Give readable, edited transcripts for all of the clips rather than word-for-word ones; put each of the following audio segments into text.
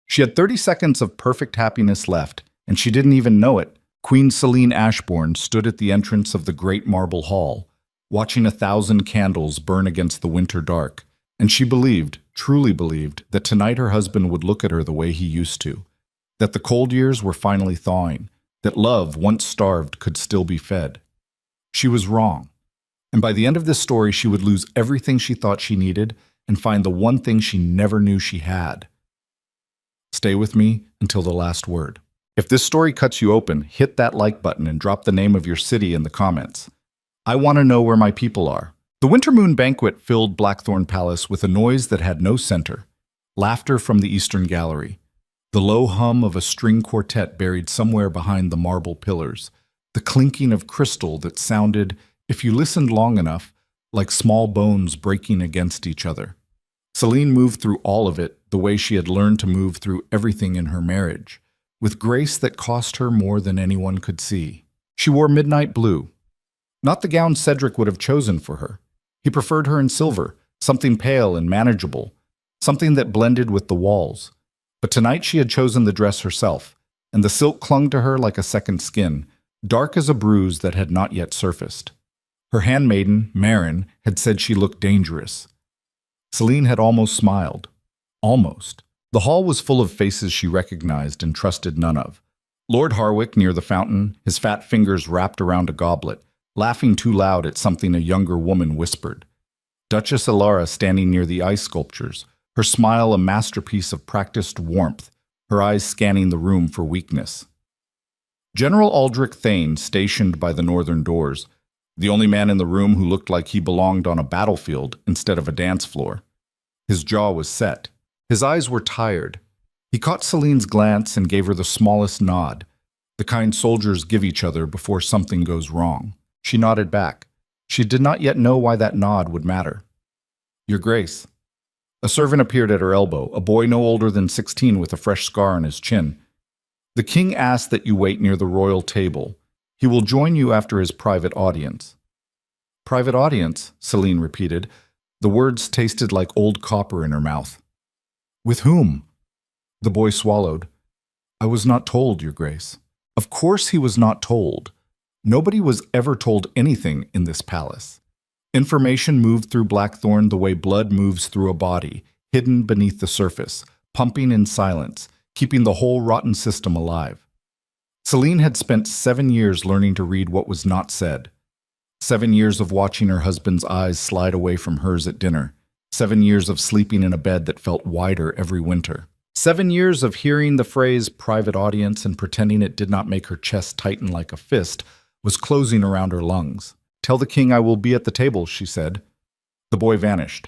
She had 30 seconds of perfect happiness left, and she didn't even know it. Queen Celine Ashbourne stood at the entrance of the great marble hall, watching 1,000 candles burn against the winter dark, and she believed, truly believed, that tonight her husband would look at her the way he used to, that the cold years were finally thawing, that love, once starved, could still be fed. She was wrong, and by the end of this story she would lose everything she thought she needed and find the one thing she never knew she had. Stay with me until the last word. If this story cuts you open, hit that like button and drop the name of your city in the comments. I want to know where my people are. The Winter Moon banquet filled Blackthorn Palace with a noise that had no center. Laughter from the Eastern Gallery. The low hum of a string quartet buried somewhere behind the marble pillars. The clinking of crystal that sounded, if you listened long enough, like small bones breaking against each other. Celine moved through all of it the way she had learned to move through everything in her marriage, with grace that cost her more than anyone could see. She wore midnight blue. Not the gown Cedric would have chosen for her. He preferred her in silver, something pale and manageable, something that blended with the walls. But tonight she had chosen the dress herself, and the silk clung to her like a second skin, dark as a bruise that had not yet surfaced. Her handmaiden, Marin, had said she looked dangerous. Celine had almost smiled. Almost. The hall was full of faces she recognized and trusted none of. Lord Harwick near the fountain, his fat fingers wrapped around a goblet, laughing too loud at something a younger woman whispered. Duchess Elara standing near the ice sculptures, her smile a masterpiece of practiced warmth, her eyes scanning the room for weakness. General Aldrich Thane stationed by the northern doors, the only man in the room who looked like he belonged on a battlefield instead of a dance floor. His jaw was set. His eyes were tired. He caught Celine's glance and gave her the smallest nod, the kind soldiers give each other before something goes wrong. She nodded back. She did not yet know why that nod would matter. "Your Grace." A servant appeared at her elbow, a boy no older than 16 with a fresh scar on his chin. "The king asked that you wait near the royal table. He will join you after his private audience." "Private audience?" Celine repeated. The words tasted like old copper in her mouth. "With whom?" The boy swallowed. "I was not told, Your Grace." Of course he was not told. Nobody was ever told anything in this palace. Information moved through Blackthorn the way blood moves through a body, hidden beneath the surface, pumping in silence, keeping the whole rotten system alive. Celine had spent 7 years learning to read what was not said. 7 years of watching her husband's eyes slide away from hers at dinner. 7 years of sleeping in a bed that felt wider every winter. 7 years of hearing the phrase private audience and pretending it did not make her chest tighten like a fist was closing around her lungs. "Tell the king I will be at the table," she said. The boy vanished.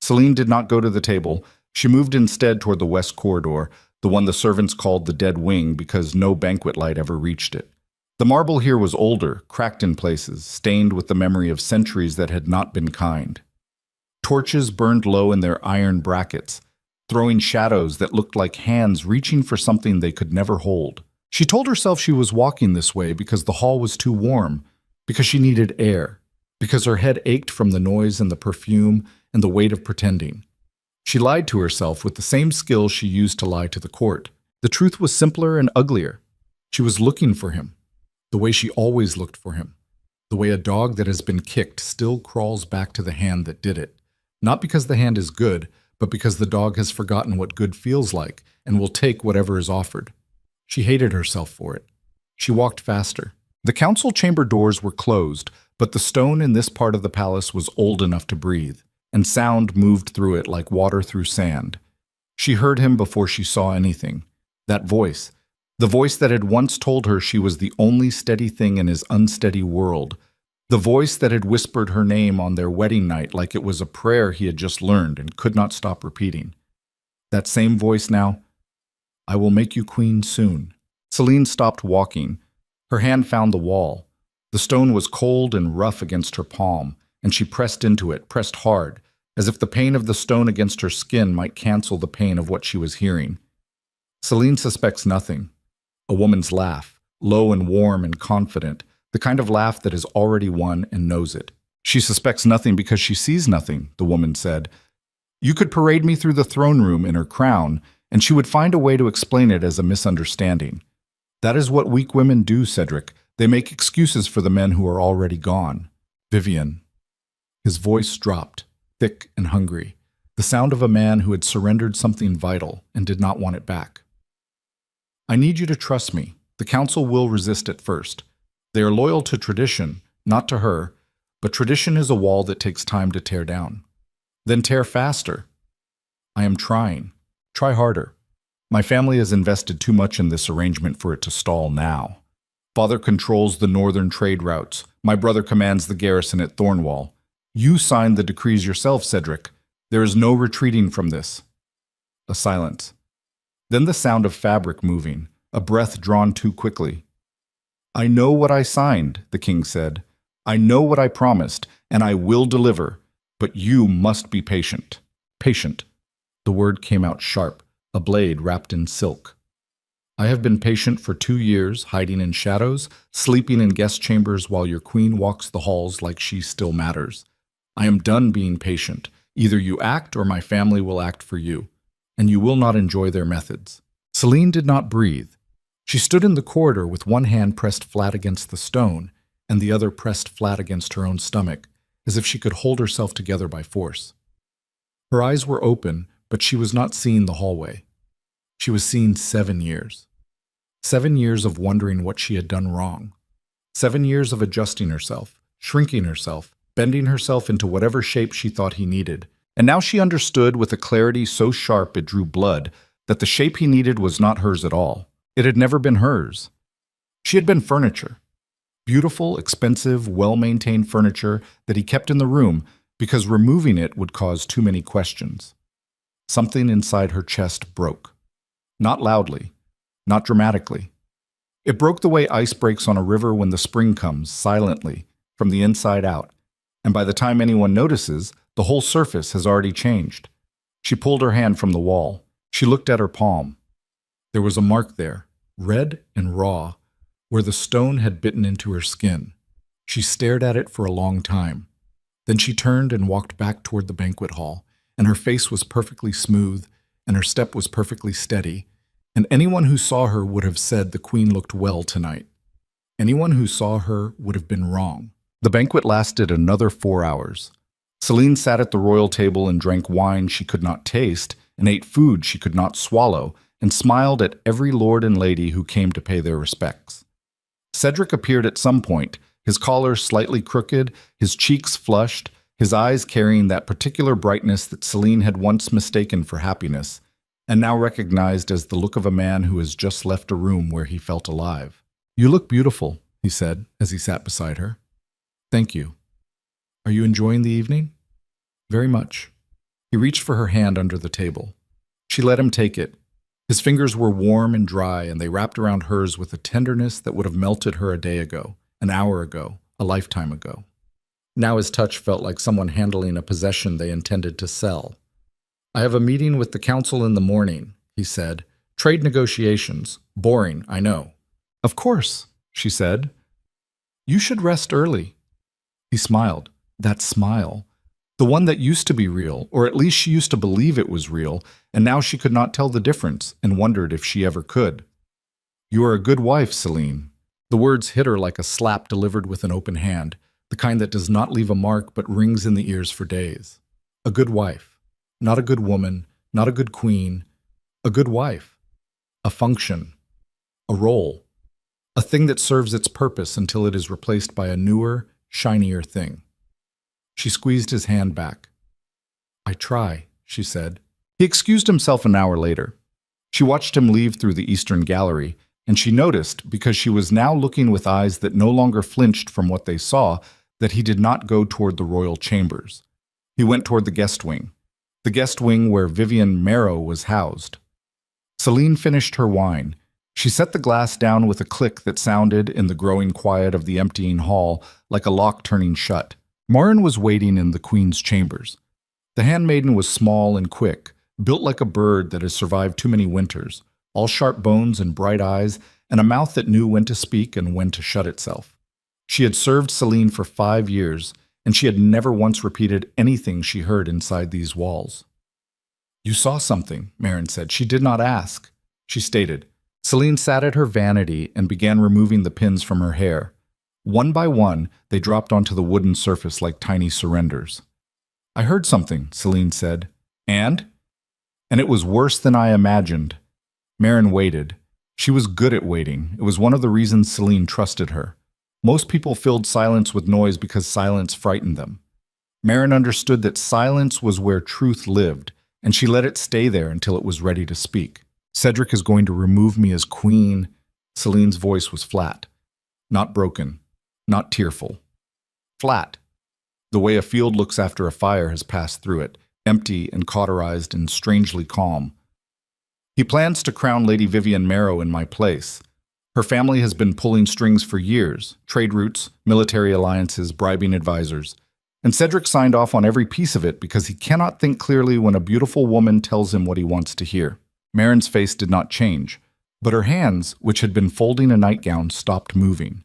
Celine did not go to the table. She moved instead toward the west corridor, the one the servants called the dead wing because no banquet light ever reached it. The marble here was older, cracked in places, stained with the memory of centuries that had not been kind. Torches burned low in their iron brackets, throwing shadows that looked like hands reaching for something they could never hold. She told herself she was walking this way because the hall was too warm, because she needed air, because her head ached from the noise and the perfume and the weight of pretending. She lied to herself with the same skill she used to lie to the court. The truth was simpler and uglier. She was looking for him, the way she always looked for him, the way a dog that has been kicked still crawls back to the hand that did it, not because the hand is good, but because the dog has forgotten what good feels like and will take whatever is offered. She hated herself for it. She walked faster. The council chamber doors were closed, but the stone in this part of the palace was old enough to breathe, and sound moved through it like water through sand. She heard him before she saw anything. That voice, the voice that had once told her she was the only steady thing in his unsteady world, the voice that had whispered her name on their wedding night like it was a prayer he had just learned and could not stop repeating. That same voice now, "I will make you queen soon." Celine stopped walking. Her hand found the wall. The stone was cold and rough against her palm, and she pressed into it, pressed hard, as if the pain of the stone against her skin might cancel the pain of what she was hearing. Celine suspects nothing. A woman's laugh, low and warm and confident, the kind of laugh that has already won and knows it. "She suspects nothing because she sees nothing," the woman said. "You could parade me through the throne room in her crown, and she would find a way to explain it as a misunderstanding. That is what weak women do, Cedric. They make excuses for the men who are already gone. Vivian. His voice dropped, thick and hungry, the sound of a man who had surrendered something vital and did not want it back. I need you to trust me. The council will resist at first. They are loyal to tradition, not to her, but tradition is a wall that takes time to tear down. Then tear faster. I am trying. Try harder. My family has invested too much in this arrangement for it to stall now. Father controls the northern trade routes. My brother commands the garrison at Thornwall. You signed the decrees yourself, Cedric. There is no retreating from this. A silence. Then the sound of fabric moving, a breath drawn too quickly. I know what I signed, the king said. I know what I promised, and I will deliver. But you must be patient. Patient. The word came out sharp, a blade wrapped in silk. I have been patient for 2 years, hiding in shadows, sleeping in guest chambers while your queen walks the halls like she still matters. I am done being patient. Either you act or my family will act for you, and you will not enjoy their methods. Celine did not breathe. She stood in the corridor with one hand pressed flat against the stone and the other pressed flat against her own stomach, as if she could hold herself together by force. Her eyes were open, but she was not seeing the hallway. She was seeing 7 years. 7 years of wondering what she had done wrong. 7 years of adjusting herself, shrinking herself, bending herself into whatever shape she thought he needed. And now she understood with a clarity so sharp it drew blood that the shape he needed was not hers at all. It had never been hers. She had been furniture. Beautiful, expensive, well-maintained furniture that he kept in the room because removing it would cause too many questions. Something inside her chest broke. Not loudly, not dramatically. It broke the way ice breaks on a river when the spring comes, silently, from the inside out. And by the time anyone notices, the whole surface has already changed. She pulled her hand from the wall. She looked at her palm. There was a mark there, red and raw, where the stone had bitten into her skin. She stared at it for a long time. Then she turned and walked back toward the banquet hall, and her face was perfectly smooth, and her step was perfectly steady, and anyone who saw her would have said the queen looked well tonight. Anyone who saw her would have been wrong. The banquet lasted another 4 hours. Celine sat at the royal table and drank wine she could not taste, and ate food she could not swallow, and smiled at every lord and lady who came to pay their respects. Cedric appeared at some point, his collar slightly crooked, his cheeks flushed, his eyes carrying that particular brightness that Celine had once mistaken for happiness, and now recognized as the look of a man who has just left a room where he felt alive. "You look beautiful," he said as he sat beside her. "Thank you. Are you enjoying the evening?" "Very much." He reached for her hand under the table. She let him take it. His fingers were warm and dry, and they wrapped around hers with a tenderness that would have melted her a day ago, an hour ago, a lifetime ago. Now his touch felt like someone handling a possession they intended to sell. "I have a meeting with the council in the morning," he said. "Trade negotiations. Boring, I know." "Of course," she said. "You should rest early." He smiled. That smile. The one that used to be real, or at least she used to believe it was real, and now she could not tell the difference and wondered if she ever could. "You are a good wife, Celine." The words hit her like a slap delivered with an open hand, the kind that does not leave a mark but rings in the ears for days. A good wife. Not a good woman, not a good queen. A good wife. A function. A role. A thing that serves its purpose until it is replaced by a newer, shinier thing. She squeezed his hand back. "I try," she said. He excused himself an hour later. She watched him leave through the eastern gallery, and she noticed, because she was now looking with eyes that no longer flinched from what they saw, that he did not go toward the royal chambers. He went toward the guest wing where Vivian Marrow was housed. Celine finished her wine. She set the glass down with a click that sounded, in the growing quiet of the emptying hall, like a lock turning shut. Marin was waiting in the queen's chambers. The handmaiden was small and quick, built like a bird that has survived too many winters, all sharp bones and bright eyes, and a mouth that knew when to speak and when to shut itself. She had served Celine for 5 years, and she had never once repeated anything she heard inside these walls. You saw something, Marin said. She did not ask. She stated. Celine sat at her vanity and began removing the pins from her hair. One by one, they dropped onto the wooden surface like tiny surrenders. I heard something, Celine said. And? And it was worse than I imagined. Marin waited. She was good at waiting. It was one of the reasons Celine trusted her. Most people filled silence with noise because silence frightened them. Marin understood that silence was where truth lived, and she let it stay there until it was ready to speak. Cedric is going to remove me as queen. Celine's voice was flat. Not broken. Not tearful. Flat. The way a field looks after a fire has passed through it, empty and cauterized and strangely calm. He plans to crown Lady Vivienne Marrow in my place. Her family has been pulling strings for years, trade routes, military alliances, bribing advisors. And Cedric signed off on every piece of it because he cannot think clearly when a beautiful woman tells him what he wants to hear. Marin's face did not change, but her hands, which had been folding a nightgown, stopped moving.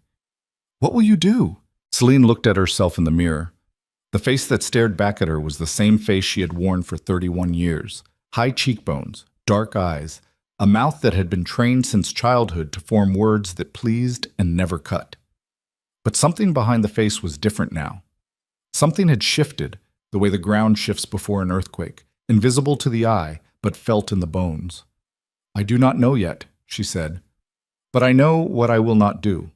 What will you do? Celine looked at herself in the mirror. The face that stared back at her was the same face she had worn for 31 years. High cheekbones, dark eyes, a mouth that had been trained since childhood to form words that pleased and never cut. But something behind the face was different now. Something had shifted, the way the ground shifts before an earthquake, invisible to the eye, but felt in the bones. I do not know yet, she said, but I know what I will not do.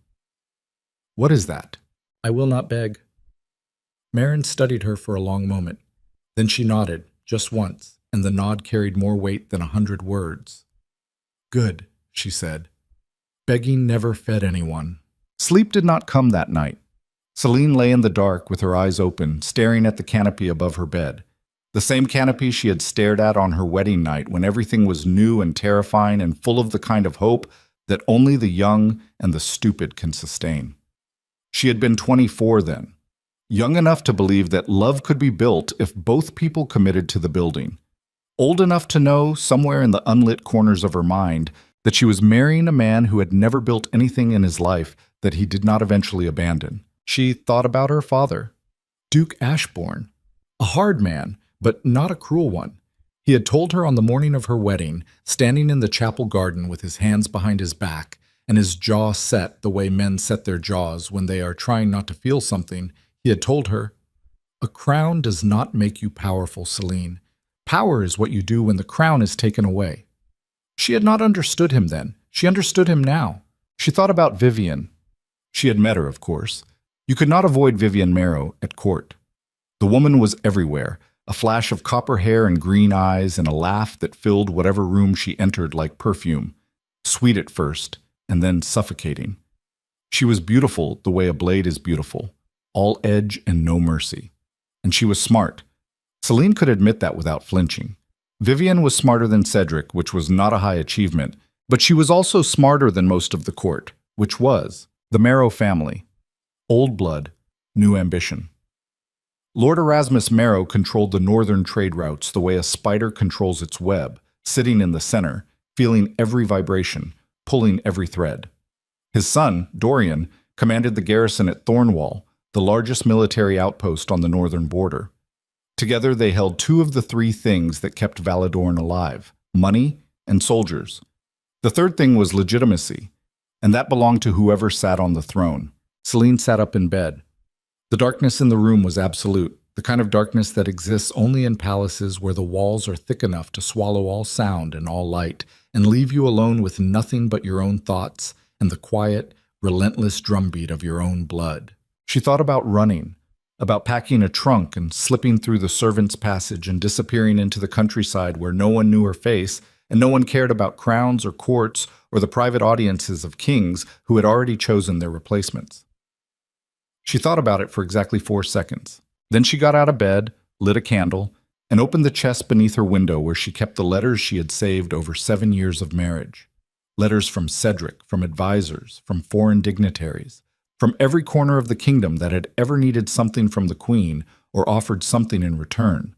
What is that? I will not beg. Marin studied her for a long moment. Then she nodded, just once, and the nod carried more weight than 100 words. Good, she said. Begging never fed anyone. Sleep did not come that night. Celine lay in the dark with her eyes open, staring at the canopy above her bed. The same canopy she had stared at on her wedding night when everything was new and terrifying and full of the kind of hope that only the young and the stupid can sustain. She had been 24 then, young enough to believe that love could be built if both people committed to the building, old enough to know, somewhere in the unlit corners of her mind, that she was marrying a man who had never built anything in his life that he did not eventually abandon. She thought about her father, Duke Ashbourne, a hard man, but not a cruel one. He had told her on the morning of her wedding, standing in the chapel garden with his hands behind his back and his jaw set the way men set their jaws when they are trying not to feel something, he had told her, "A crown does not make you powerful, Celine. Power is what you do when the crown is taken away." She had not understood him then. She understood him now. She thought about Vivienne. She had met her, of course. You could not avoid Vivienne Marrow at court. The woman was everywhere, a flash of copper hair and green eyes and a laugh that filled whatever room she entered like perfume, sweet at first and then suffocating. She was beautiful the way a blade is beautiful, all edge and no mercy. And she was smart. Celine could admit that without flinching. Vivienne was smarter than Cedric, which was not a high achievement, but she was also smarter than most of the court, which was the Marrow family. Old blood, new ambition. Lord Erasmus Marrow controlled the northern trade routes the way a spider controls its web, sitting in the center, feeling every vibration, pulling every thread. His son, Dorian, commanded the garrison at Thornwall, the largest military outpost on the northern border. Together they held two of the three things that kept Valadorn alive, money and soldiers. The third thing was legitimacy, and that belonged to whoever sat on the throne. Celine sat up in bed. The darkness in the room was absolute, the kind of darkness that exists only in palaces where the walls are thick enough to swallow all sound and all light, and leave you alone with nothing but your own thoughts and the quiet, relentless drumbeat of your own blood. She thought about running, about packing a trunk and slipping through the servants' passage and disappearing into the countryside where no one knew her face and no one cared about crowns or courts or the private audiences of kings who had already chosen their replacements. She thought about it for exactly 4 seconds. Then she got out of bed, lit a candle, and opened the chest beneath her window where she kept the letters she had saved over 7 years of marriage. Letters from Cedric, from advisors, from foreign dignitaries, from every corner of the kingdom that had ever needed something from the queen or offered something in return.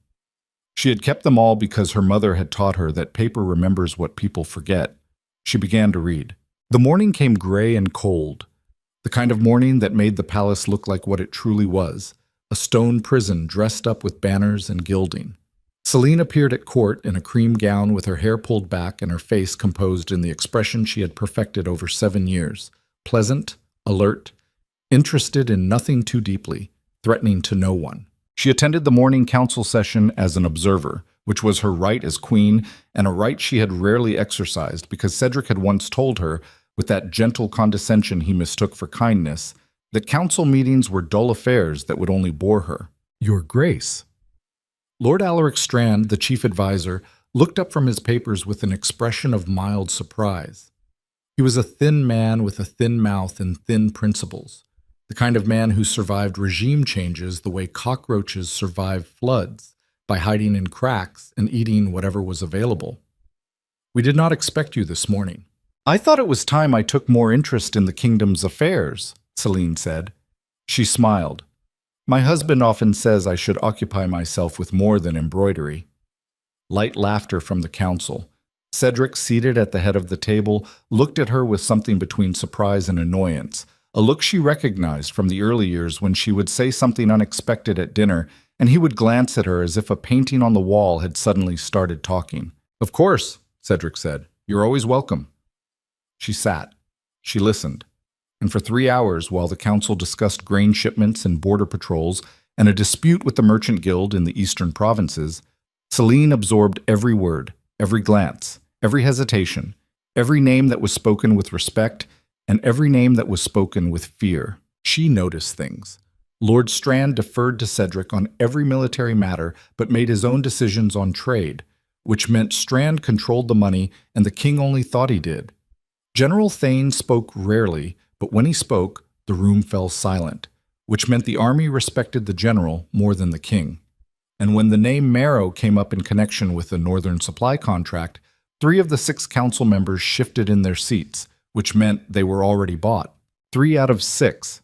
She had kept them all because her mother had taught her that paper remembers what people forget. She began to read. The morning came gray and cold, the kind of morning that made the palace look like what it truly was, a stone prison dressed up with banners and gilding. Celine appeared at court in a cream gown with her hair pulled back and her face composed in the expression she had perfected over 7 years. Pleasant, alert, interested in nothing too deeply, threatening to no one. She attended the morning council session as an observer, which was her right as queen, and a right she had rarely exercised because Cedric had once told her, with that gentle condescension he mistook for kindness, that council meetings were dull affairs that would only bore her. "Your Grace." Lord Alaric Strand, the chief advisor, looked up from his papers with an expression of mild surprise. He was a thin man with a thin mouth and thin principles, the kind of man who survived regime changes the way cockroaches survive floods, by hiding in cracks and eating whatever was available. "We did not expect you this morning." "I thought it was time I took more interest in the kingdom's affairs," Celine said. She smiled. "My husband often says I should occupy myself with more than embroidery." Light laughter from the council. Cedric, seated at the head of the table, looked at her with something between surprise and annoyance, a look she recognized from the early years when she would say something unexpected at dinner, and he would glance at her as if a painting on the wall had suddenly started talking. "Of course," Cedric said. "You're always welcome." She sat. She listened. And for 3 hours, while the council discussed grain shipments and border patrols and a dispute with the merchant guild in the eastern provinces, Celine absorbed every word, every glance, every hesitation, every name that was spoken with respect, and every name that was spoken with fear. She noticed things. Lord Strand deferred to Cedric on every military matter, but made his own decisions on trade, which meant Strand controlled the money and the king only thought he did. General Thane spoke rarely, but when he spoke, the room fell silent, which meant the army respected the general more than the king. And when the name Marrow came up in connection with the Northern Supply contract, 3 of the 6 council members shifted in their seats, which meant they were already bought. 3 out of 6.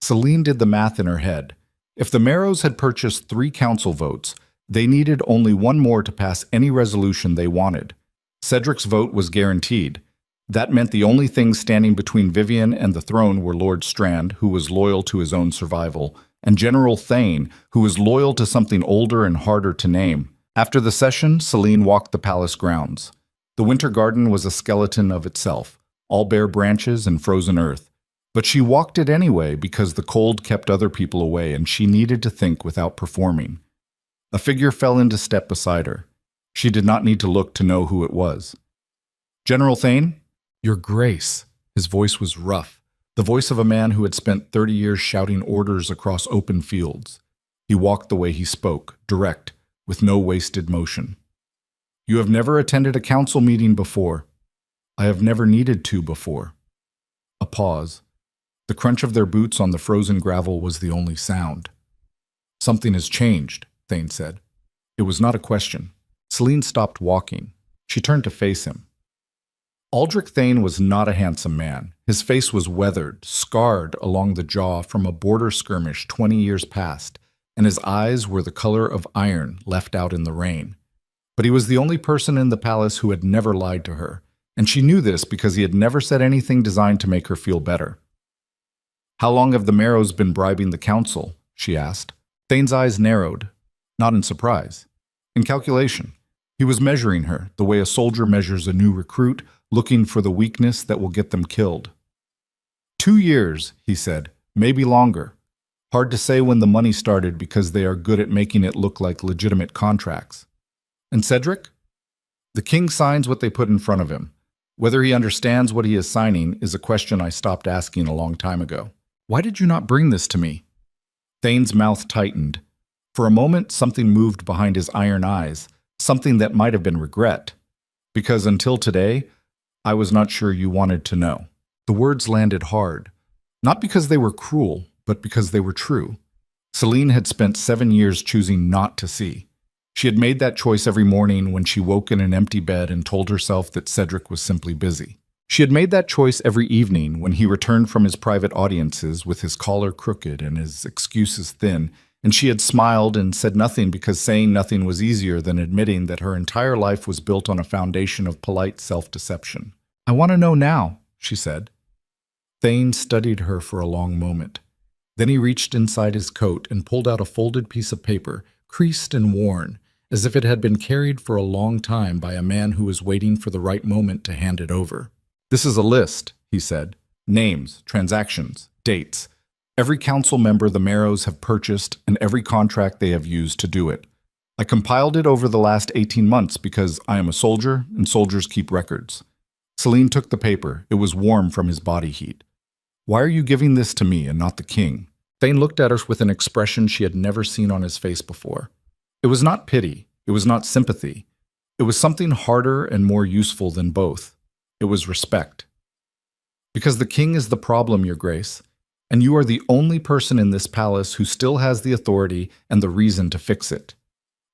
Celine did the math in her head. If the Marrows had purchased 3 council votes, they needed only 1 more to pass any resolution they wanted. Cedric's vote was guaranteed. That meant the only things standing between Vivian and the throne were Lord Strand, who was loyal to his own survival, and General Thane, who was loyal to something older and harder to name. After the session, Celine walked the palace grounds. The winter garden was a skeleton of itself, all bare branches and frozen earth. But she walked it anyway because the cold kept other people away and she needed to think without performing. A figure fell into step beside her. She did not need to look to know who it was. "General Thane?" "Your Grace." His voice was rough, the voice of a man who had spent 30 years shouting orders across open fields. He walked the way he spoke, direct, with no wasted motion. "You have never attended a council meeting before." "I have never needed to before." A pause. The crunch of their boots on the frozen gravel was the only sound. "Something has changed," Thane said. It was not a question. Celine stopped walking. She turned to face him. Aldrich Thane was not a handsome man. His face was weathered, scarred along the jaw from a border skirmish 20 years past, and his eyes were the color of iron left out in the rain. But he was the only person in the palace who had never lied to her, and she knew this because he had never said anything designed to make her feel better. "How long have the Marrows been bribing the council?" she asked. Thane's eyes narrowed, not in surprise, in calculation. He was measuring her the way a soldier measures a new recruit, looking for the weakness that will get them killed. 2 years, he said, maybe longer. Hard to say when the money started because they are good at making it look like legitimate contracts. And Cedric? The king signs what they put in front of him. Whether he understands what he is signing is a question I stopped asking a long time ago. Why did you not bring this to me? Thane's mouth tightened. For a moment, something moved behind his iron eyes, something that might have been regret. Because until today, I was not sure you wanted to know. The words landed hard, not because they were cruel, but because they were true. Celine had spent 7 years choosing not to see. She had made that choice every morning when she woke in an empty bed and told herself that Cedric was simply busy. She had made that choice every evening when he returned from his private audiences with his collar crooked and his excuses thin, and she had smiled and said nothing because saying nothing was easier than admitting that her entire life was built on a foundation of polite self-deception. I want to know now, she said. Thane studied her for a long moment. Then he reached inside his coat and pulled out a folded piece of paper, creased and worn, as if it had been carried for a long time by a man who was waiting for the right moment to hand it over. "This is a list," he said. "Names, transactions, dates. Every council member the Marrows have purchased and every contract they have used to do it. I compiled it over the last 18 months because I am a soldier and soldiers keep records." Celine took the paper. It was warm from his body heat. "Why are you giving this to me and not the king?" Thane looked at her with an expression she had never seen on his face before. It was not pity. It was not sympathy. It was something harder and more useful than both. It was respect. "Because the king is the problem, your grace, and you are the only person in this palace who still has the authority and the reason to fix it."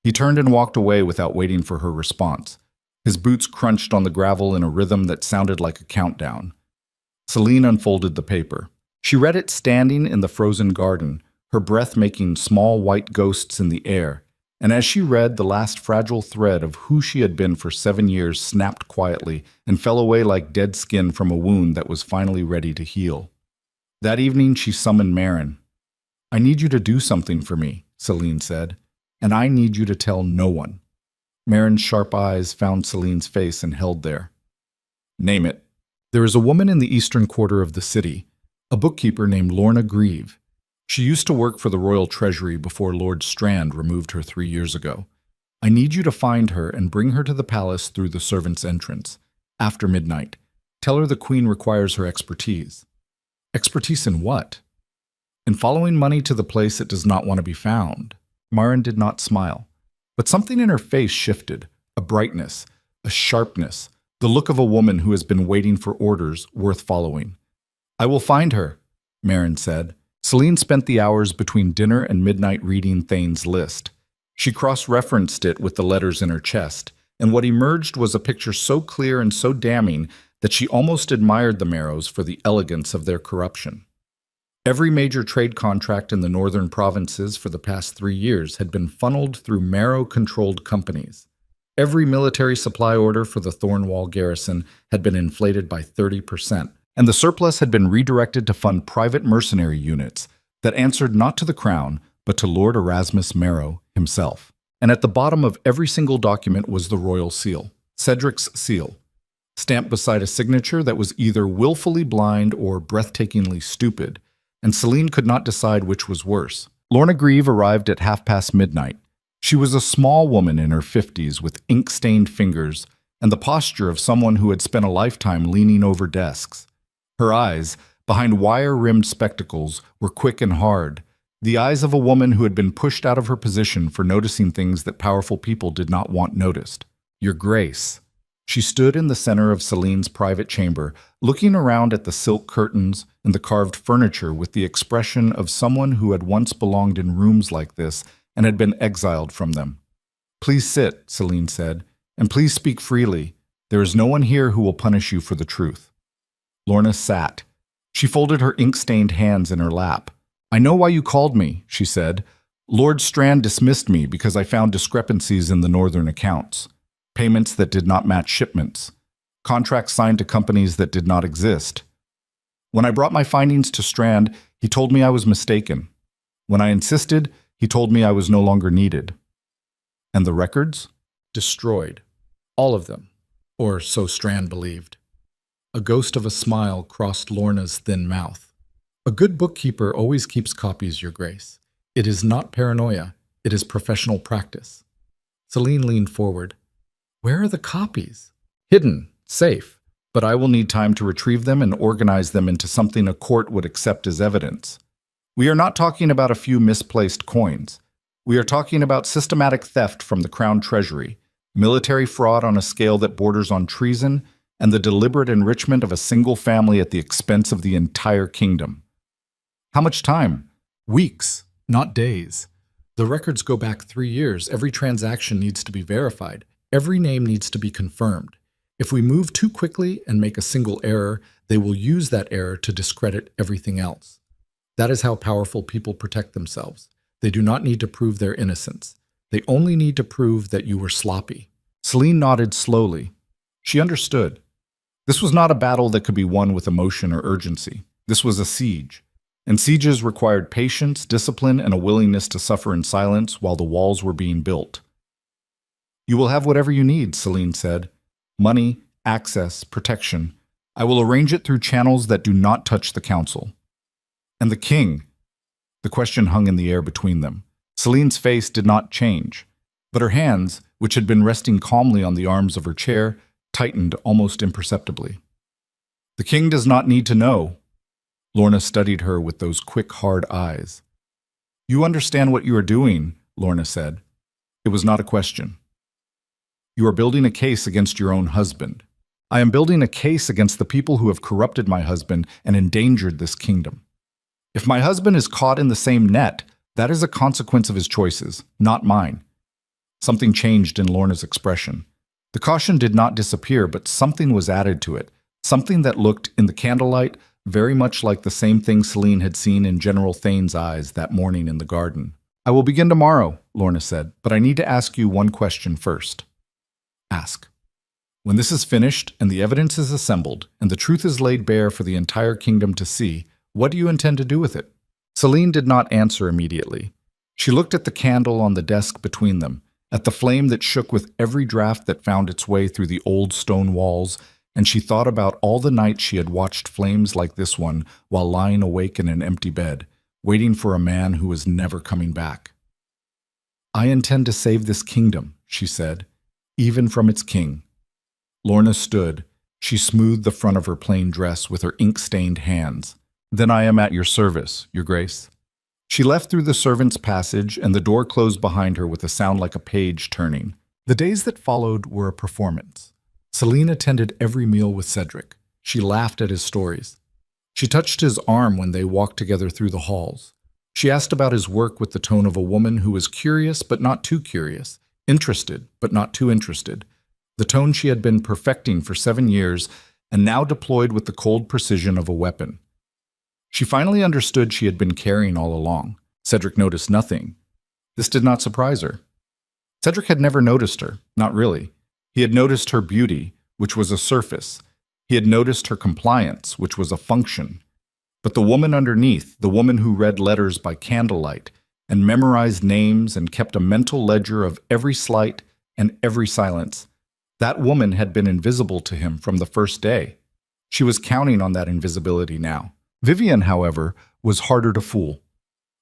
He turned and walked away without waiting for her response. His boots crunched on the gravel in a rhythm that sounded like a countdown. Celine unfolded the paper. She read it standing in the frozen garden, her breath making small white ghosts in the air, and as she read, the last fragile thread of who she had been for 7 years snapped quietly and fell away like dead skin from a wound that was finally ready to heal. That evening she summoned Marin. "I need you to do something for me," Celine said, "and I need you to tell no one." Marin's sharp eyes found Celine's face and held there. "Name it." "There is a woman in the eastern quarter of the city, a bookkeeper named Lorna Grieve. She used to work for the royal treasury before Lord Strand removed her 3 years ago. I need you to find her and bring her to the palace through the servants' entrance, after midnight. Tell her the queen requires her expertise." "Expertise in what?" "In following money to the place it does not want to be found." Marin did not smile, but something in her face shifted, a brightness, a sharpness, the look of a woman who has been waiting for orders worth following. "I will find her," Marin said. Celine spent the hours between dinner and midnight reading Thane's list. She cross-referenced it with the letters in her chest, and what emerged was a picture so clear and so damning that she almost admired the Marrows for the elegance of their corruption. Every major trade contract in the northern provinces for the past 3 years had been funneled through Marrow-controlled companies. Every military supply order for the Thornwall garrison had been inflated by 30%. And the surplus had been redirected to fund private mercenary units that answered not to the crown, but to Lord Erasmus Marrow himself. And at the bottom of every single document was the royal seal, Cedric's seal, stamped beside a signature that was either willfully blind or breathtakingly stupid, and Celine could not decide which was worse. Lorna Grieve arrived at midnight. She was a small woman in her 50s with ink-stained fingers and the posture of someone who had spent a lifetime leaning over desks. Her eyes, behind wire-rimmed spectacles, were quick and hard, the eyes of a woman who had been pushed out of her position for noticing things that powerful people did not want noticed. "Your Grace." She stood in the center of Celine's private chamber, looking around at the silk curtains and the carved furniture with the expression of someone who had once belonged in rooms like this and had been exiled from them. "Please sit," Celine said, "and please speak freely. There is no one here who will punish you for the truth." Lorna sat. She folded her ink-stained hands in her lap. "I know why you called me," she said. "Lord Strand dismissed me because I found discrepancies in the northern accounts. Payments that did not match shipments. Contracts signed to companies that did not exist. When I brought my findings to Strand, he told me I was mistaken. When I insisted, he told me I was no longer needed. And the records? Destroyed. All of them. Or so Strand believed." A ghost of a smile crossed Lorna's thin mouth. "A good bookkeeper always keeps copies, Your Grace. It is not paranoia. It is professional practice." Celine leaned forward. "Where are the copies?" "Hidden. Safe. But I will need time to retrieve them and organize them into something a court would accept as evidence. We are not talking about a few misplaced coins. We are talking about systematic theft from the Crown Treasury, military fraud on a scale that borders on treason, and the deliberate enrichment of a single family at the expense of the entire kingdom." "How much time?" "Weeks, not days. The records go back 3 years. Every transaction needs to be verified. Every name needs to be confirmed. If we move too quickly and make a single error, they will use that error to discredit everything else. That is how powerful people protect themselves. They do not need to prove their innocence. They only need to prove that you were sloppy." Celine nodded slowly. She understood. This was not a battle that could be won with emotion or urgency. This was a siege. And sieges required patience, discipline, and a willingness to suffer in silence while the walls were being built. You will have whatever you need, Celine said. Money, access, protection. I will arrange it through channels that do not touch the council. And the king? The question hung in the air between them. Celine's face did not change, but her hands, which had been resting calmly on the arms of her chair, tightened almost imperceptibly. The king does not need to know. Lorna studied her with those quick, hard eyes. You understand what you are doing, Lorna said. It was not a question. You are building a case against your own husband. I am building a case against the people who have corrupted my husband and endangered this kingdom. If my husband is caught in the same net, that is a consequence of his choices, not mine. Something changed in Lorna's expression. The caution did not disappear, but something was added to it, something that looked, in the candlelight, very much like the same thing Celine had seen in General Thane's eyes that morning in the garden. I will begin tomorrow, Lorna said, but I need to ask you one question first. Ask. When this is finished and the evidence is assembled and the truth is laid bare for the entire kingdom to see, what do you intend to do with it? Celine did not answer immediately. She looked at the candle on the desk between them, at the flame that shook with every draft that found its way through the old stone walls, and she thought about all the nights she had watched flames like this one while lying awake in an empty bed, waiting for a man who was never coming back. I intend to save this kingdom, she said, even from its king. Lorna stood. She smoothed the front of her plain dress with her ink-stained hands. Then I am at your service, Your Grace. She left through the servants' passage, and the door closed behind her with a sound like a page turning. The days that followed were a performance. Celine attended every meal with Cedric. She laughed at his stories. She touched his arm when they walked together through the halls. She asked about his work with the tone of a woman who was curious but not too curious, interested but not too interested, the tone she had been perfecting for 7 years and now deployed with the cold precision of a weapon. She finally understood she had been carrying all along. Cedric noticed nothing. This did not surprise her. Cedric had never noticed her, not really. He had noticed her beauty, which was a surface. He had noticed her compliance, which was a function. But the woman underneath, the woman who read letters by candlelight and memorized names and kept a mental ledger of every slight and every silence, that woman had been invisible to him from the first day. She was counting on that invisibility now. Vivian, however, was harder to fool.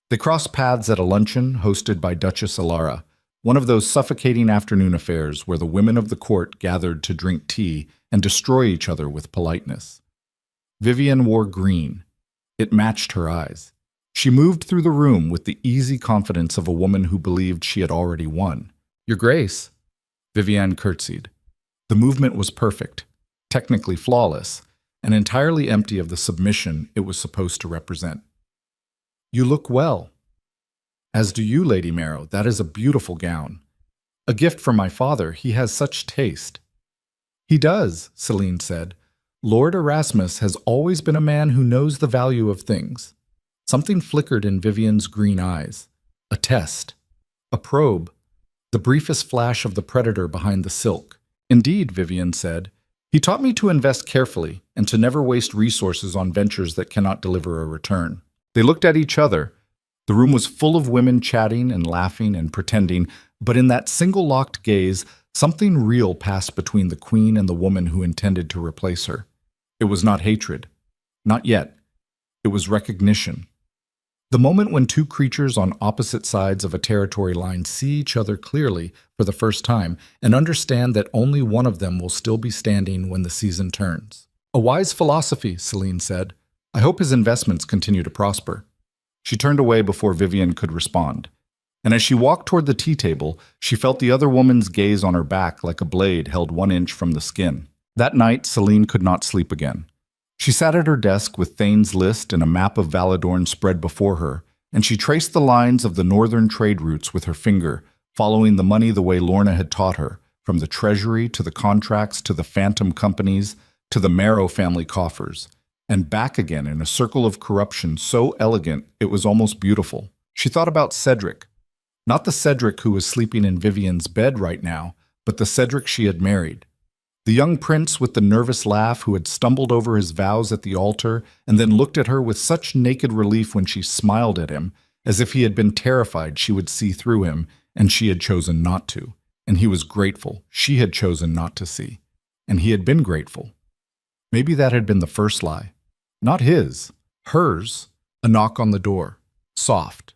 They crossed paths at a luncheon hosted by Duchess Alara, one of those suffocating afternoon affairs where the women of the court gathered to drink tea and destroy each other with politeness. Vivian wore green. It matched her eyes. She moved through the room with the easy confidence of a woman who believed she had already won. Your Grace, Vivian curtsied. The movement was perfect, technically flawless, and entirely empty of the submission it was supposed to represent. You look well. As do you, Lady Marrow. That is a beautiful gown. A gift from my father. He has such taste. He does, Celine said. Lord Erasmus has always been a man who knows the value of things. Something flickered in Vivian's green eyes. A test. A probe. The briefest flash of the predator behind the silk. Indeed, Vivian said. He taught me to invest carefully and to never waste resources on ventures that cannot deliver a return. They looked at each other. The room was full of women chatting and laughing and pretending, but in that single locked gaze, something real passed between the queen and the woman who intended to replace her. It was not hatred. Not yet. It was recognition. The moment when two creatures on opposite sides of a territory line see each other clearly for the first time and understand that only one of them will still be standing when the season turns. A wise philosophy, Celine said. I hope his investments continue to prosper. She turned away before Vivian could respond. And as she walked toward the tea table, she felt the other woman's gaze on her back like a blade held 1 inch from the skin. That night, Celine could not sleep again. She sat at her desk with Thane's list and a map of Valadorn spread before her, and she traced the lines of the northern trade routes with her finger, following the money the way Lorna had taught her, from the treasury to the contracts to the phantom companies to the Marrow family coffers, and back again in a circle of corruption so elegant it was almost beautiful. She thought about Cedric. Not the Cedric who was sleeping in Vivian's bed right now, but the Cedric she had married. The young prince with the nervous laugh who had stumbled over his vows at the altar and then looked at her with such naked relief when she smiled at him, as if he had been terrified she would see through him and she had chosen not to. And he was grateful she had chosen not to see. And he had been grateful. Maybe that had been the first lie. Not his, hers. A knock on the door. Soft.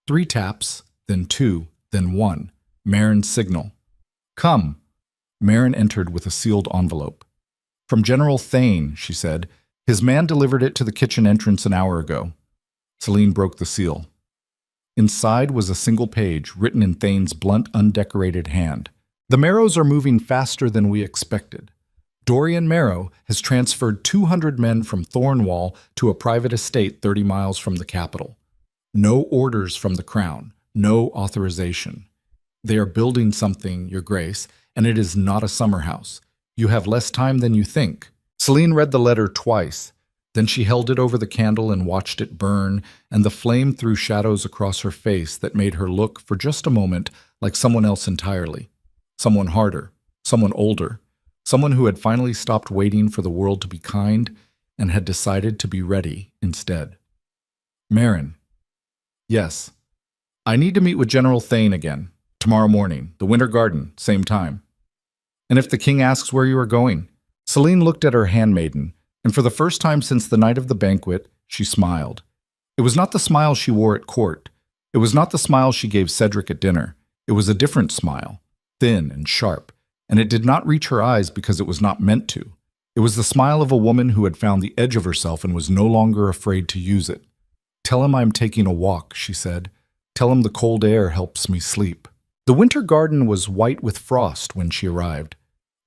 3 taps, then 2, then 1. Marin's signal. Come. Marin entered with a sealed envelope. From General Thane, she said. His man delivered it to the kitchen entrance an hour ago. Celine broke the seal. Inside was a single page, written in Thane's blunt, undecorated hand. The Marrows are moving faster than we expected. Dorian Marrow has transferred 200 men from Thornwall to a private estate 30 miles from the capital. No orders from the crown, no authorization. They are building something, Your Grace, and it is not a summer house. You have less time than you think. Celine read the letter twice. Then she held it over the candle and watched it burn, and the flame threw shadows across her face that made her look, for just a moment, like someone else entirely. Someone harder, someone older, someone who had finally stopped waiting for the world to be kind and had decided to be ready instead. Marin. Yes. I need to meet with General Thane again, tomorrow morning, the Winter Garden, same time. And if the king asks where you are going? Celine looked at her handmaiden, and for the first time since the night of the banquet, she smiled. It was not the smile she wore at court. It was not the smile she gave Cedric at dinner. It was a different smile, thin and sharp, and it did not reach her eyes because it was not meant to. It was the smile of a woman who had found the edge of herself and was no longer afraid to use it. Tell him I'm taking a walk, she said. Tell him the cold air helps me sleep. The winter garden was white with frost when she arrived.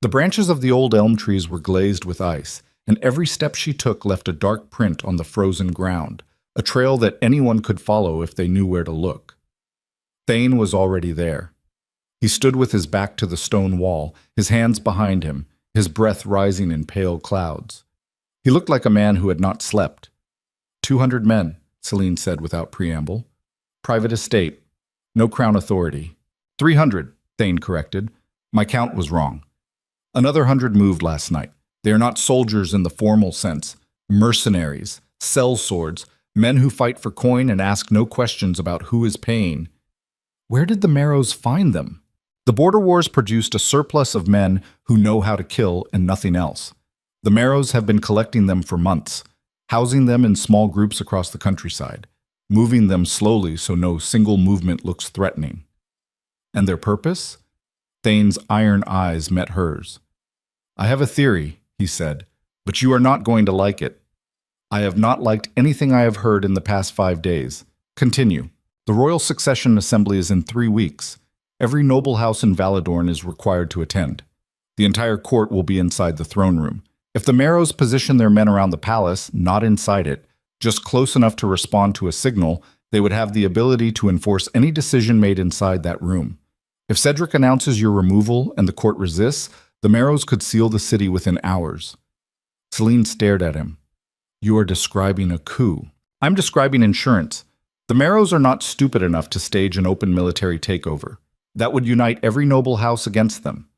The branches of the old elm trees were glazed with ice, and every step she took left a dark print on the frozen ground, a trail that anyone could follow if they knew where to look. Thane was already there. He stood with his back to the stone wall, his hands behind him, his breath rising in pale clouds. He looked like a man who had not slept. 200 men, Celine said without preamble. Private estate. No crown authority. 300, Thane corrected. My count was wrong. Another 100 moved last night. They are not soldiers in the formal sense. Mercenaries, sellswords, men who fight for coin and ask no questions about who is paying. Where did the Marrows find them? The border wars produced a surplus of men who know how to kill and nothing else. The Marrows have been collecting them for months, housing them in small groups across the countryside, moving them slowly so no single movement looks threatening. And their purpose? Thane's iron eyes met hers. I have a theory, he said, but you are not going to like it. I have not liked anything I have heard in the past 5 days. Continue. The Royal Succession Assembly is in 3 weeks. Every noble house in Valadorn is required to attend. The entire court will be inside the throne room. If the Marrows position their men around the palace, not inside it, just close enough to respond to a signal, they would have the ability to enforce any decision made inside that room. If Cedric announces your removal and the court resists, the Marrows could seal the city within hours. Celine stared at him. You are describing a coup. I'm describing insurance. The Marrows are not stupid enough to stage an open military takeover. That would unite every noble house against them.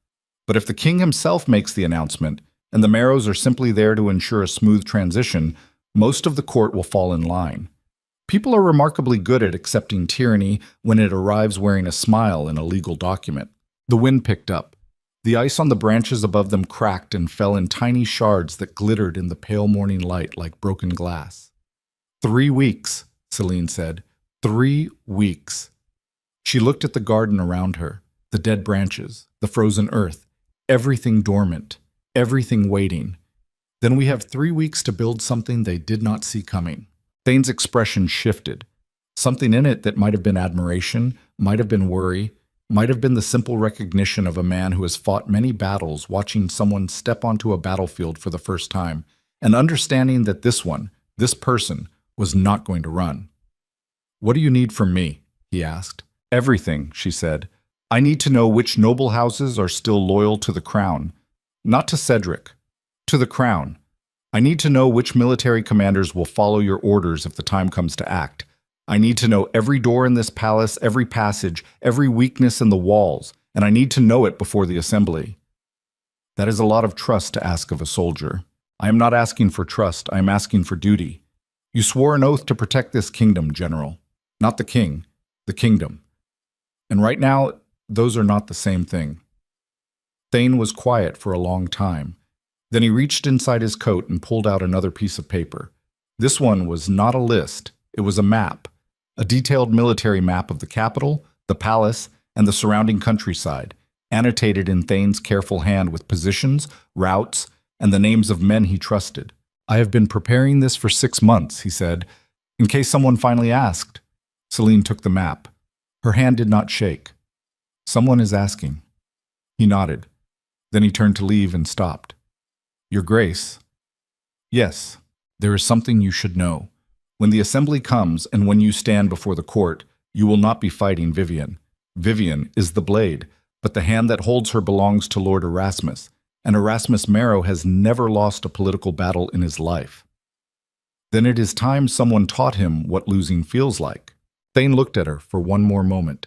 But if the king himself makes the announcement, and the Marrows are simply there to ensure a smooth transition, most of the court will fall in line. People are remarkably good at accepting tyranny when it arrives wearing a smile in a legal document. The wind picked up. The ice on the branches above them cracked and fell in tiny shards that glittered in the pale morning light like broken glass. 3 weeks, Celine said. 3 weeks. She looked at the garden around her, the dead branches, the frozen earth, everything dormant, everything waiting. Then we have 3 weeks to build something they did not see coming. Thane's expression shifted. Something in it that might have been admiration, might have been worry, might have been the simple recognition of a man who has fought many battles watching someone step onto a battlefield for the first time, and understanding that this person, was not going to run. What do you need from me? He asked. Everything, she said. I need to know which noble houses are still loyal to the crown. Not to Cedric. To the crown. I need to know which military commanders will follow your orders if the time comes to act. I need to know every door in this palace, every passage, every weakness in the walls, and I need to know it before the assembly. That is a lot of trust to ask of a soldier. I am not asking for trust, I am asking for duty. You swore an oath to protect this kingdom, General. Not the king, the kingdom. And right now, Those are not the same thing. Thane was quiet for a long time. Then he reached inside his coat and pulled out another piece of paper. This one was not a list, it was a map. A detailed military map of the capital, the palace, and the surrounding countryside, annotated in Thane's careful hand with positions, routes, and the names of men he trusted. "I have been preparing this for 6 months," he said, "in case someone finally asked." Celine took the map. Her hand did not shake. "Someone is asking." He nodded. Then he turned to leave and stopped. "Your Grace." "Yes, there is something you should know. When the assembly comes and when you stand before the court, you will not be fighting Vivian. Vivian is the blade, but the hand that holds her belongs to Lord Erasmus, and Erasmus Marrow has never lost a political battle in his life. Then it is time someone taught him what losing feels like." Thane looked at her for one more moment.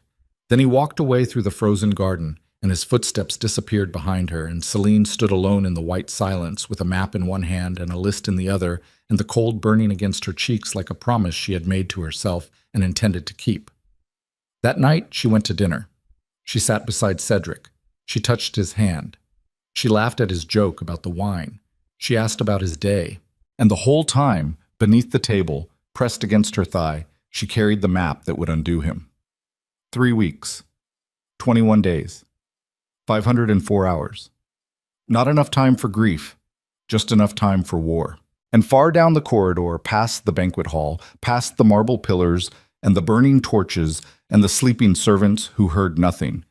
Then he walked away through the frozen garden, and his footsteps disappeared behind her, and Celine stood alone in the white silence with a map in one hand and a list in the other, and the cold burning against her cheeks like a promise she had made to herself and intended to keep. That night, she went to dinner. She sat beside Cedric. She touched his hand. She laughed at his joke about the wine. She asked about his day. And the whole time, beneath the table, pressed against her thigh, she carried the map that would undo him. 3 weeks. 21 days. 504 hours. Not enough time for grief, just enough time for war. And far down the corridor, past the banquet hall, past the marble pillars and the burning torches and the sleeping servants who heard nothing,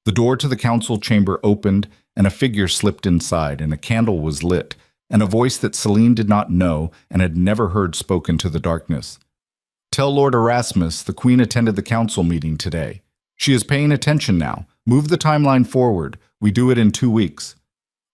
the door to the council chamber opened and a figure slipped inside and a candle was lit and a voice that Celine did not know and had never heard spoke into the darkness. "Tell Lord Erasmus the Queen attended the council meeting today. She is paying attention now. Move the timeline forward. We do it in 2 weeks."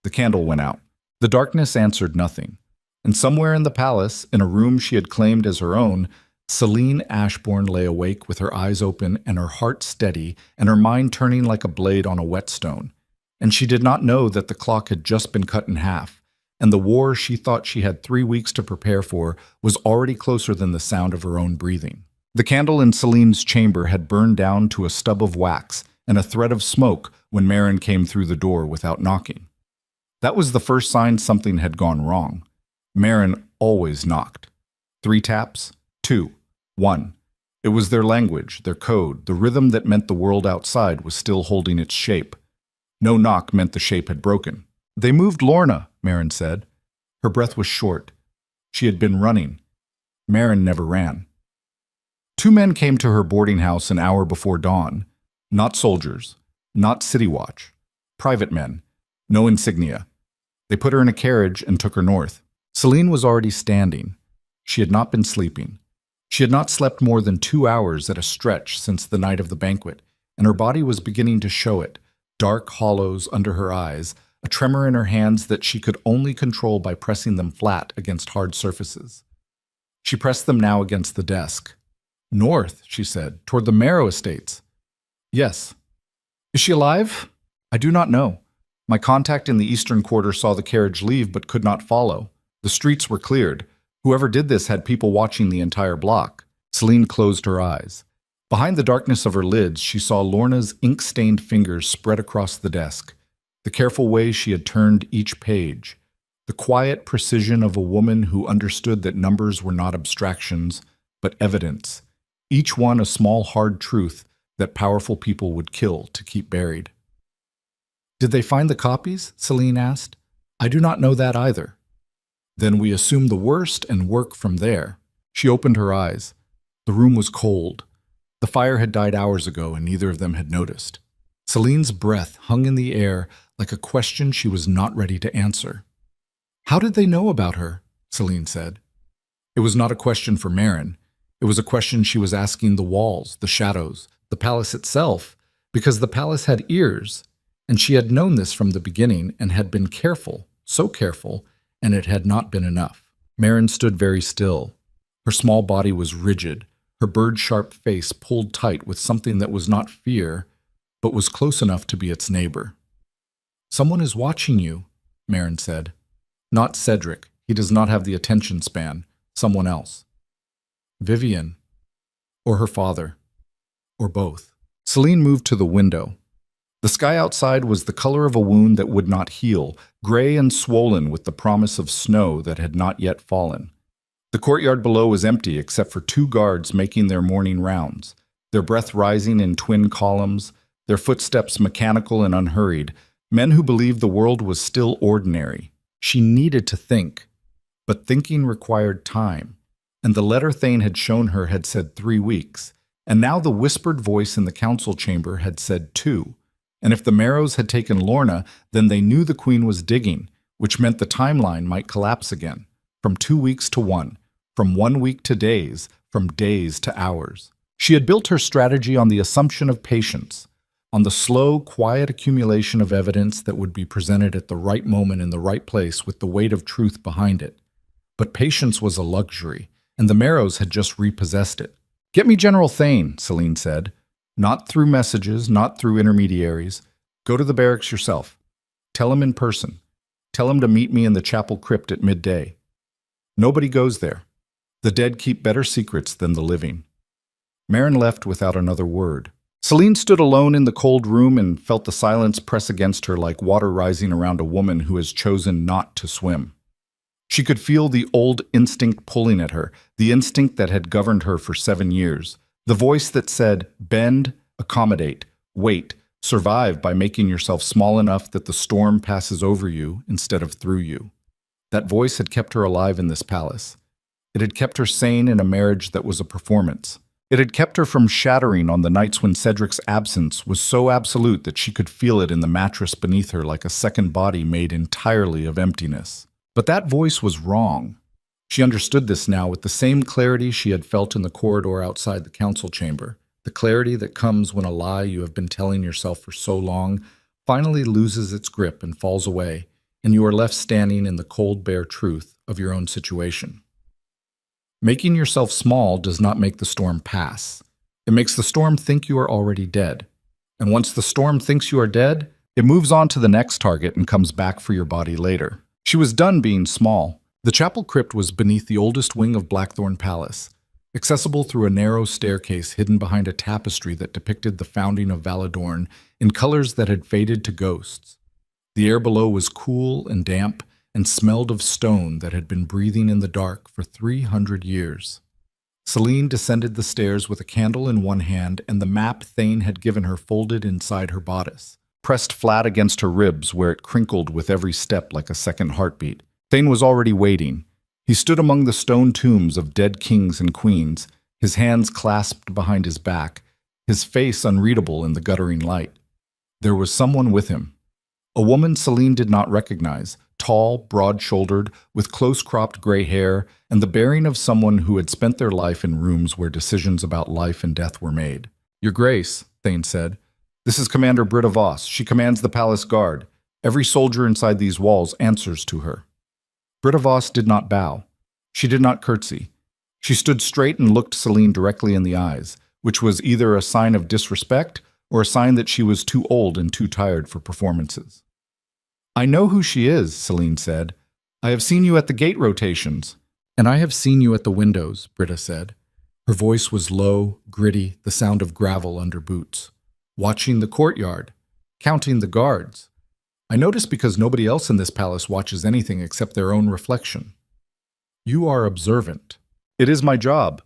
The candle went out. The darkness answered nothing. And somewhere in the palace, in a room she had claimed as her own, Celine Ashbourne lay awake with her eyes open and her heart steady and her mind turning like a blade on a whetstone. And she did not know that the clock had just been cut in half, and the war she thought she had 3 weeks to prepare for was already closer than the sound of her own breathing. The candle in Celine's chamber had burned down to a stub of wax and a thread of smoke when Marin came through the door without knocking. That was the first sign something had gone wrong. Marin always knocked. 3 taps, 2, 1. It was their language, their code, the rhythm that meant the world outside was still holding its shape. No knock meant the shape had broken. "They moved Lorna," Marin said. Her breath was short. She had been running. Marin never ran. 2 men came to her boarding house an hour before dawn. Not soldiers, not city watch. Private men, no insignia. They put her in a carriage and took her north. Celine was already standing. She had not been sleeping. She had not slept more than 2 hours at a stretch since the night of the banquet, and her body was beginning to show it, dark hollows under her eyes, a tremor in her hands that she could only control by pressing them flat against hard surfaces. She pressed them now against the desk. "North," she said, "toward the Marrow estates." "Yes." "Is she alive?" "I do not know. My contact in the eastern quarter saw the carriage leave but could not follow. The streets were cleared. Whoever did this had people watching the entire block." Celine closed her eyes. Behind the darkness of her lids, she saw Lorna's ink-stained fingers spread across the desk, the careful way she had turned each page, the quiet precision of a woman who understood that numbers were not abstractions, but evidence, each one a small hard truth that powerful people would kill to keep buried. "Did they find the copies?" Celine asked. "I do not know that either." "Then we assume the worst and work from there." She opened her eyes. The room was cold. The fire had died hours ago and neither of them had noticed. Celine's breath hung in the air like a question she was not ready to answer. "How did they know about her?" Celine said. It was not a question for Marin. It was a question she was asking the walls, the shadows, the palace itself, because the palace had ears, and she had known this from the beginning and had been careful, so careful, and it had not been enough. Marin stood very still. Her small body was rigid, her bird-sharp face pulled tight with something that was not fear, but was close enough to be its neighbor. "Someone is watching you," Marin said. "Not Cedric. He does not have the attention span. Someone else." "Vivian. Or her father. Or both." Celine moved to the window. The sky outside was the color of a wound that would not heal, gray and swollen with the promise of snow that had not yet fallen. The courtyard below was empty except for 2 guards making their morning rounds, their breath rising in twin columns, their footsteps mechanical and unhurried, men who believed the world was still ordinary. She needed to think, but thinking required time, and the letter Thane had shown her had said 3 weeks, and now the whispered voice in the council chamber had said 2. And if the Marrows had taken Lorna, then they knew the Queen was digging, which meant the timeline might collapse again, from 2 weeks to 1, from 1 week to days, from days to hours. She had built her strategy on the assumption of patience, on the slow, quiet accumulation of evidence that would be presented at the right moment in the right place with the weight of truth behind it. But patience was a luxury, and the Marrows had just repossessed it. "Get me General Thane," Celine said. "Not through messages, not through intermediaries. Go to the barracks yourself. Tell him in person. Tell him to meet me in the chapel crypt at midday. Nobody goes there. The dead keep better secrets than the living." Marin left without another word. Celine stood alone in the cold room and felt the silence press against her like water rising around a woman who has chosen not to swim. She could feel the old instinct pulling at her, the instinct that had governed her for 7 years. The voice that said, bend, accommodate, wait, survive by making yourself small enough that the storm passes over you instead of through you. That voice had kept her alive in this palace. It had kept her sane in a marriage that was a performance. It had kept her from shattering on the nights when Cedric's absence was so absolute that she could feel it in the mattress beneath her like a second body made entirely of emptiness. But that voice was wrong. She understood this now with the same clarity she had felt in the corridor outside the council chamber, the clarity that comes when a lie you have been telling yourself for so long finally loses its grip and falls away, and you are left standing in the cold, bare truth of your own situation. Making yourself small does not make the storm pass. It makes the storm think you are already dead. And once the storm thinks you are dead, it moves on to the next target and comes back for your body later. She was done being small. The chapel crypt was beneath the oldest wing of Blackthorn Palace, accessible through a narrow staircase hidden behind a tapestry that depicted the founding of Valadorn in colors that had faded to ghosts. The air below was cool and damp and smelled of stone that had been breathing in the dark for 300 years. Celine descended the stairs with a candle in one hand and the map Thane had given her folded inside her bodice, pressed flat against her ribs where it crinkled with every step like a second heartbeat. Thane was already waiting. He stood among the stone tombs of dead kings and queens, his hands clasped behind his back, his face unreadable in the guttering light. There was someone with him. A woman Celine did not recognize, tall, broad-shouldered, with close-cropped gray hair, and the bearing of someone who had spent their life in rooms where decisions about life and death were made. "Your Grace," Thane said, "this is Commander Britta Voss. She commands the palace guard. Every soldier inside these walls answers to her." Britta Voss did not bow. She did not curtsy. She stood straight and looked Celine directly in the eyes, which was either a sign of disrespect or a sign that she was too old and too tired for performances. "I know who she is," Celine said. "I have seen you at the gate rotations." "And I have seen you at the windows," Britta said. Her voice was low, gritty, the sound of gravel under boots. "Watching the courtyard, counting the guards. I notice because nobody else in this palace watches anything except their own reflection. You are observant." "It is my job.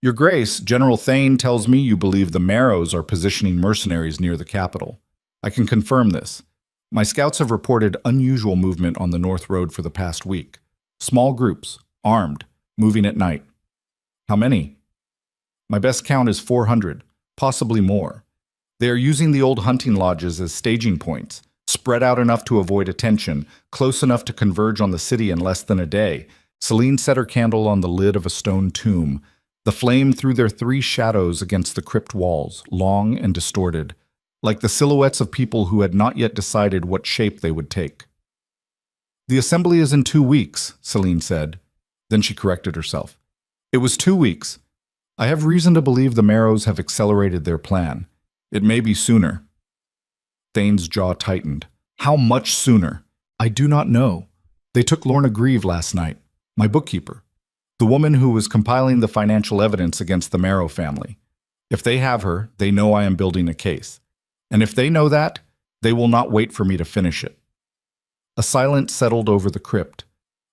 Your Grace, General Thane tells me you believe the Marrows are positioning mercenaries near the capital. I can confirm this. My scouts have reported unusual movement on the North Road for the past week. Small groups, armed, moving at night." "How many?" "My best count is 400, possibly more. They are using the old hunting lodges as staging points, spread out enough to avoid attention, close enough to converge on the city in less than a day." Celine set her candle on the lid of a stone tomb. The flame threw their 3 shadows against the crypt walls, long and distorted, like the silhouettes of people who had not yet decided what shape they would take. "The assembly is in 2 weeks, Celine said. Then she corrected herself. "It was 2 weeks. I have reason to believe the Marrows have accelerated their plan. It may be sooner." Thane's jaw tightened. "How much sooner?" "I do not know. They took Lorna Grieve last night, my bookkeeper, the woman who was compiling the financial evidence against the Marrow family. If they have her, they know I am building a case. And if they know that, They will not wait for me to finish it. A silence settled over the crypt,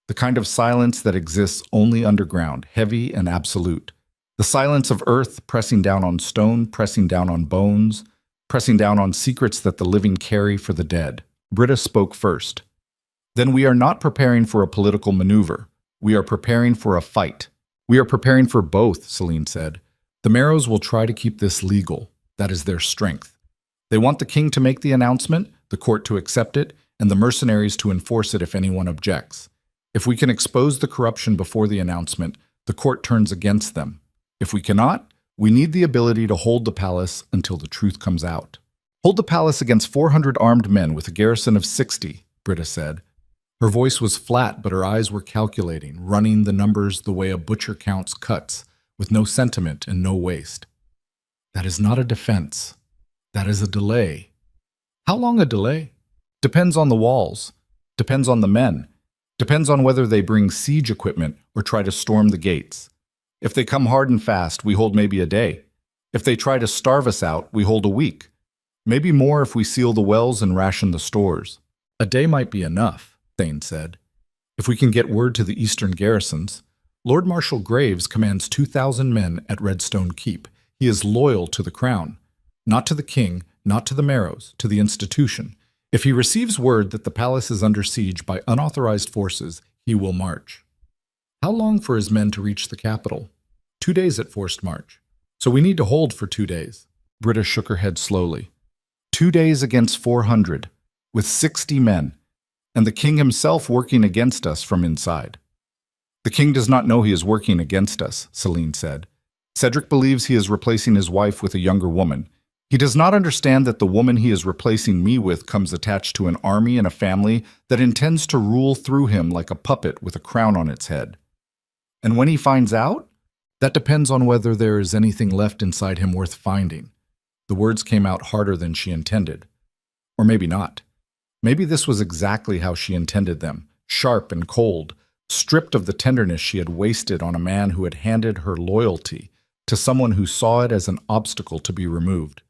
the kind of silence that exists only underground, heavy and absolute. The silence of earth pressing down on stone, pressing down on bones, pressing down on secrets that the living carry for the dead. Britta spoke first. Then we are not preparing for a political maneuver. We are preparing for a fight. We are preparing for both, Celine said. The Marrows will try to keep this legal. That is their strength. They want the king to make the announcement, the court to accept it, and the mercenaries to enforce it if anyone objects. If we can expose the corruption before the announcement, the court turns against them. If we cannot, we need the ability to hold the palace until the truth comes out. Hold the palace against 400 armed men with a garrison of 60, Britta said. Her voice was flat, but her eyes were calculating, running the numbers the way a butcher counts cuts, with no sentiment and no waste. That is not a defense. That is a delay. How long a delay? Depends on the walls. Depends on the men. Depends on whether they bring siege equipment or try to storm the gates. If they come hard and fast, we hold maybe a day. If they try to starve us out, we hold a week. Maybe more if we seal the wells and ration the stores. A day might be enough, Thane said. If we can get word to the eastern garrisons. Lord Marshal Graves commands 2,000 men at Redstone Keep. He is loyal to the crown. Not to the king, not to the Marrows, to the institution. If he receives word that the palace is under siege by unauthorized forces, he will march. How long for his men to reach the capital? 2 days at forced march. So we need to hold for 2 days. Britta shook her head slowly. 2 days against 400, with 60 men, and the king himself working against us from inside. The king does not know he is working against us, Celine said. Cedric believes he is replacing his wife with a younger woman. He does not understand that the woman he is replacing me with comes attached to an army and a family that intends to rule through him like a puppet with a crown on its head. And when he finds out, that depends on whether there is anything left inside him worth finding. The words came out harder than she intended. Or maybe not. Maybe this was exactly how she intended them, sharp and cold, stripped of the tenderness she had wasted on a man who had handed her loyalty to someone who saw it as an obstacle to be removed.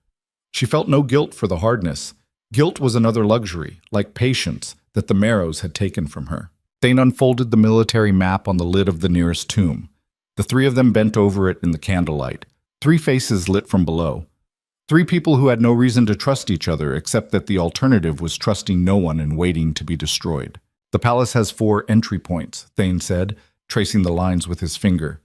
She felt no guilt for the hardness. Guilt was another luxury, like patience, that the Marrows had taken from her. Thane unfolded the military map on the lid of the nearest tomb. The three of them bent over it in the candlelight, 3 faces lit from below. 3 people who had no reason to trust each other except that the alternative was trusting no one and waiting to be destroyed. The palace has 4 entry points, Thane said, tracing the lines with his finger.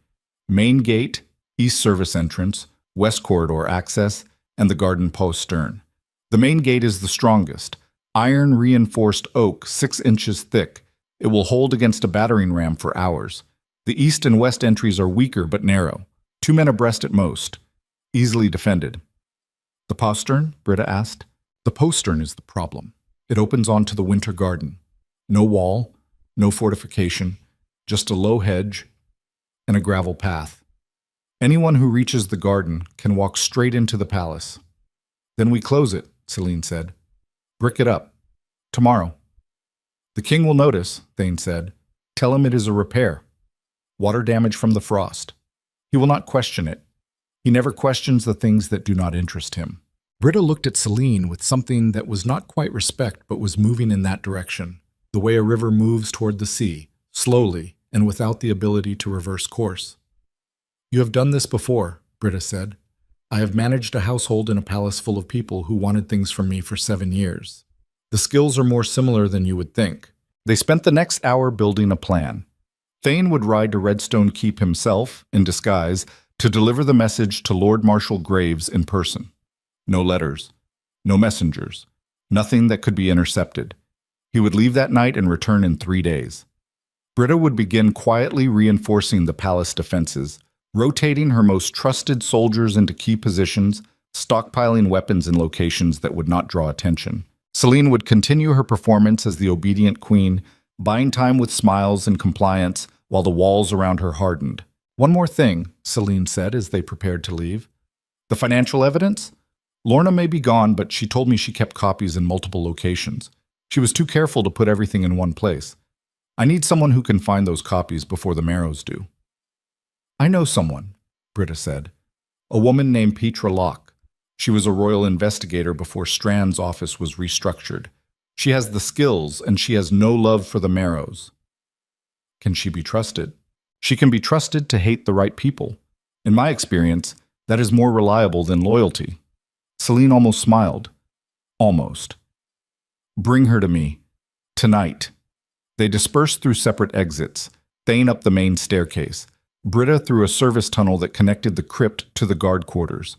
Main gate, east service entrance, west corridor access, and the garden postern. The main gate is the strongest, iron-reinforced oak 6 inches thick. It will hold against a battering ram for hours. The east and west entries are weaker but narrow, 2 men abreast at most, easily defended. The postern? Britta asked. The postern is the problem. It opens onto the winter garden. No wall, no fortification, just a low hedge and a gravel path. Anyone who reaches the garden can walk straight into the palace. Then we close it, Celine said. Brick it up. Tomorrow. The king will notice, Thane said. Tell him it is a repair. Water damage from the frost. He will not question it. He never questions the things that do not interest him. Britta looked at Celine with something that was not quite respect but was moving in that direction, the way a river moves toward the sea, slowly and without the ability to reverse course. You have done this before, Britta said. I have managed a household in a palace full of people who wanted things from me for 7 years. The skills are more similar than you would think. They spent the next hour building a plan. Thane would ride to Redstone Keep himself, in disguise, to deliver the message to Lord Marshal Graves in person. No letters, no messengers, nothing that could be intercepted. He would leave that night and return in 3 days. Britta would begin quietly reinforcing the palace defenses, rotating her most trusted soldiers into key positions, stockpiling weapons in locations that would not draw attention. Celine would continue her performance as the obedient queen, buying time with smiles and compliance while the walls around her hardened. One more thing, Celine said as they prepared to leave. The financial evidence? Lorna may be gone, but she told me she kept copies in multiple locations. She was too careful to put everything in one place. I need someone who can find those copies before the Marrows do. I know someone, Britta said. A woman named Petra Locke. She was a royal investigator before Strand's office was restructured. She has the skills, and she has no love for the Marrows. Can she be trusted? She can be trusted to hate the right people. In my experience, that is more reliable than loyalty. Celine almost smiled. Almost. Bring her to me. Tonight. They dispersed through separate exits, Thane up the main staircase, Britta through a service tunnel that connected the crypt to the guard quarters.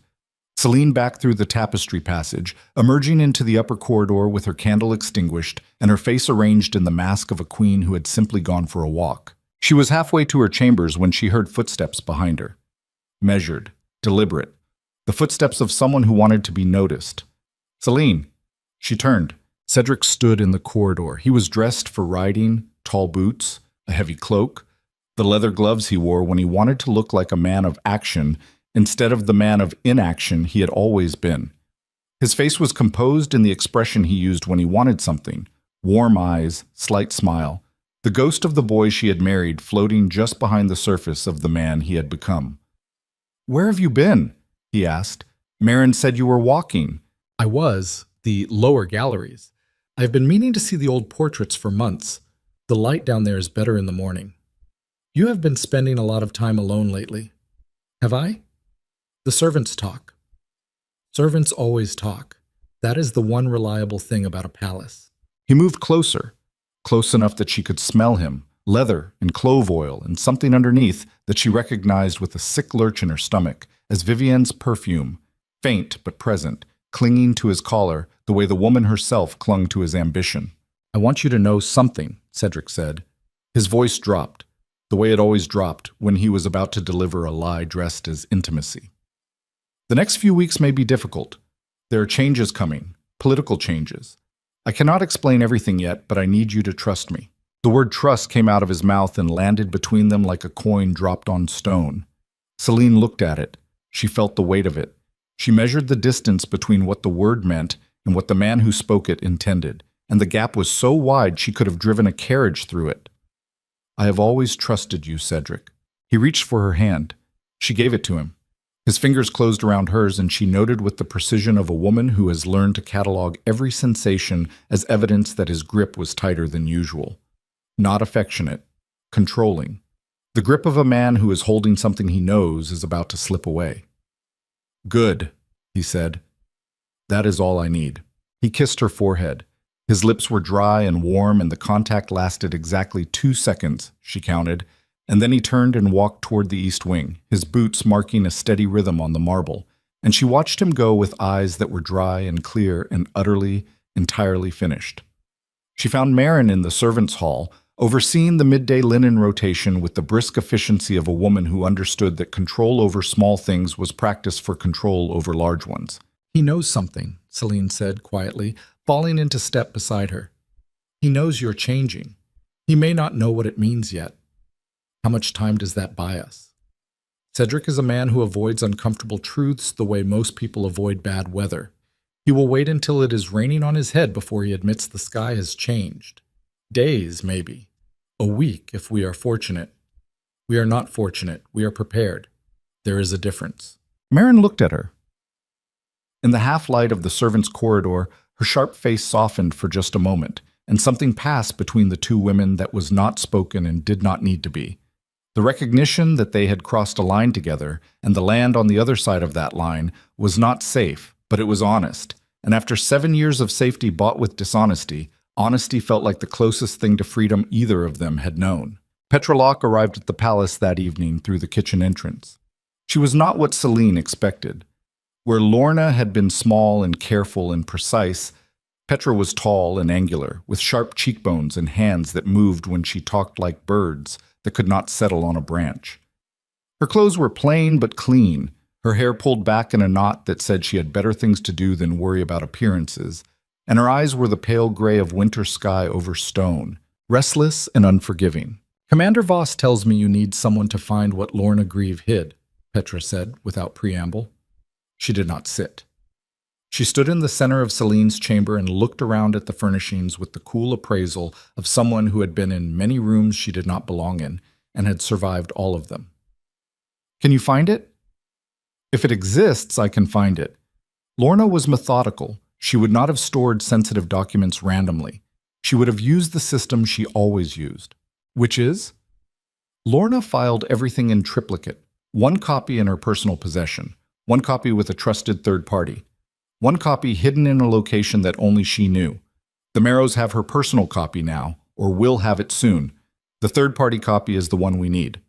Celine back through the tapestry passage, emerging into the upper corridor with her candle extinguished and her face arranged in the mask of a queen who had simply gone for a walk. She was halfway to her chambers when she heard footsteps behind her. Measured, deliberate, the footsteps of someone who wanted to be noticed. Celine. She turned. Cedric stood in the corridor. He was dressed for riding, tall boots, a heavy cloak, the leather gloves he wore when he wanted to look like a man of action instead of the man of inaction he had always been. His face was composed in the expression he used when he wanted something, warm eyes, slight smile, the ghost of the boy she had married floating just behind the surface of the man he had become. "Where have you been?" he asked. "Marin said you were walking." I was. The lower galleries. I've been meaning to see the old portraits for months. The light down there is better in the morning. You have been spending a lot of time alone lately. Have I? The servants talk. Servants always talk. That is the one reliable thing about a palace. He moved closer, close enough that she could smell him, leather and clove oil and something underneath that she recognized with a sick lurch in her stomach as Vivienne's perfume, faint but present, clinging to his collar the way the woman herself clung to his ambition. "I want you to know something," Cedric said. His voice dropped, the way it always dropped when he was about to deliver a lie dressed as intimacy. "The next few weeks may be difficult. There are changes coming, political changes. I cannot explain everything yet, but I need you to trust me." The word trust came out of his mouth and landed between them like a coin dropped on stone. Celine looked at it. She felt the weight of it. She measured the distance between what the word meant and what the man who spoke it intended, and the gap was so wide she could have driven a carriage through it. "I have always trusted you, Cedric." He reached for her hand. She gave it to him. His fingers closed around hers, and she noted with the precision of a woman who has learned to catalog every sensation as evidence that his grip was tighter than usual. Not affectionate, controlling. The grip of a man who is holding something he knows is about to slip away. "Good," he said. "That is all I need." He kissed her forehead. His lips were dry and warm, and the contact lasted exactly 2 seconds, she counted, and then he turned and walked toward the east wing, his boots marking a steady rhythm on the marble, and she watched him go with eyes that were dry and clear and utterly, entirely finished. She found Marin in the servants' hall, overseeing the midday linen rotation with the brisk efficiency of a woman who understood that control over small things was practice for control over large ones. "He knows something," Celine said quietly, falling into step beside her. "He knows you're changing. He may not know what it means yet. How much time does that buy us?" Cedric is a man who avoids uncomfortable truths the way most people avoid bad weather. He will wait until it is raining on his head before he admits the sky has changed. Days, maybe. A week, if we are fortunate. We are not fortunate. We are prepared. There is a difference. Marin looked at her. In the half-light of the servants' corridor, her sharp face softened for just a moment, and something passed between the two women that was not spoken and did not need to be. The recognition that they had crossed a line together, and the land on the other side of that line, was not safe, but it was honest. And after 7 years of safety bought with dishonesty, honesty felt like the closest thing to freedom either of them had known. Petra Locke arrived at the palace that evening through the kitchen entrance. She was not what Celine expected. Where Lorna had been small and careful and precise, Petra was tall and angular, with sharp cheekbones and hands that moved when she talked like birds that could not settle on a branch. Her clothes were plain but clean, her hair pulled back in a knot that said she had better things to do than worry about appearances, and her eyes were the pale gray of winter sky over stone, restless and unforgiving. "Commander Voss tells me you need someone to find what Lorna Grieve hid," Petra said without preamble. She did not sit. She stood in the center of Celine's chamber and looked around at the furnishings with the cool appraisal of someone who had been in many rooms she did not belong in and had survived all of them. "Can you find it?" "If it exists, I can find it. Lorna was methodical. She would not have stored sensitive documents randomly. She would have used the system she always used, which is? Lorna filed everything in triplicate, one copy in her personal possession, one copy with a trusted third party, one copy hidden in a location that only she knew. The Marrows have her personal copy now, or will have it soon. The third-party copy is the one we need.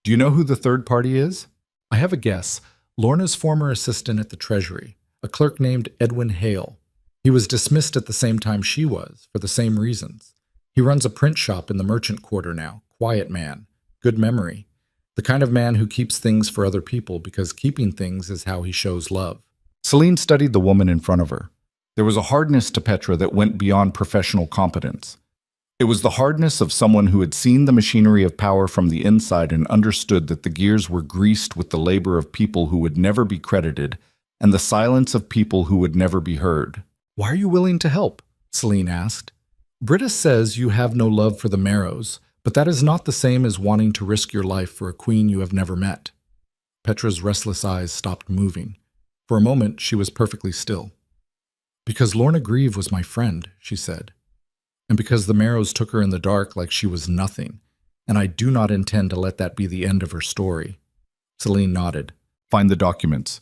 Do you know who the third party is? I have a guess. Lorna's former assistant at the Treasury, a clerk named Edwin Hale. He was dismissed at the same time she was, for the same reasons. He runs a print shop in the merchant quarter now. Quiet man. Good memory. The kind of man who keeps things for other people because keeping things is how he shows love. Celine studied the woman in front of her. There was a hardness to Petra that went beyond professional competence. It was the hardness of someone who had seen the machinery of power from the inside and understood that the gears were greased with the labor of people who would never be credited and the silence of people who would never be heard. Why are you willing to help? Celine asked. Britta says you have no love for the Marrows, but that is not the same as wanting to risk your life for a queen you have never met. Petra's restless eyes stopped moving. For a moment, she was perfectly still. Because Lorna Grieve was my friend, she said. And because the Marrows took her in the dark like she was nothing, and I do not intend to let that be the end of her story. Celine nodded. Find the documents.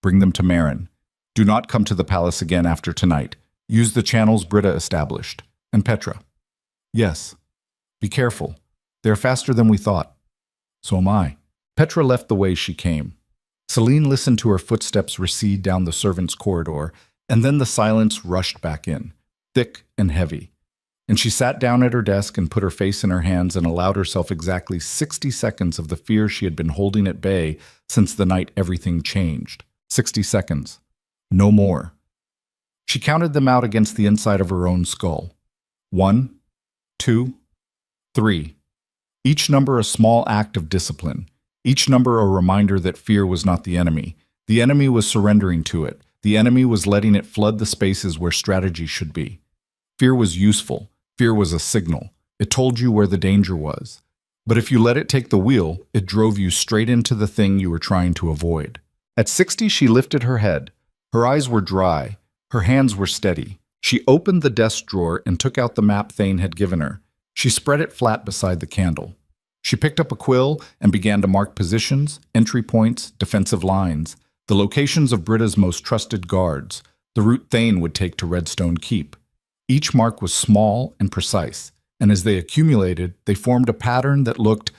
Bring them to Marin. Do not come to the palace again after tonight. Use the channels Britta established. And Petra. Yes. Be careful. They're faster than we thought. So am I. Petra left the way she came. Celine listened to her footsteps recede down the servants' corridor, and then the silence rushed back in, thick and heavy. And she sat down at her desk and put her face in her hands and allowed herself exactly 60 seconds of the fear she had been holding at bay since the night everything changed. 60 seconds. No more. She counted them out against the inside of her own skull. 1, 2, 3. Each number a small act of discipline. Each number a reminder that fear was not the enemy. The enemy was surrendering to it. The enemy was letting it flood the spaces where strategy should be. Fear was useful. Fear was a signal. It told you where the danger was. But if you let it take the wheel, it drove you straight into the thing you were trying to avoid. At 60, she lifted her head. Her eyes were dry. Her hands were steady. She opened the desk drawer and took out the map Thane had given her. She spread it flat beside the candle. She picked up a quill and began to mark positions, entry points, defensive lines, the locations of Britta's most trusted guards, the route Thane would take to Redstone Keep. Each mark was small and precise, and as they accumulated, they formed a pattern that looked,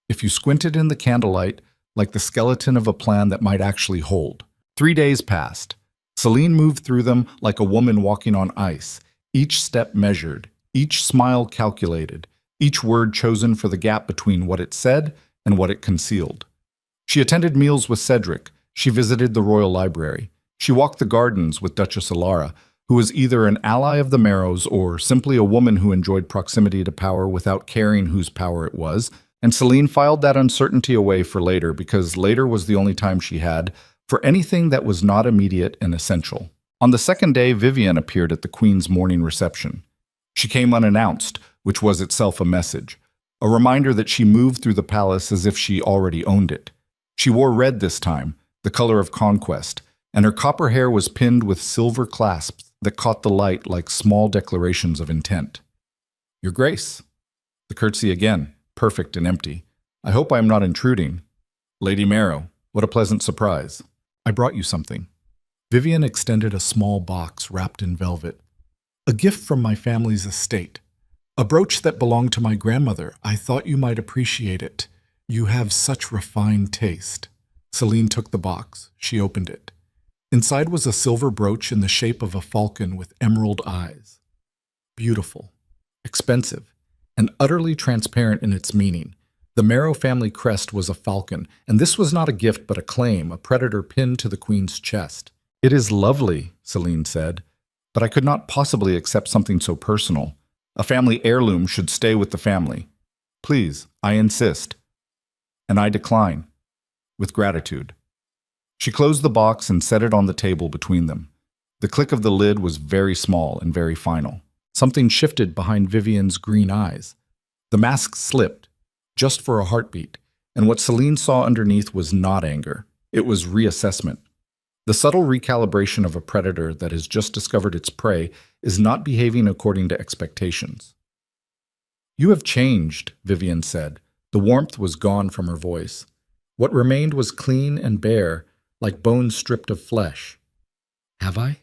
if you squinted in the candlelight, like the skeleton of a plan that might actually hold. 3 days passed. Celine moved through them like a woman walking on ice, each step measured, each smile calculated, each word chosen for the gap between what it said and what it concealed. She attended meals with Cedric. She visited the Royal Library. She walked the gardens with Duchess Alara, who was either an ally of the Marrows or simply a woman who enjoyed proximity to power without caring whose power it was, and Celine filed that uncertainty away for later because later was the only time she had for anything that was not immediate and essential. On the second day, Vivian appeared at the Queen's morning reception. She came unannounced, which was itself a message, a reminder that she moved through the palace as if she already owned it. She wore red this time, the color of conquest, and her copper hair was pinned with silver clasps that caught the light like small declarations of intent. Your Grace. The curtsy again, perfect and empty. I hope I am not intruding. Lady Marrow, what a pleasant surprise. I brought you something. Vivian extended a small box wrapped in velvet. A gift from my family's estate. A brooch that belonged to my grandmother. I thought you might appreciate it. You have such refined taste. Celine took the box. She opened it. Inside was a silver brooch in the shape of a falcon with emerald eyes. Beautiful, expensive, and utterly transparent in its meaning. The Marrow family crest was a falcon, and this was not a gift but a claim, a predator pinned to the Queen's chest. It is lovely, Celine said, but I could not possibly accept something so personal. A family heirloom should stay with the family. Please, I insist. And I decline. With gratitude. She closed the box and set it on the table between them. The click of the lid was very small and very final. Something shifted behind Vivian's green eyes. The mask slipped, just for a heartbeat, and what Celine saw underneath was not anger. It was reassessment. The subtle recalibration of a predator that has just discovered its prey is not behaving according to expectations. "You have changed," Vivian said. The warmth was gone from her voice. What remained was clean and bare, like bones stripped of flesh. "Have I?"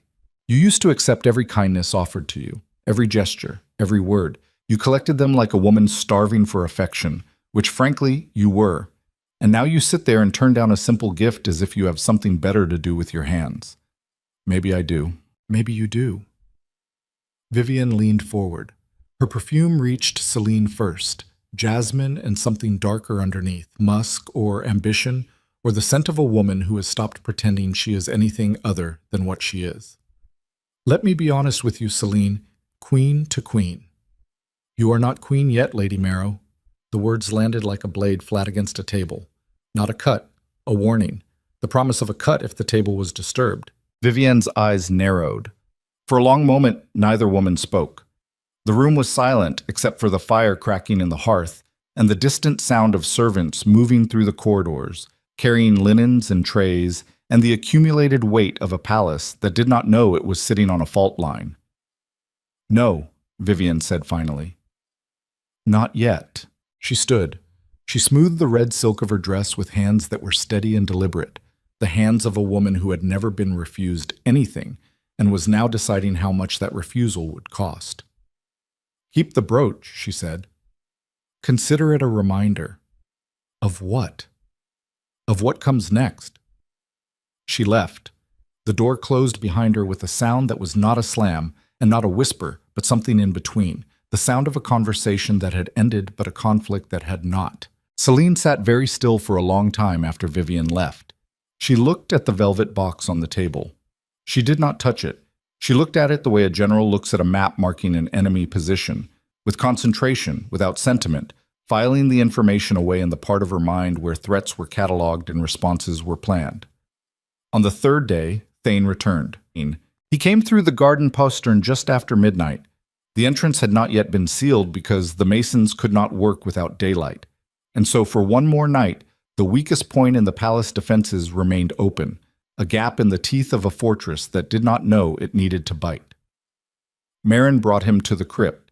"You used to accept every kindness offered to you, every gesture, every word. You collected them like a woman starving for affection, which frankly, you were. And now you sit there and turn down a simple gift as if you have something better to do with your hands." "Maybe I do. Maybe you do." Vivian leaned forward. Her perfume reached Celine first, jasmine and something darker underneath, musk or ambition, or the scent of a woman who has stopped pretending she is anything other than what she is. "Let me be honest with you, Celine, queen to queen." "You are not queen yet, Lady Marrow." The words landed like a blade flat against a table. Not a cut, a warning. The promise of a cut if the table was disturbed. Vivian's eyes narrowed. For a long moment, neither woman spoke. The room was silent except for the fire cracking in the hearth and the distant sound of servants moving through the corridors, carrying linens and trays, and the accumulated weight of a palace that did not know it was sitting on a fault line. "No," Vivian said finally. "Not yet." She stood. She smoothed the red silk of her dress with hands that were steady and deliberate, the hands of a woman who had never been refused anything and was now deciding how much that refusal would cost. "Keep the brooch," she said. "Consider it a reminder." Of what? Of what comes next? She left. The door closed behind her with a sound that was not a slam and not a whisper, but something in between, the sound of a conversation that had ended but a conflict that had not. Celine sat very still for a long time after Vivian left. She looked at the velvet box on the table. She did not touch it. She looked at it the way a general looks at a map marking an enemy position, with concentration, without sentiment, filing the information away in the part of her mind where threats were catalogued and responses were planned. On the third day, Thane returned. He came through the garden postern just after midnight. The entrance had not yet been sealed because the masons could not work without daylight. And so for one more night, the weakest point in the palace defenses remained open, a gap in the teeth of a fortress that did not know it needed to bite. Marin brought him to the crypt.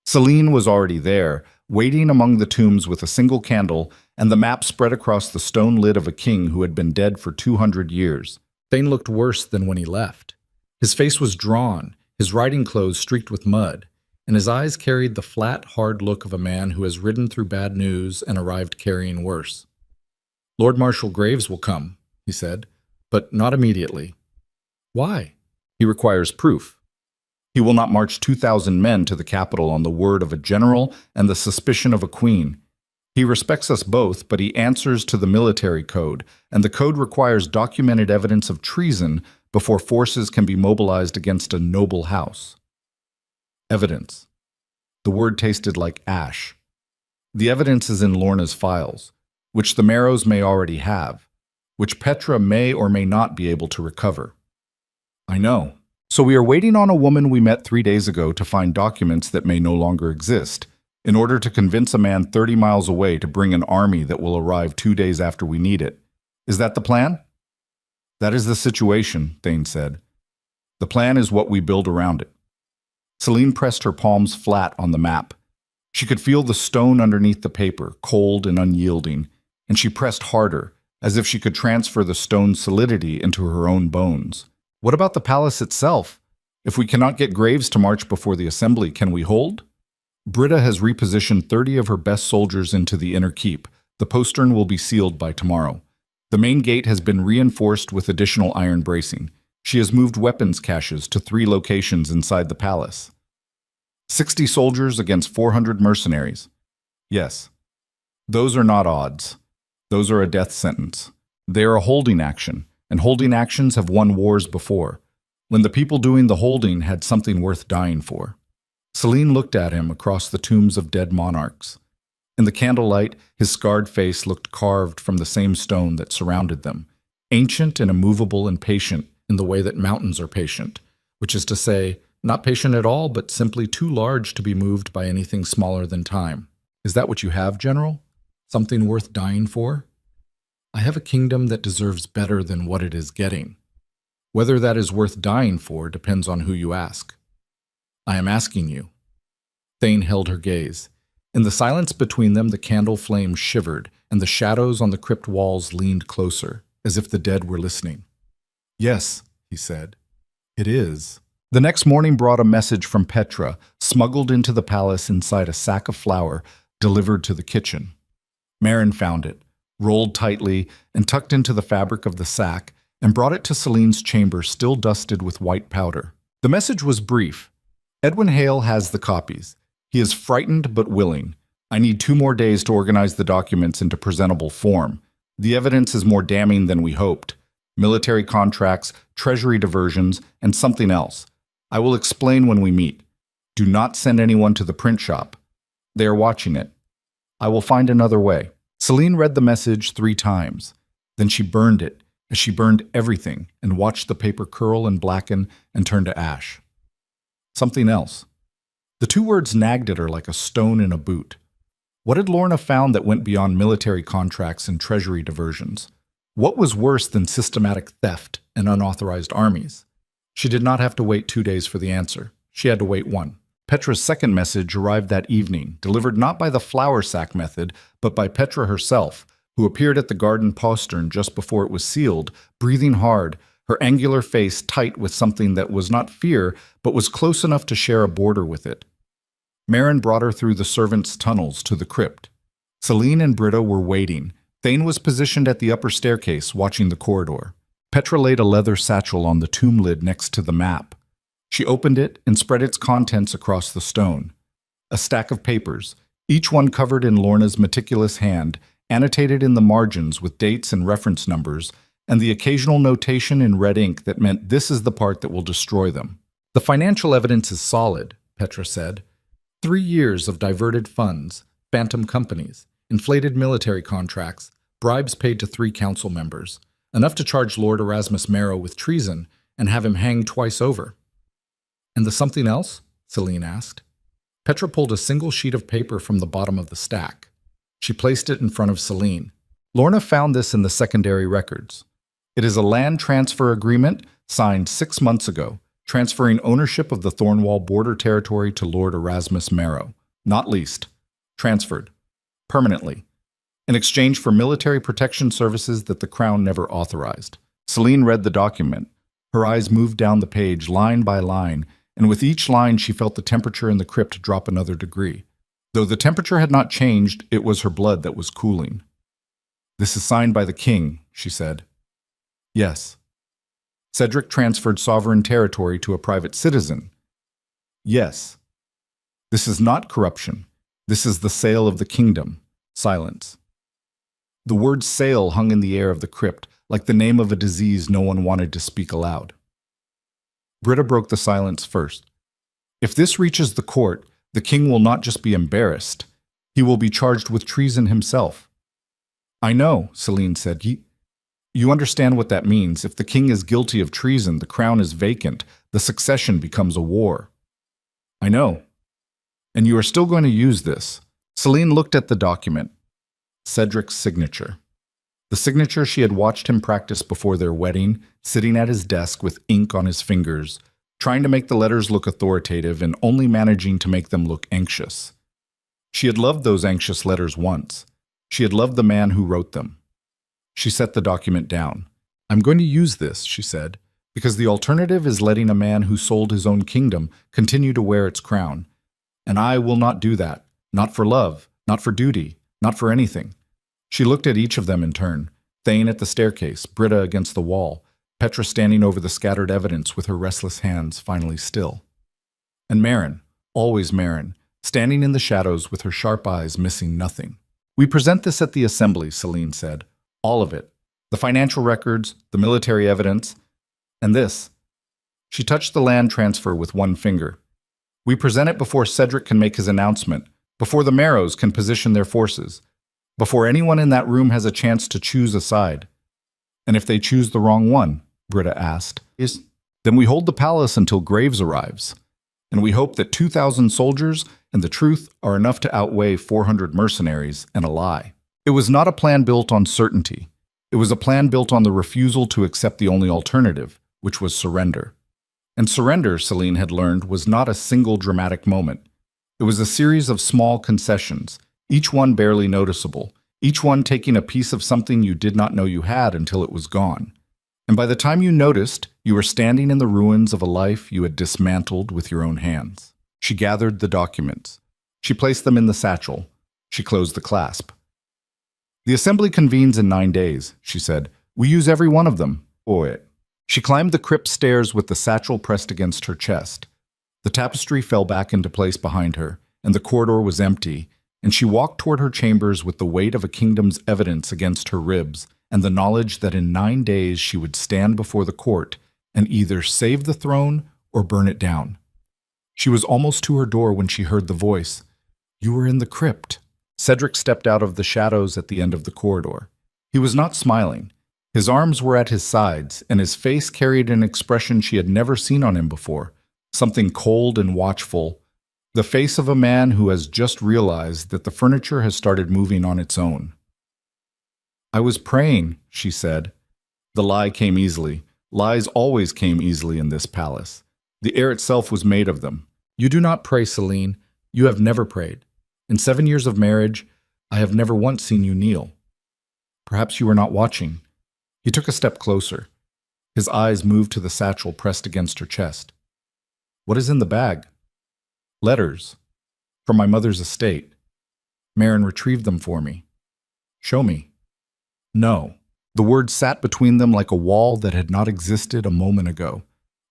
Celine was already there, waiting among the tombs with a single candle and the map spread across the stone lid of a king who had been dead for 200 years. Thane looked worse than when he left. His face was drawn, his riding clothes streaked with mud, and his eyes carried the flat, hard look of a man who has ridden through bad news and arrived carrying worse. "Lord Marshal Graves will come," he said, "but not immediately." "Why?" "He requires proof. He will not march 2,000 men to the capital on the word of a general and the suspicion of a queen. He respects us both, but he answers to the military code, and the code requires documented evidence of treason before forces can be mobilized against a noble house." Evidence. The word tasted like ash. The evidence is in Lorna's files, which the Marrows may already have, which Petra may or may not be able to recover. "I know. So we are waiting on a woman we met 3 days ago to find documents that may no longer exist, in order to convince a man 30 miles away to bring an army that will arrive 2 days after we need it. Is that the plan?" "That is the situation," Thane said. "The plan is what we build around it." Celine pressed her palms flat on the map. She could feel the stone underneath the paper, cold and unyielding, and she pressed harder, as if she could transfer the stone's solidity into her own bones. "What about the palace itself? If we cannot get Graves to march before the assembly, can we hold?" "Britta has repositioned 30 of her best soldiers into the inner keep. The postern will be sealed by tomorrow. The main gate has been reinforced with additional iron bracing. She has moved weapons caches to 3 locations inside the palace. 60 soldiers against 400 mercenaries. Yes. Those are not odds. Those are a death sentence. They are a holding action, and holding actions have won wars before, when the people doing the holding had something worth dying for." Celine looked at him across the tombs of dead monarchs. In the candlelight, his scarred face looked carved from the same stone that surrounded them, ancient and immovable and patient in the way that mountains are patient, which is to say, not patient at all, but simply too large to be moved by anything smaller than time. "Is that what you have, General? Something worth dying for?" "I have a kingdom that deserves better than what it is getting." Whether that is worth dying for depends on who you ask. I am asking you. Thane held her gaze. In the silence between them, the candle flame shivered, and the shadows on the crypt walls leaned closer, as if the dead were listening. Yes, he said. It is. The next morning brought a message from Petra, smuggled into the palace inside a sack of flour, delivered to the kitchen. Marin found it, rolled tightly and tucked into the fabric of the sack, and brought it to Celine's chamber, still dusted with white powder. The message was brief. Edwin Hale has the copies. He is frightened but willing. I need 2 more days to organize the documents into presentable form. The evidence is more damning than we hoped. Military contracts, treasury diversions, and something else. I will explain when we meet. Do not send anyone to the print shop. They are watching it. I will find another way. Celine read the message 3 times. Then she burned it, as she burned everything, and watched the paper curl and blacken and turn to ash. Something else. The 2 words nagged at her like a stone in a boot. What had Lorna found that went beyond military contracts and treasury diversions? What was worse than systematic theft and unauthorized armies? She did not have to wait 2 days for the answer. She had to wait 1. Petra's second message arrived that evening, delivered not by the flour sack method, but by Petra herself, who appeared at the garden postern just before it was sealed, breathing hard, her angular face tight with something that was not fear, but was close enough to share a border with it. Marin brought her through the servants' tunnels to the crypt. Celine and Britta were waiting. Thane was positioned at the upper staircase, watching the corridor. Petra laid a leather satchel on the tomb lid next to the map. She opened it and spread its contents across the stone. A stack of papers, each one covered in Lorna's meticulous hand, annotated in the margins with dates and reference numbers, and the occasional notation in red ink that meant this is the part that will destroy them. The financial evidence is solid, Petra said. 3 years of diverted funds, phantom companies, inflated military contracts, bribes paid to 3 council members, enough to charge Lord Erasmus Marrow with treason and have him hanged twice over. And the something else? Celine asked. Petra pulled a single sheet of paper from the bottom of the stack. She placed it in front of Celine. Lorna found this in the secondary records. It is a land transfer agreement signed 6 months ago, transferring ownership of the Thornwall border territory to Lord Erasmus Marrow, not leased, transferred, permanently, in exchange for military protection services that the Crown never authorized. Celine read the document. Her eyes moved down the page, line by line, and with each line she felt the temperature in the crypt drop another degree. Though the temperature had not changed, it was her blood that was cooling. This is signed by the king, she said. Yes. Cedric transferred sovereign territory to a private citizen. Yes. This is not corruption. This is the sale of the kingdom. Silence. The word sale hung in the air of the crypt, like the name of a disease no one wanted to speak aloud. Britta broke the silence first. If this reaches the court, the king will not just be embarrassed. He will be charged with treason himself. I know, Celine said. You understand what that means. If the king is guilty of treason, the crown is vacant. The succession becomes a war. I know. And you are still going to use this. Celine looked at the document. Cedric's signature. The signature she had watched him practice before their wedding, sitting at his desk with ink on his fingers, trying to make the letters look authoritative and only managing to make them look anxious. She had loved those anxious letters once. She had loved the man who wrote them. She set the document down. I'm going to use this, she said, because the alternative is letting a man who sold his own kingdom continue to wear its crown. And I will not do that. Not for love, not for duty, not for anything. She looked at each of them in turn, Thane at the staircase, Britta against the wall, Petra standing over the scattered evidence with her restless hands finally still. And Marin, always Marin, standing in the shadows with her sharp eyes missing nothing. We present this at the assembly, Celine said. All of it. The financial records, the military evidence, and this. She touched the land transfer with one finger. We present it before Cedric can make his announcement, before the Marrows can position their forces, before anyone in that room has a chance to choose a side. And if they choose the wrong one, Britta asked, then we hold the palace until Graves arrives. And we hope that 2,000 soldiers and the truth are enough to outweigh 400 mercenaries and a lie. It was not a plan built on certainty. It was a plan built on the refusal to accept the only alternative, which was surrender. And surrender, Celine had learned, was not a single dramatic moment. It was a series of small concessions, each one barely noticeable, each one taking a piece of something you did not know you had until it was gone. And by the time you noticed, you were standing in the ruins of a life you had dismantled with your own hands. She gathered the documents. She placed them in the satchel. She closed the clasp. "The assembly convenes in 9 days," she said. "We use every one of them." Oye. She climbed the crypt stairs with the satchel pressed against her chest. The tapestry fell back into place behind her, and the corridor was empty, and she walked toward her chambers with the weight of a kingdom's evidence against her ribs, and the knowledge that in 9 days she would stand before the court and either save the throne or burn it down. She was almost to her door when she heard the voice. "You were in the crypt." Cedric stepped out of the shadows at the end of the corridor. He was not smiling. His arms were at his sides, and his face carried an expression she had never seen on him before, something cold and watchful, the face of a man who has just realized that the furniture has started moving on its own. "I was praying," she said. The lie came easily. Lies always came easily in this palace. The air itself was made of them. "You do not pray, Celine. You have never prayed. In 7 years of marriage, I have never once seen you kneel. Perhaps you were not watching." He took a step closer. His eyes moved to the satchel pressed against her chest. "What is in the bag?" "Letters. From my mother's estate. Marin retrieved them for me." "Show me." "No." The words sat between them like a wall that had not existed a moment ago.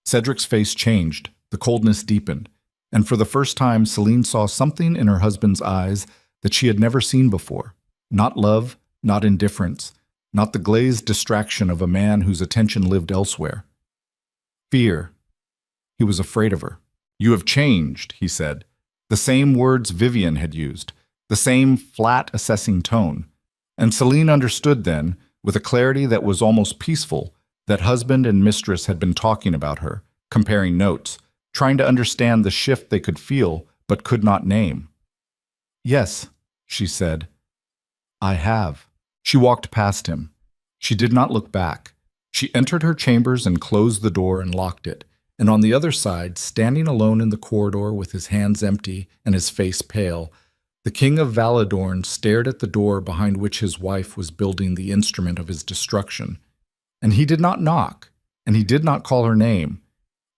Cedric's face changed, the coldness deepened, and for the first time Celine saw something in her husband's eyes that she had never seen before. Not love, not indifference, not the glazed distraction of a man whose attention lived elsewhere. Fear. He was afraid of her. "You have changed," he said. The same words Vivian had used, the same flat, assessing tone. And Celine understood then, with a clarity that was almost peaceful, that husband and mistress had been talking about her, comparing notes, trying to understand the shift they could feel but could not name. "Yes," she said. "I have." She walked past him. She did not look back. She entered her chambers and closed the door and locked it. And on the other side, standing alone in the corridor with his hands empty and his face pale, the king of Valadorn stared at the door behind which his wife was building the instrument of his destruction. And he did not knock, and he did not call her name.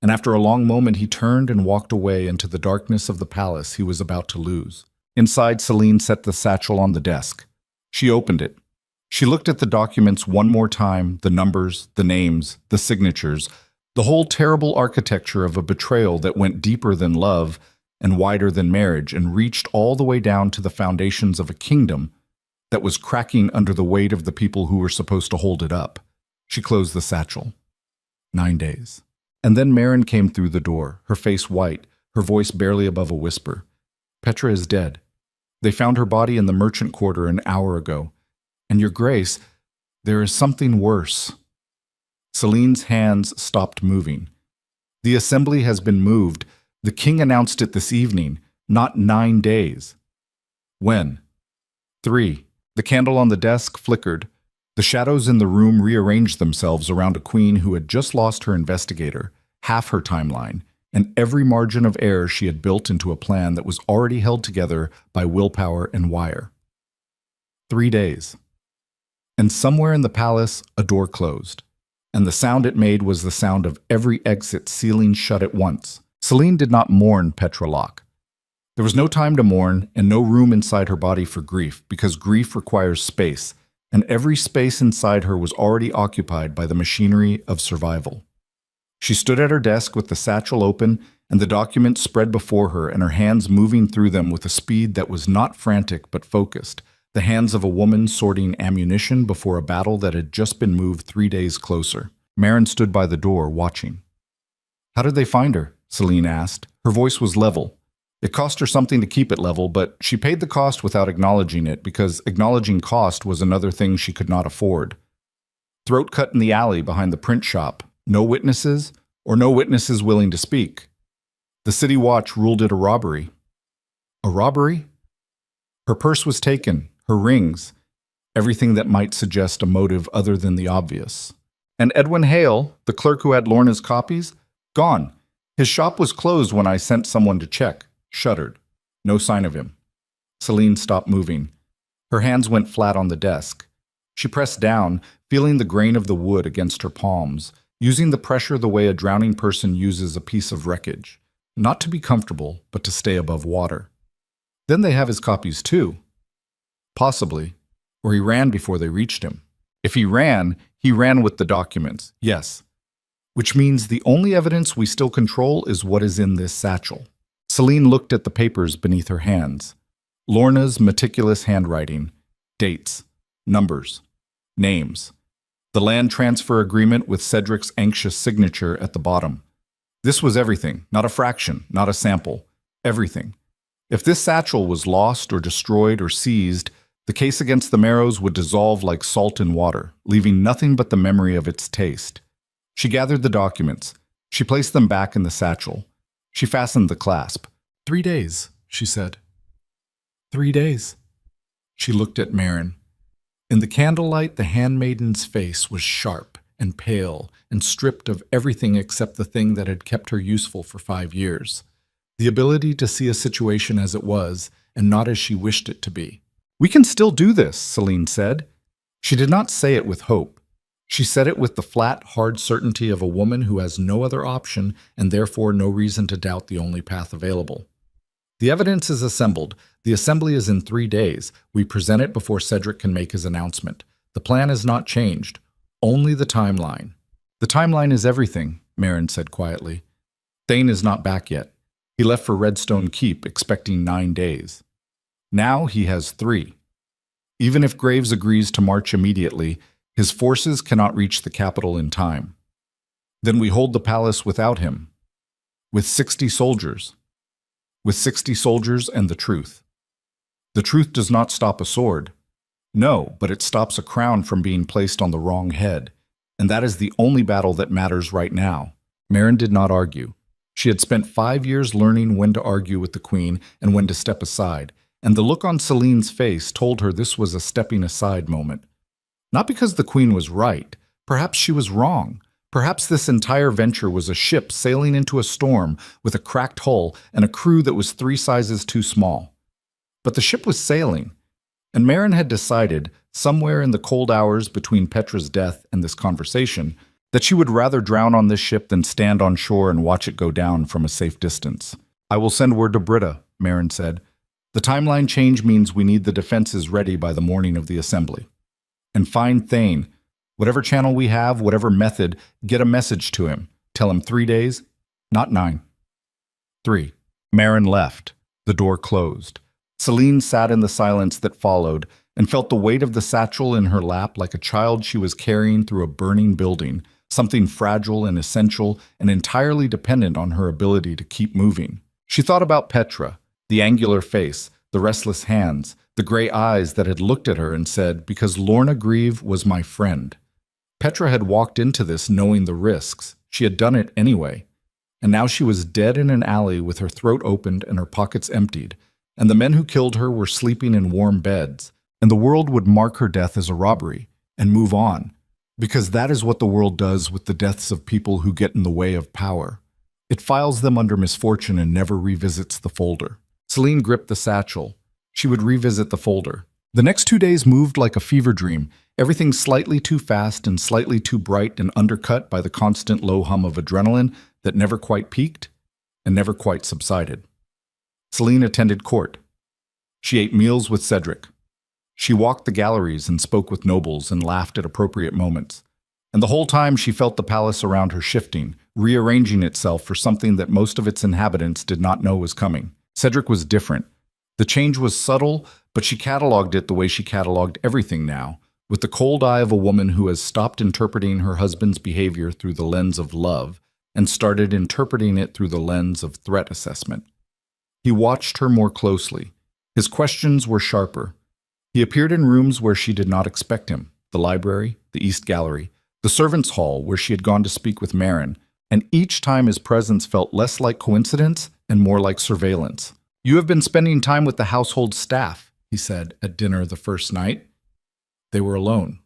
And after a long moment he turned and walked away into the darkness of the palace he was about to lose. Inside, Celine set the satchel on the desk. She opened it. She looked at the documents one more time, the numbers, the names, the signatures, the whole terrible architecture of a betrayal that went deeper than love and wider than marriage and reached all the way down to the foundations of a kingdom that was cracking under the weight of the people who were supposed to hold it up. She closed the satchel. 9 days. And then Marin came through the door, her face white, her voice barely above a whisper. "Petra is dead. They found her body in the merchant quarter an hour ago. And your grace, there is something worse." Celine's hands stopped moving. "The assembly has been moved. The king announced it this evening, not 9 days." "When?" 3. The candle on the desk flickered. The shadows in the room rearranged themselves around a queen who had just lost her investigator, half her timeline, and every margin of error she had built into a plan that was already held together by willpower and wire. 3 days. And somewhere in the palace, a door closed. And the sound it made was the sound of every exit sealing shut at once. Celine did not mourn Petra Locke. There was no time to mourn and no room inside her body for grief, because grief requires space, and every space inside her was already occupied by the machinery of survival. She stood at her desk with the satchel open and the documents spread before her and her hands moving through them with a speed that was not frantic but focused, the hands of a woman sorting ammunition before a battle that had just been moved 3 days closer. Marin stood by the door, watching. "How did they find her?" Celine asked. Her voice was level. It cost her something to keep it level, but she paid the cost without acknowledging it, because acknowledging cost was another thing she could not afford. Throat cut in the alley behind the print shop. No witnesses, or no witnesses willing to speak. The city watch ruled it a robbery. A robbery? Her purse was taken, her rings, everything that might suggest a motive other than the obvious. And Edwin Hale, the clerk who had Lorna's copies? Gone. His shop was closed when I sent someone to check. Shuttered. No sign of him. Celine stopped moving. Her hands went flat on the desk. She pressed down, feeling the grain of the wood against her palms, using the pressure the way a drowning person uses a piece of wreckage, not to be comfortable, but to stay above water. Then they have his copies too. Possibly. Or he ran before they reached him. If he ran with the documents, yes. Which means the only evidence we still control is what is in this satchel. Celine looked at the papers beneath her hands. Lorna's meticulous handwriting, dates, numbers, names. The land transfer agreement with Cedric's anxious signature at the bottom. This was everything, not a fraction, not a sample. Everything. If this satchel was lost or destroyed or seized, the case against the Marrows would dissolve like salt in water, leaving nothing but the memory of its taste. She gathered the documents. She placed them back in the satchel. She fastened the clasp. 3 days, she said. 3 days. She looked at Marin. In the candlelight, the handmaiden's face was sharp and pale and stripped of everything except the thing that had kept her useful for 5 years. The ability to see a situation as it was and not as she wished it to be. "We can still do this," Celine said. She did not say it with hope. She said it with the flat, hard certainty of a woman who has no other option and therefore no reason to doubt the only path available. "The evidence is assembled. The assembly is in 3 days. We present it before Cedric can make his announcement. The plan is not changed. Only the timeline." "The timeline is everything," Marin said quietly. "Thane is not back yet. He left for Redstone Keep, expecting 9 days. Now he has 3. Even if Graves agrees to march immediately, his forces cannot reach the capital in time. Then we hold the palace without him. With 60 soldiers. With 60 soldiers and the truth. The truth does not stop a sword. No, but it stops a crown from being placed on the wrong head. And that is the only battle that matters right now." Marin did not argue. She had spent 5 years learning when to argue with the Queen and when to step aside, and the look on Celine's face told her this was a stepping aside moment. Not because the Queen was right. Perhaps she was wrong. Perhaps this entire venture was a ship sailing into a storm with a cracked hull and a crew that was 3 sizes too small. But the ship was sailing, and Marin had decided, somewhere in the cold hours between Petra's death and this conversation, that she would rather drown on this ship than stand on shore and watch it go down from a safe distance. "I will send word to Britta," Marin said. "The timeline change means we need the defenses ready by the morning of the assembly. And find Thane. Whatever channel we have, whatever method, get a message to him. Tell him 3 days, not 9. 3. Marin left. The door closed. Celine sat in the silence that followed and felt the weight of the satchel in her lap like a child she was carrying through a burning building, something fragile and essential and entirely dependent on her ability to keep moving. She thought about Petra, the angular face, the restless hands, the gray eyes that had looked at her and said, "Because Lorna Grieve was my friend." Petra had walked into this knowing the risks. She had done it anyway. And now she was dead in an alley with her throat opened and her pockets emptied, and the men who killed her were sleeping in warm beds, and the world would mark her death as a robbery and move on, because that is what the world does with the deaths of people who get in the way of power. It files them under misfortune and never revisits the folder. Celine gripped the satchel. She would revisit the folder. The next 2 days moved like a fever dream, everything slightly too fast and slightly too bright and undercut by the constant low hum of adrenaline that never quite peaked and never quite subsided. Celine attended court. She ate meals with Cedric. She walked the galleries and spoke with nobles and laughed at appropriate moments. And the whole time she felt the palace around her shifting, rearranging itself for something that most of its inhabitants did not know was coming. Cedric was different. The change was subtle, but she catalogued it the way she catalogued everything now, with the cold eye of a woman who has stopped interpreting her husband's behavior through the lens of love and started interpreting it through the lens of threat assessment. He watched her more closely. His questions were sharper. He appeared in rooms where she did not expect him, the library, the East Gallery, the servants' hall where she had gone to speak with Marin, and each time his presence felt less like coincidence and more like surveillance. "You have been spending time with the household staff," he said at dinner the first night. They were alone.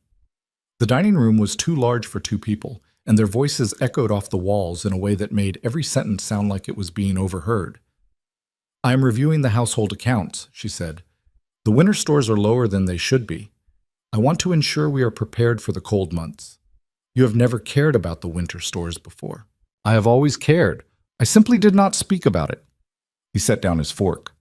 The dining room was too large for two people, and their voices echoed off the walls in a way that made every sentence sound like it was being overheard. "I am reviewing the household accounts," she said. "The winter stores are lower than they should be. I want to ensure we are prepared for the cold months. You have never cared about the winter stores before." "I have always cared. I simply did not speak about it." He set down his fork.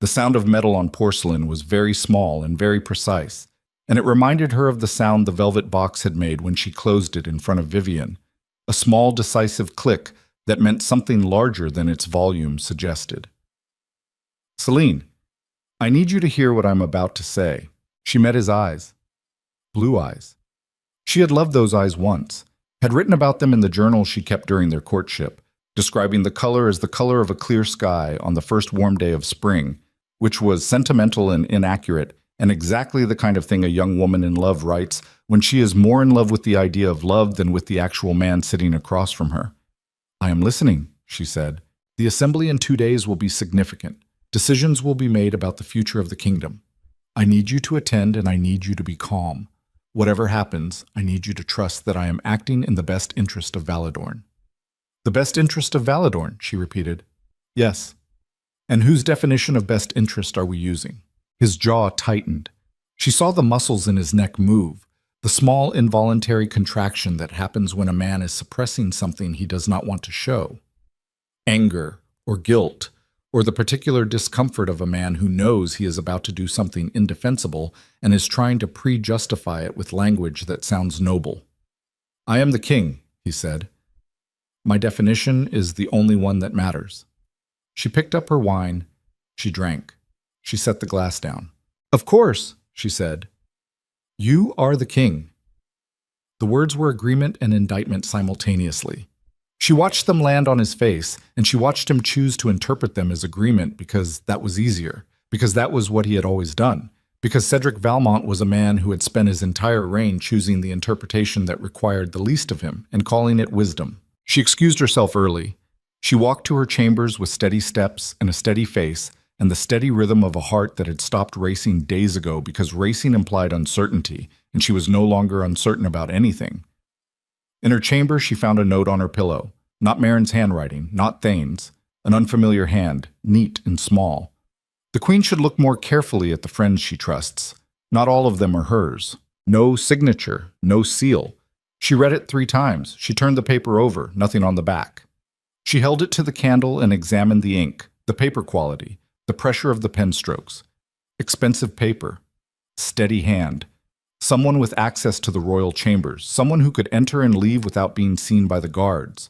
The sound of metal on porcelain was very small and very precise, and it reminded her of the sound the velvet box had made when she closed it in front of Vivian, a small decisive click that meant something larger than its volume suggested. "Celine, I need you to hear what I'm about to say." She met his eyes. Blue eyes. She had loved those eyes once, had written about them in the journal she kept during their courtship, describing the color as the color of a clear sky on the first warm day of spring, which was sentimental and inaccurate, and exactly the kind of thing a young woman in love writes when she is more in love with the idea of love than with the actual man sitting across from her. "I am listening," she said. "The assembly in 2 days will be significant. Decisions will be made about the future of the kingdom. I need you to attend, and I need you to be calm. Whatever happens, I need you to trust that I am acting in the best interest of Valadorn." "The best interest of Valadorn," she repeated. "Yes. And whose definition of best interest are we using?" His jaw tightened. She saw the muscles in his neck move, the small involuntary contraction that happens when a man is suppressing something he does not want to show. Anger, or guilt, or the particular discomfort of a man who knows he is about to do something indefensible and is trying to pre-justify it with language that sounds noble. "I am the king," he said. "My definition is the only one that matters." She picked up her wine. She drank. She set the glass down. "Of course," she said. "You are the king." The words were agreement and indictment simultaneously. She watched them land on his face, and she watched him choose to interpret them as agreement because that was easier, because that was what he had always done, because Cedric Valmont was a man who had spent his entire reign choosing the interpretation that required the least of him and calling it wisdom. She excused herself early. She walked to her chambers with steady steps and a steady face, and the steady rhythm of a heart that had stopped racing days ago because racing implied uncertainty, and she was no longer uncertain about anything. In her chamber, she found a note on her pillow. Not Marin's handwriting, not Thane's. An unfamiliar hand, neat and small. The queen should look more carefully at the friends she trusts. Not all of them are hers. No signature, no seal. She read it 3 times. She turned the paper over, nothing on the back. She held it to the candle and examined the ink, the paper quality, the pressure of the pen strokes. Expensive paper. Steady hand. Someone with access to the royal chambers. Someone who could enter and leave without being seen by the guards.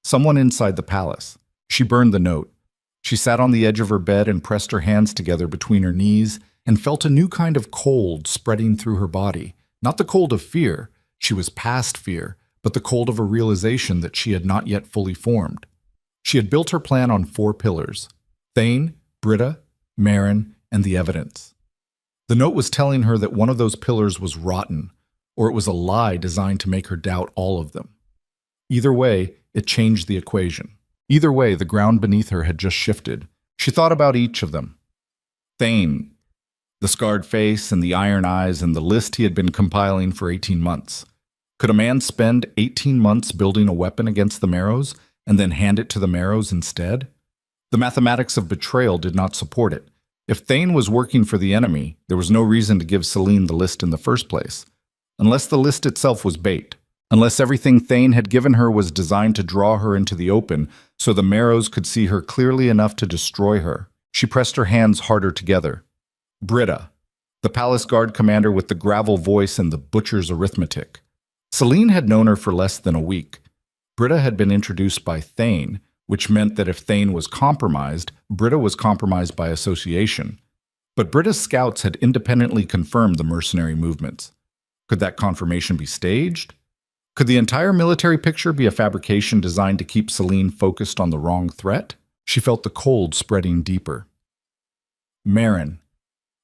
Someone inside the palace. She burned the note. She sat on the edge of her bed and pressed her hands together between her knees and felt a new kind of cold spreading through her body. Not the cold of fear. She was past fear, but the cold of a realization that she had not yet fully formed. She had built her plan on 4 pillars: Thane, Britta, Marin, and the evidence. The note was telling her that one of those pillars was rotten, or it was a lie designed to make her doubt all of them. Either way, it changed the equation. Either way, the ground beneath her had just shifted. She thought about each of them. Thane, the scarred face and the iron eyes and the list he had been compiling for 18 months. Could a man spend 18 months building a weapon against the Marrows and then hand it to the Marrows instead? The mathematics of betrayal did not support it. If Thane was working for the enemy, there was no reason to give Celine the list in the first place. Unless the list itself was bait. Unless everything Thane had given her was designed to draw her into the open so the Marrows could see her clearly enough to destroy her. She pressed her hands harder together. Britta, the palace guard commander with the gravel voice and the butcher's arithmetic. Celine had known her for less than a week. Britta had been introduced by Thane, which meant that if Thane was compromised, Britta was compromised by association. But Britta's scouts had independently confirmed the mercenary movements. Could that confirmation be staged? Could the entire military picture be a fabrication designed to keep Celine focused on the wrong threat? She felt the cold spreading deeper. Marin.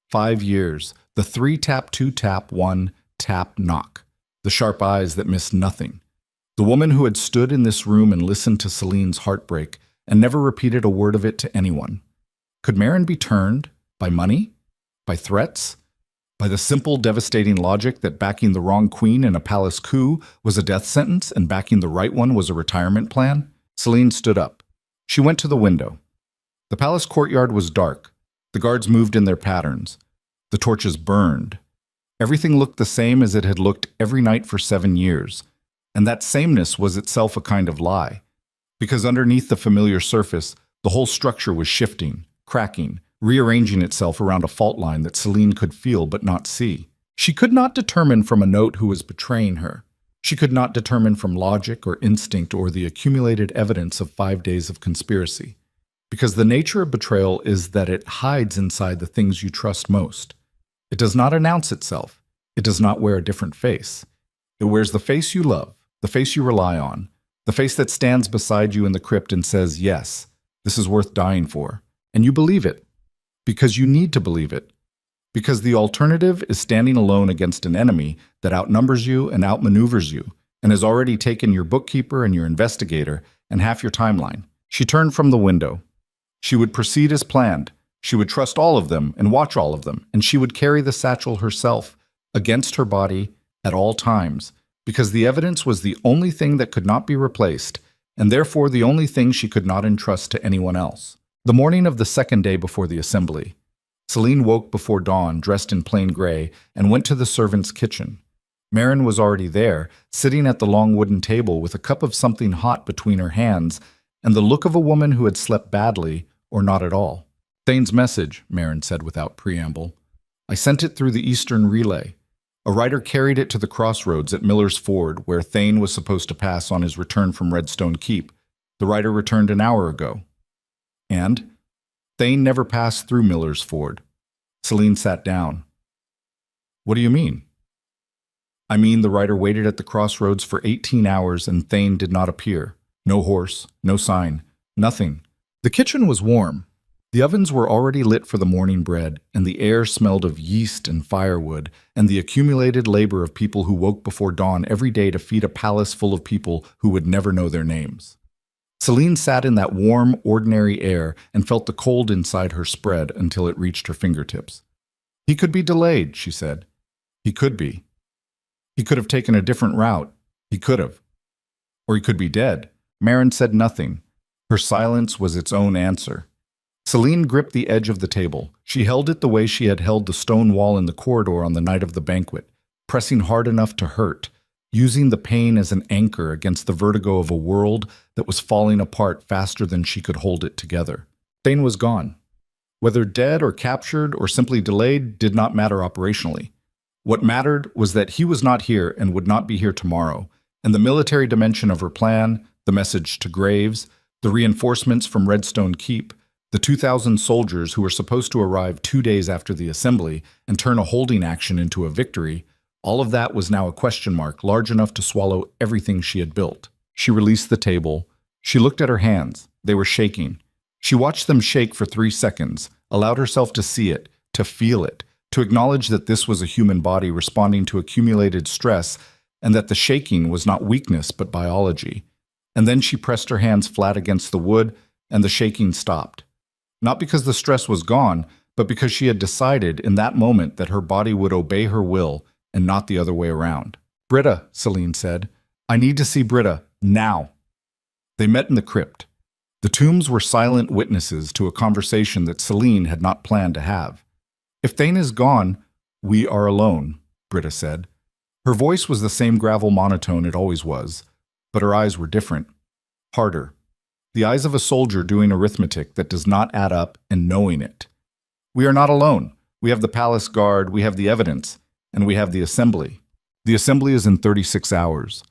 5 years. The 3-tap, 2-tap, 1-tap knock. The sharp eyes that missed nothing. The woman who had stood in this room and listened to Celine's heartbreak and never repeated a word of it to anyone. Could Marin be turned? By money? By threats? By the simple, devastating logic that backing the wrong queen in a palace coup was a death sentence and backing the right one was a retirement plan, Celine stood up. She went to the window. The palace courtyard was dark. The guards moved in their patterns. The torches burned. Everything looked the same as it had looked every night for 7 years. And that sameness was itself a kind of lie. Because underneath the familiar surface, the whole structure was shifting, cracking, rearranging itself around a fault line that Celine could feel but not see. She could not determine from a note who was betraying her. She could not determine from logic or instinct or the accumulated evidence of 5 days of conspiracy. Because the nature of betrayal is that it hides inside the things you trust most. It does not announce itself. It does not wear a different face. It wears the face you love, the face you rely on, the face that stands beside you in the crypt and says, yes, this is worth dying for. And you believe it. Because you need to believe it. Because the alternative is standing alone against an enemy that outnumbers you and outmaneuvers you and has already taken your bookkeeper and your investigator and half your timeline. She turned from the window. She would proceed as planned. She would trust all of them and watch all of them, and she would carry the satchel herself against her body at all times, because the evidence was the only thing that could not be replaced, and therefore the only thing she could not entrust to anyone else. The morning of the second day before the assembly, Celine woke before dawn, dressed in plain gray, and went to the servants' kitchen. Marin was already there, sitting at the long wooden table with a cup of something hot between her hands, and the look of a woman who had slept badly or not at all. Thane's message, Marin said without preamble. I sent it through the Eastern Relay. A rider carried it to the crossroads at Miller's Ford, where Thane was supposed to pass on his return from Redstone Keep. The rider returned an hour ago. And Thane never passed through Miller's Ford. Celine sat down. What do you mean? I mean the rider waited at the crossroads for 18 hours and Thane did not appear. No horse, no sign, nothing. The kitchen was warm. The ovens were already lit for the morning bread, and the air smelled of yeast and firewood, and the accumulated labor of people who woke before dawn every day to feed a palace full of people who would never know their names. Celine sat in that warm, ordinary air and felt the cold inside her spread until it reached her fingertips. He could be delayed, she said. He could be. He could have taken a different route. He could have. Or he could be dead. Marin said nothing. Her silence was its own answer. Celine gripped the edge of the table. She held it the way she had held the stone wall in the corridor on the night of the banquet, pressing hard enough to hurt, using the pain as an anchor against the vertigo of a world that was falling apart faster than she could hold it together. Thane was gone. Whether dead or captured or simply delayed did not matter operationally. What mattered was that he was not here and would not be here tomorrow, and the military dimension of her plan, the message to Graves, the reinforcements from Redstone Keep, the 2,000 soldiers who were supposed to arrive 2 days after the assembly and turn a holding action into a victory, all of that was now a question mark large enough to swallow everything she had built. She released the table. She looked at her hands. They were shaking. She watched them shake for 3 seconds, allowed herself to see it, to feel it, to acknowledge that this was a human body responding to accumulated stress and that the shaking was not weakness but biology. And then she pressed her hands flat against the wood and the shaking stopped. Not because the stress was gone, but because she had decided in that moment that her body would obey her will and not the other way around. Britta, Celine said, I need to see Britta, now. They met in the crypt. The tombs were silent witnesses to a conversation that Celine had not planned to have. If Thane is gone, we are alone, Britta said. Her voice was the same gravel monotone it always was, but her eyes were different, harder. The eyes of a soldier doing arithmetic that does not add up and knowing it. We are not alone. We have the palace guard, we have the evidence, and we have the assembly. The assembly is in 36 hours.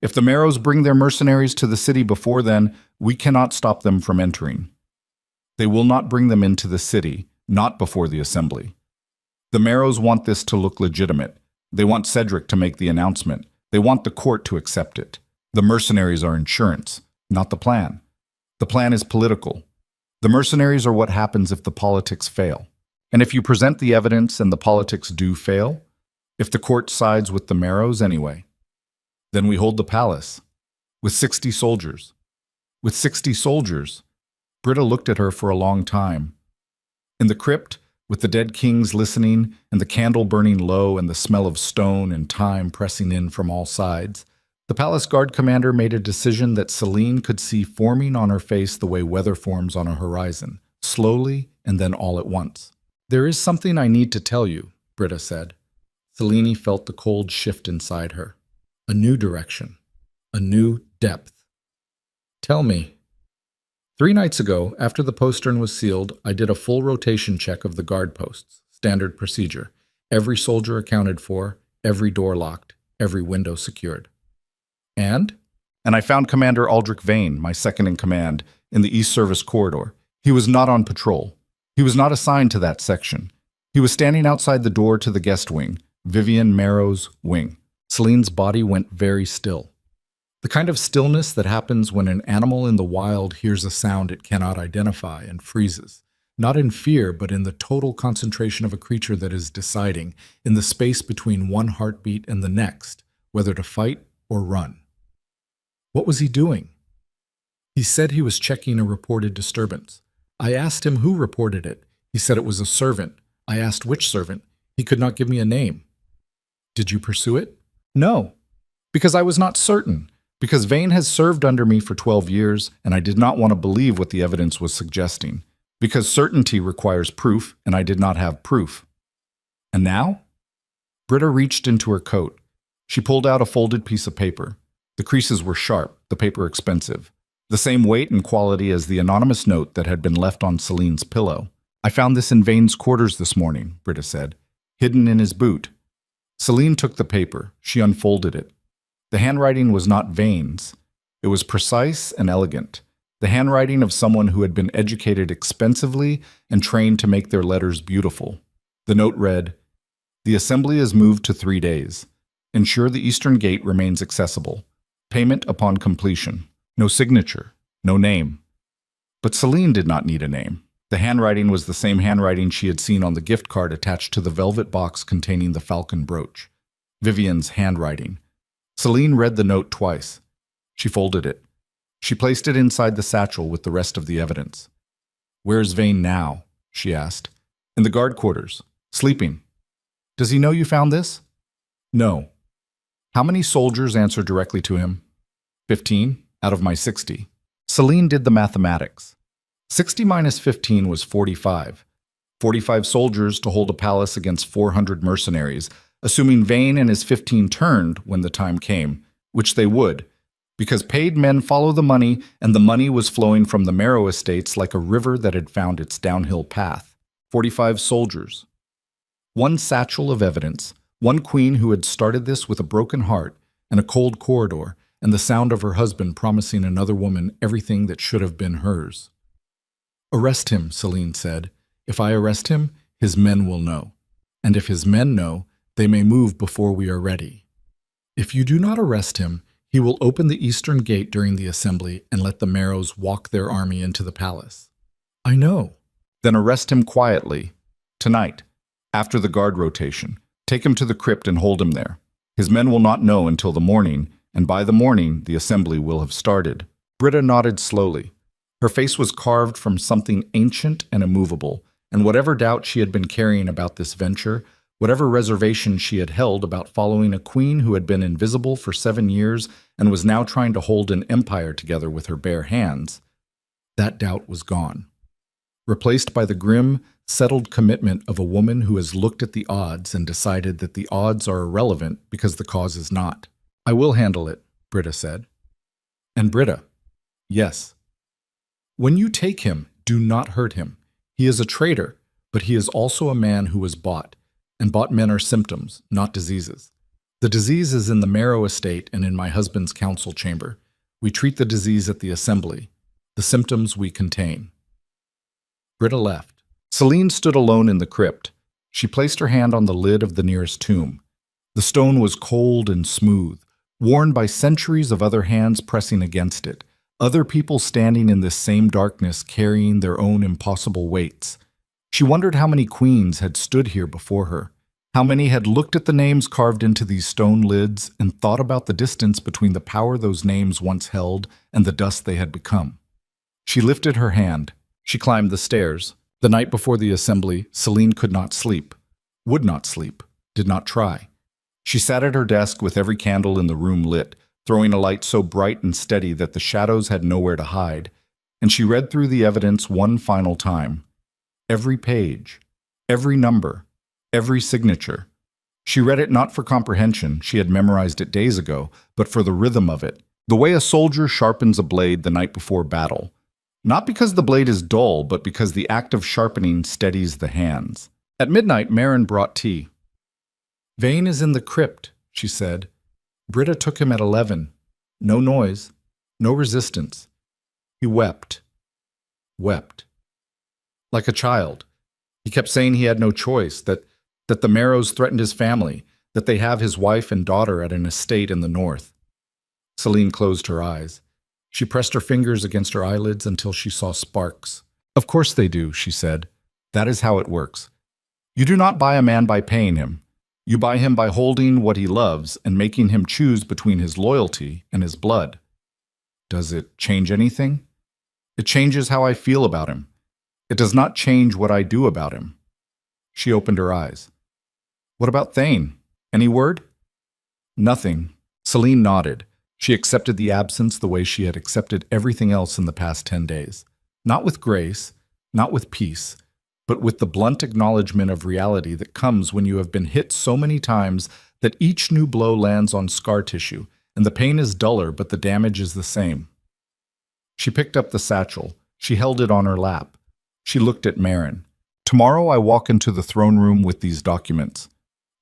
If the Marrows bring their mercenaries to the city before then, we cannot stop them from entering. They will not bring them into the city, not before the assembly. The Marrows want this to look legitimate. They want Cedric to make the announcement. They want the court to accept it. The mercenaries are insurance, not the plan. The plan is political. The mercenaries are what happens if the politics fail. And if you present the evidence and the politics do fail, if the court sides with the Marrows anyway, then we hold the palace with 60 soldiers. With 60 soldiers, Britta looked at her for a long time. In the crypt, With the dead kings listening, and the candle burning low, and the smell of stone and time pressing in from all sides, the palace guard commander made a decision that Celine could see forming on her face the way weather forms on a horizon, slowly and then all at once. "There is something I need to tell you," Britta said. Celine felt the cold shift inside her. A new direction. A new depth. "Tell me." 3 nights ago, after the postern was sealed, I did a full rotation check of the guard posts. Standard procedure. Every soldier accounted for, every door locked, every window secured. And I found Commander Aldrich Vane, my second in command, in the East Service corridor. He was not on patrol. He was not assigned to that section. He was standing outside the door to the guest wing, Vivian Marrow's wing. Celine's body went very still. The kind of stillness that happens when an animal in the wild hears a sound it cannot identify and freezes, not in fear, but in the total concentration of a creature that is deciding, in the space between one heartbeat and the next, whether to fight or run. What was he doing? He said he was checking a reported disturbance. I asked him who reported it. He said it was a servant. I asked which servant. He could not give me a name. Did you pursue it? No, because I was not certain. Because Vane has served under me for 12 years, and I did not want to believe what the evidence was suggesting. Because certainty requires proof, and I did not have proof. And now? Britta reached into her coat. She pulled out a folded piece of paper. The creases were sharp, the paper expensive. The same weight and quality as the anonymous note that had been left on Celine's pillow. "I found this in Vane's quarters this morning," Britta said, "hidden in his boot." Celine took the paper. She unfolded it. The handwriting was not Vane's. It was precise and elegant. The handwriting of someone who had been educated expensively and trained to make their letters beautiful. The note read, "The assembly is moved to 3 days. Ensure the eastern gate remains accessible. Payment upon completion. No signature. No name." But Celine did not need a name. The handwriting was the same handwriting she had seen on the gift card attached to the velvet box containing the falcon brooch. Vivian's handwriting. Celine read the note twice. She folded it. She placed it inside the satchel with the rest of the evidence. "Where's Vane now?" she asked. "In the guard quarters. Sleeping." "Does he know you found this?" "No." "How many soldiers answer directly to him?" 15 out of my 60. Celine did the mathematics. 60 minus 15 was 45. 45 soldiers to hold a palace against 400 mercenaries, assuming Vane and his 15 turned when the time came, which they would, because paid men follow the money, and the money was flowing from the Marrow estates like a river that had found its downhill path. 45 soldiers. One satchel of evidence, one queen who had started this with a broken heart and a cold corridor, and the sound of her husband promising another woman everything that should have been hers. "Arrest him," Celine said. "If I arrest him, his men will know. And if his men know, they may move before we are ready. If you do not arrest him, he will open the eastern gate during the assembly and let the Marrows walk their army into the palace." "I know." "Then arrest him quietly. Tonight, after the guard rotation. Take him to the crypt and hold him there. His men will not know until the morning, and by the morning the assembly will have started." Britta nodded slowly. Her face was carved from something ancient and immovable, and whatever doubt she had been carrying about this venture, whatever reservation she had held about following a queen who had been invisible for 7 years and was now trying to hold an empire together with her bare hands, that doubt was gone. Replaced by the grim, settled commitment of a woman who has looked at the odds and decided that the odds are irrelevant because the cause is not. "I will handle it," Britta said. "And Britta." "Yes." "When you take him, do not hurt him. He is a traitor, but he is also a man who was bought. And bought men are symptoms, not diseases. The disease is in the Marrow estate and in my husband's council chamber. We treat the disease at the assembly. The symptoms we contain." Britta left. Celine stood alone in the crypt. She placed her hand on the lid of the nearest tomb. The stone was cold and smooth, worn by centuries of other hands pressing against it, other people standing in this same darkness carrying their own impossible weights. She wondered how many queens had stood here before her, how many had looked at the names carved into these stone lids and thought about the distance between the power those names once held and the dust they had become. She lifted her hand. She climbed the stairs. The night before the assembly, Celine could not sleep, would not sleep, did not try. She sat at her desk with every candle in the room lit, throwing a light so bright and steady that the shadows had nowhere to hide, and she read through the evidence one final time. Every page, every number, every signature. She read it not for comprehension, she had memorized it days ago, but for the rhythm of it, the way a soldier sharpens a blade the night before battle. Not because the blade is dull, but because the act of sharpening steadies the hands. At midnight, Marin brought tea. "Vane is in the crypt," she said. "Britta took him at 11. No noise, no resistance. He wept. Wept. Like a child. He kept saying he had no choice, that the Marrows threatened his family, that they have his wife and daughter at an estate in the north." Celine closed her eyes. She pressed her fingers against her eyelids until she saw sparks. "Of course they do," she said. "That is how it works. You do not buy a man by paying him. You buy him by holding what he loves and making him choose between his loyalty and his blood. Does it change anything? It changes how I feel about him. It does not change what I do about him." She opened her eyes. "What about Thane? Any word?" "Nothing." Celine nodded. She accepted the absence the way she had accepted everything else in the past 10 days. Not with grace, not with peace, but with the blunt acknowledgement of reality that comes when you have been hit so many times that each new blow lands on scar tissue, and the pain is duller, but the damage is the same. She picked up the satchel. She held it on her lap. She looked at Marin. "Tomorrow I walk into the throne room with these documents.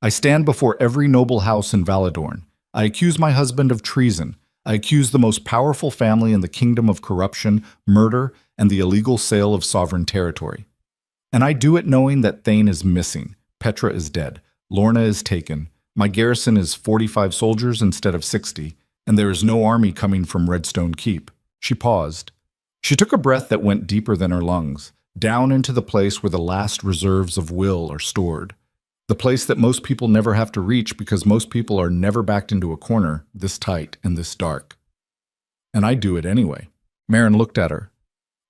I stand before every noble house in Valadorn. I accuse my husband of treason. I accuse the most powerful family in the kingdom of corruption, murder, and the illegal sale of sovereign territory. And I do it knowing that Thane is missing, Petra is dead, Lorna is taken, my garrison is 45 soldiers instead of 60, and there is no army coming from Redstone Keep." She paused. She took a breath that went deeper than her lungs, down into the place where the last reserves of will are stored. The place that most people never have to reach because most people are never backed into a corner this tight and this dark. "And I do it anyway." Marin looked at her.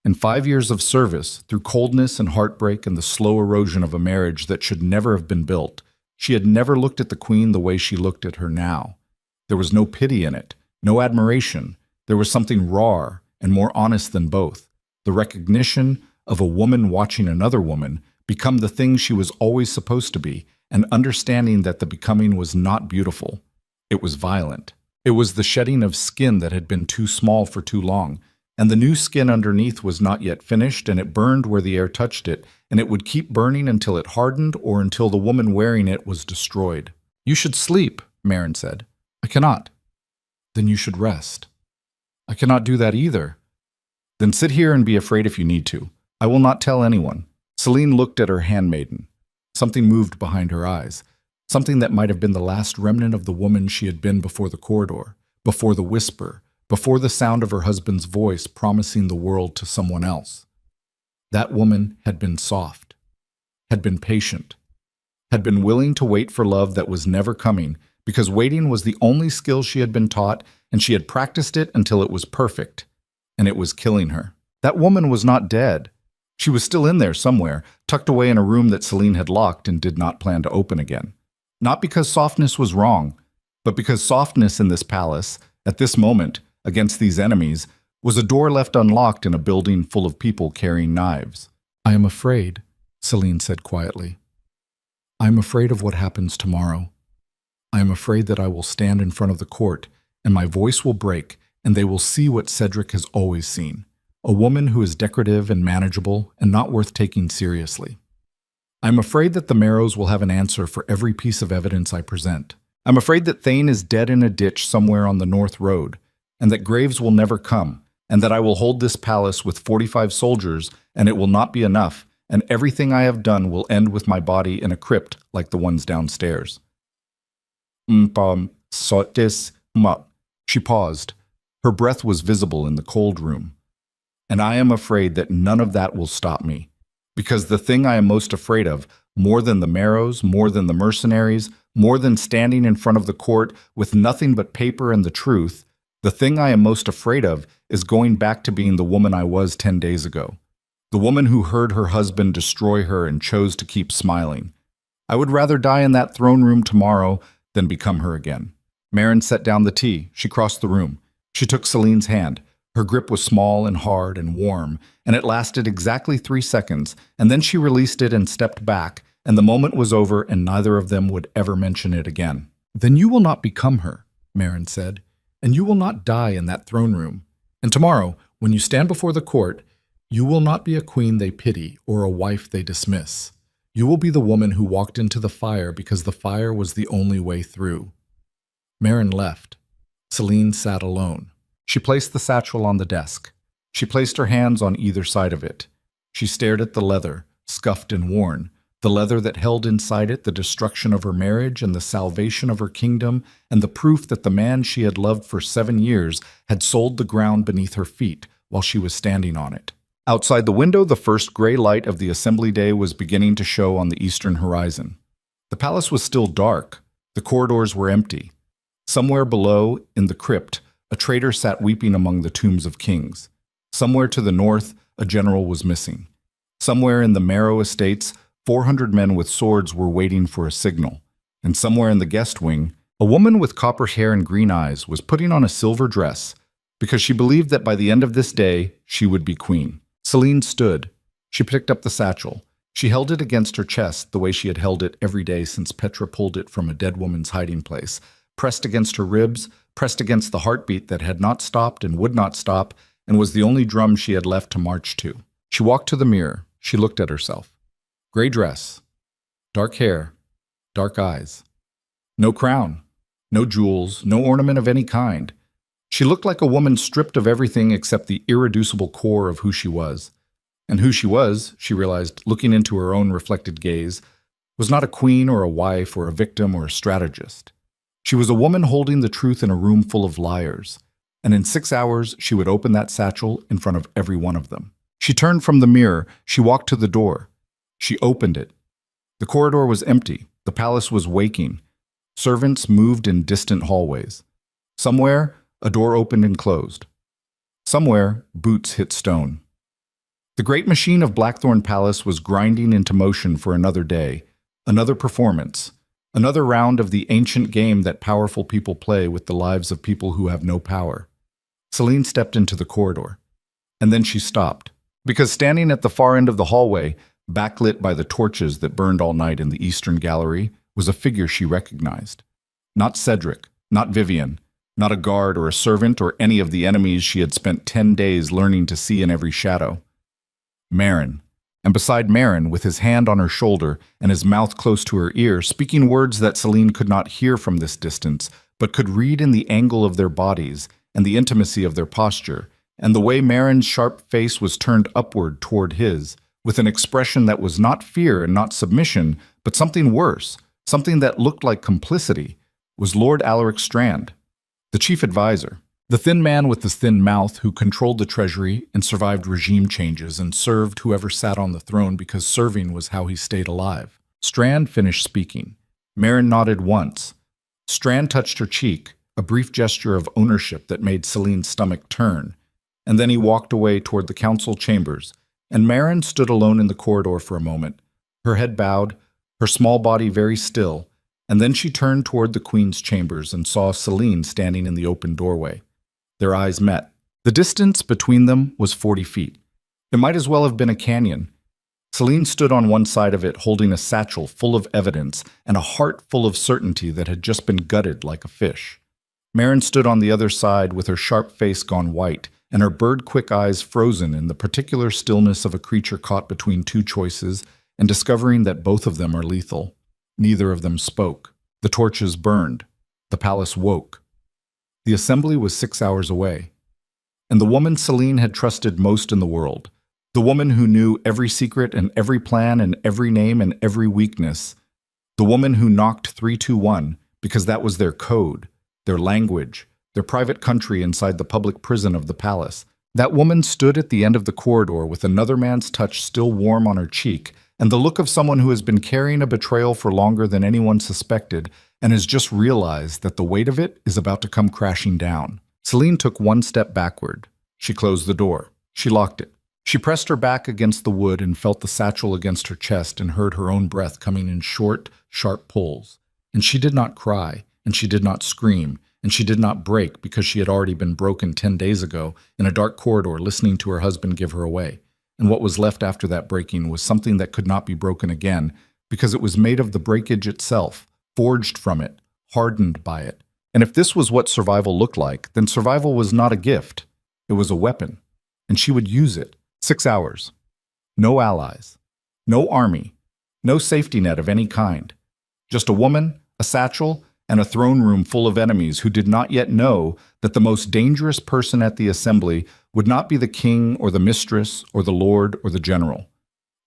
In 5 years of service, through coldness and heartbreak and the slow erosion of a marriage that should never have been built, she had never looked at the Queen the way she looked at her now. There was no pity in it, no admiration. There was something rawer and more honest than both. The recognition of a woman watching another woman become the thing she was always supposed to be, and understanding that the becoming was not beautiful. It was violent. It was the shedding of skin that had been too small for too long, and the new skin underneath was not yet finished, and it burned where the air touched it, and it would keep burning until it hardened or until the woman wearing it was destroyed. "You should sleep," Marin said. "I cannot." "Then you should rest." "I cannot do that either." "Then sit here and be afraid if you need to. I will not tell anyone." Celine looked at her handmaiden. Something moved behind her eyes, something that might have been the last remnant of the woman she had been before the corridor, before the whisper, before the sound of her husband's voice promising the world to someone else. That woman had been soft, had been patient, had been willing to wait for love that was never coming, because waiting was the only skill she had been taught, and she had practiced it until it was perfect, and it was killing her. That woman was not dead. She was still in there somewhere, tucked away in a room that Celine had locked and did not plan to open again. Not because softness was wrong, but because softness in this palace, at this moment, against these enemies, was a door left unlocked in a building full of people carrying knives. "I am afraid," Celine said quietly. "I am afraid of what happens tomorrow. I am afraid that I will stand in front of the court, and my voice will break, and they will see what Cedric has always seen. A woman who is decorative and manageable and not worth taking seriously. I'm afraid that the Marrows will have an answer for every piece of evidence I present. I'm afraid that Thane is dead in a ditch somewhere on the North Road, and that Graves will never come, and that I will hold this palace with 45 soldiers, and it will not be enough, and everything I have done will end with my body in a crypt like the ones downstairs." She paused. Her breath was visible in the cold room. "And I am afraid that none of that will stop me. Because the thing I am most afraid of, more than the Marrows, more than the mercenaries, more than standing in front of the court with nothing but paper and the truth, the thing I am most afraid of is going back to being the woman I was 10 days ago. The woman who heard her husband destroy her and chose to keep smiling. I would rather die in that throne room tomorrow than become her again. Marin set down the tea. She crossed the room. She took Celine's hand. Her grip was small and hard and warm, and it lasted exactly 3 seconds, and then she released it and stepped back, and the moment was over and neither of them would ever mention it again. Then you will not become her, Marin said, and you will not die in that throne room. And tomorrow, when you stand before the court, you will not be a queen they pity or a wife they dismiss. You will be the woman who walked into the fire because the fire was the only way through. Marin left. Celine sat alone. She placed the satchel on the desk. She placed her hands on either side of it. She stared at the leather, scuffed and worn, the leather that held inside it the destruction of her marriage and the salvation of her kingdom, and the proof that the man she had loved for 7 years had sold the ground beneath her feet while she was standing on it. Outside the window, the first gray light of the assembly day was beginning to show on the eastern horizon. The palace was still dark. The corridors were empty. Somewhere below, in the crypt, a traitor sat weeping among the tombs of kings. Somewhere to the north, a general was missing. Somewhere in the Marrow estates, 400 men with swords were waiting for a signal. And somewhere in the guest wing, a woman with copper hair and green eyes was putting on a silver dress because she believed that by the end of this day, she would be queen. Celine stood. She picked up the satchel. She held it against her chest the way she had held it every day since Petra pulled it from a dead woman's hiding place, pressed against her ribs, pressed against the heartbeat that had not stopped and would not stop, and was the only drum she had left to march to. She walked to the mirror. She looked at herself. Gray dress, dark hair, dark eyes. No crown, no jewels, no ornament of any kind. She looked like a woman stripped of everything except the irreducible core of who she was. And who she was, she realized, looking into her own reflected gaze, was not a queen or a wife or a victim or a strategist. She was a woman holding the truth in a room full of liars, and in 6 hours she would open that satchel in front of every one of them. She turned from the mirror. She walked to the door. She opened it. The corridor was empty. The palace was waking. Servants moved in distant hallways. Somewhere, a door opened and closed. Somewhere, boots hit stone. The great machine of Blackthorn Palace was grinding into motion for another day, another performance, another round of the ancient game that powerful people play with the lives of people who have no power. Celine stepped into the corridor. And then she stopped, because standing at the far end of the hallway, backlit by the torches that burned all night in the eastern gallery, was a figure she recognized. Not Cedric, not Vivian, not a guard or a servant or any of the enemies she had spent 10 days learning to see in every shadow. Marin. And beside Marin, with his hand on her shoulder and his mouth close to her ear, speaking words that Celine could not hear from this distance, but could read in the angle of their bodies and the intimacy of their posture, and the way Marin's sharp face was turned upward toward his, with an expression that was not fear and not submission, but something worse, something that looked like complicity, was Lord Alaric Strand, the chief advisor, the thin man with the thin mouth who controlled the treasury and survived regime changes and served whoever sat on the throne because serving was how he stayed alive. Strand finished speaking. Marin nodded once. Strand touched her cheek, a brief gesture of ownership that made Celine's stomach turn, and then he walked away toward the council chambers, and Marin stood alone in the corridor for a moment, her head bowed, her small body very still, and then she turned toward the queen's chambers and saw Celine standing in the open doorway. Their eyes met. The distance between them was 40 feet. It might as well have been a canyon. Celine stood on one side of it holding a satchel full of evidence and a heart full of certainty that had just been gutted like a fish. Marin stood on the other side with her sharp face gone white and her bird-quick eyes frozen in the particular stillness of a creature caught between two choices and discovering that both of them are lethal. Neither of them spoke. The torches burned. The palace woke. The assembly was 6 hours away. And the woman Celine had trusted most in the world, the woman who knew every secret and every plan and every name and every weakness, the woman who knocked 321 because that was their code, their language, their private country inside the public prison of the palace. That woman stood at the end of the corridor with another man's touch still warm on her cheek and the look of someone who has been carrying a betrayal for longer than anyone suspected and has just realized that the weight of it is about to come crashing down. Celine took one step backward. She closed the door. She locked it. She pressed her back against the wood and felt the satchel against her chest and heard her own breath coming in short, sharp pulls. And she did not cry, and she did not scream, and she did not break because she had already been broken 10 days ago in a dark corridor listening to her husband give her away. And what was left after that breaking was something that could not be broken again because it was made of the breakage itself, forged from it, hardened by it. And if this was what survival looked like, then survival was not a gift. It was a weapon. And she would use it. 6 hours. No allies. No army. No safety net of any kind. Just a woman, a satchel, and a throne room full of enemies who did not yet know that the most dangerous person at the assembly would not be the king or the mistress or the lord or the general.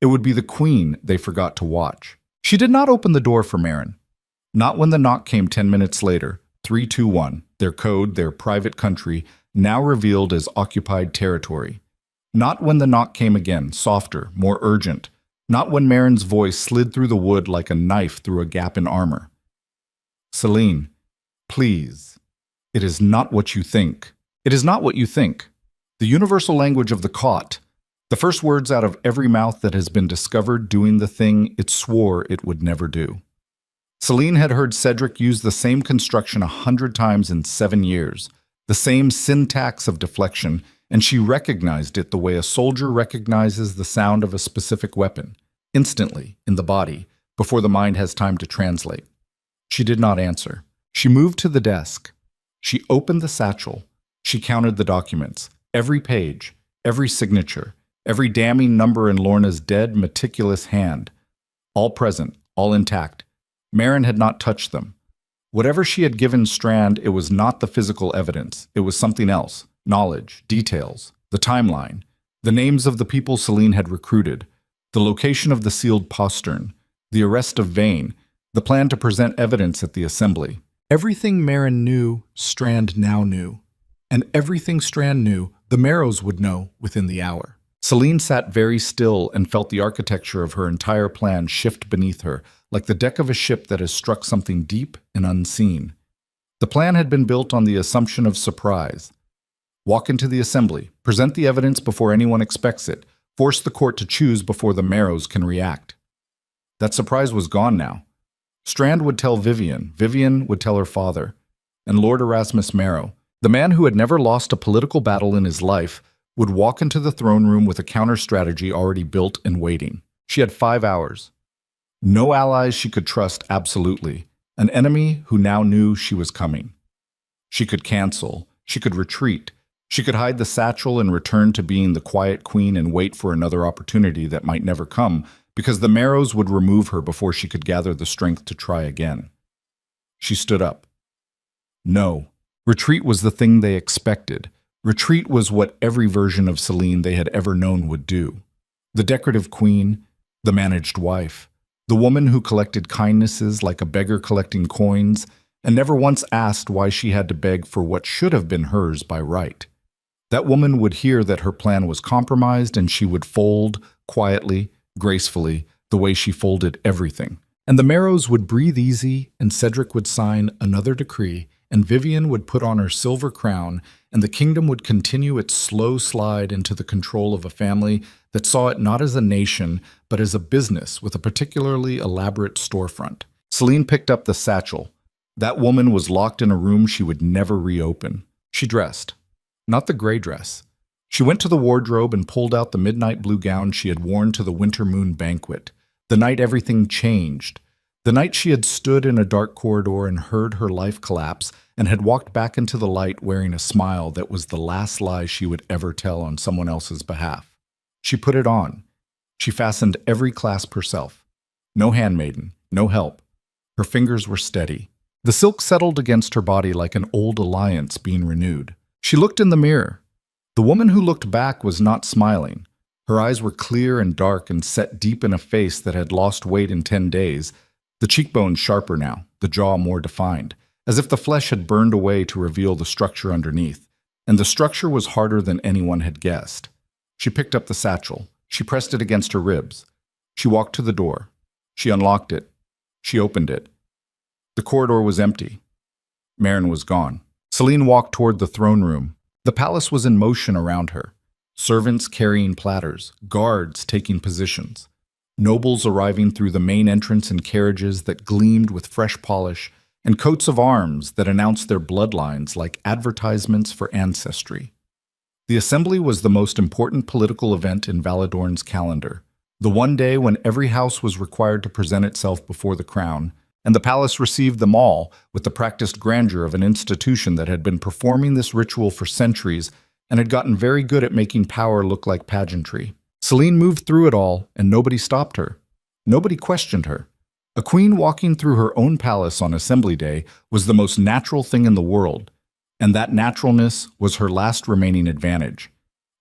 It would be the queen they forgot to watch. She did not open the door for Marin. Not when the knock came 10 minutes later. 321, their code, their private country, now revealed as occupied territory. Not when the knock came again, softer, more urgent. Not when Marin's voice slid through the wood like a knife through a gap in armor. Celine, please. It is not what you think. It is not what you think. The universal language of the caught. The first words out of every mouth that has been discovered doing the thing it swore it would never do. Celine had heard Cedric use the same construction 100 times in 7 years, the same syntax of deflection, and she recognized it the way a soldier recognizes the sound of a specific weapon, instantly, in the body, before the mind has time to translate. She did not answer. She moved to the desk. She opened the satchel. She counted the documents, every page, every signature, every damning number in Lorna's dead, meticulous hand. All present, all intact. Marin had not touched them. Whatever she had given Strand, it was not the physical evidence. It was something else. Knowledge, details, the timeline, the names of the people Celine had recruited, the location of the sealed postern, the arrest of Vane, the plan to present evidence at the assembly. Everything Marin knew, Strand now knew. And everything Strand knew, the Marrows would know within the hour. Celine sat very still and felt the architecture of her entire plan shift beneath her, like the deck of a ship that has struck something deep and unseen. The plan had been built on the assumption of surprise. Walk into the assembly, present the evidence before anyone expects it, force the court to choose before the Marrows can react. That surprise was gone now. Strand would tell Vivian, Vivian would tell her father, and Lord Erasmus Marrow, the man who had never lost a political battle in his life, would walk into the throne room with a counter-strategy already built and waiting. She had 5 hours. No allies she could trust absolutely, an enemy who now knew she was coming. She could cancel, she could retreat, she could hide the satchel and return to being the quiet queen and wait for another opportunity that might never come, because the Marrows would remove her before she could gather the strength to try again. She stood up. No, retreat was the thing they expected. Retreat was what every version of Celine they had ever known would do. The decorative queen, the managed wife, the woman who collected kindnesses like a beggar collecting coins, and never once asked why she had to beg for what should have been hers by right. That woman would hear that her plan was compromised and she would fold, quietly, gracefully, the way she folded everything. And the Marrows would breathe easy, and Cedric would sign another decree, and Vivian would put on her silver crown, and the kingdom would continue its slow slide into the control of a family that saw it not as a nation, but as a business with a particularly elaborate storefront. Celine picked up the satchel. That woman was locked in a room she would never reopen. She dressed. Not the gray dress. She went to the wardrobe and pulled out the midnight blue gown she had worn to the winter moon banquet, the night everything changed, the night she had stood in a dark corridor and heard her life collapse and had walked back into the light wearing a smile that was the last lie she would ever tell on someone else's behalf. She put it on. She fastened every clasp herself. No handmaiden, no help. Her fingers were steady. The silk settled against her body like an old alliance being renewed. She looked in the mirror. The woman who looked back was not smiling. Her eyes were clear and dark and set deep in a face that had lost weight in 10 days, the cheekbones sharper now, the jaw more defined, as if the flesh had burned away to reveal the structure underneath. And the structure was harder than anyone had guessed. She picked up the satchel. She pressed it against her ribs. She walked to the door. She unlocked it. She opened it. The corridor was empty. Marin was gone. Celine walked toward the throne room. The palace was in motion around her. Servants carrying platters, guards taking positions, nobles arriving through the main entrance in carriages that gleamed with fresh polish, and coats of arms that announced their bloodlines like advertisements for ancestry. The assembly was the most important political event in Valadorn's calendar, the one day when every house was required to present itself before the crown, and the palace received them all with the practiced grandeur of an institution that had been performing this ritual for centuries and had gotten very good at making power look like pageantry. Celine moved through it all, and nobody stopped her. Nobody questioned her. A queen walking through her own palace on Assembly Day was the most natural thing in the world, and that naturalness was her last remaining advantage.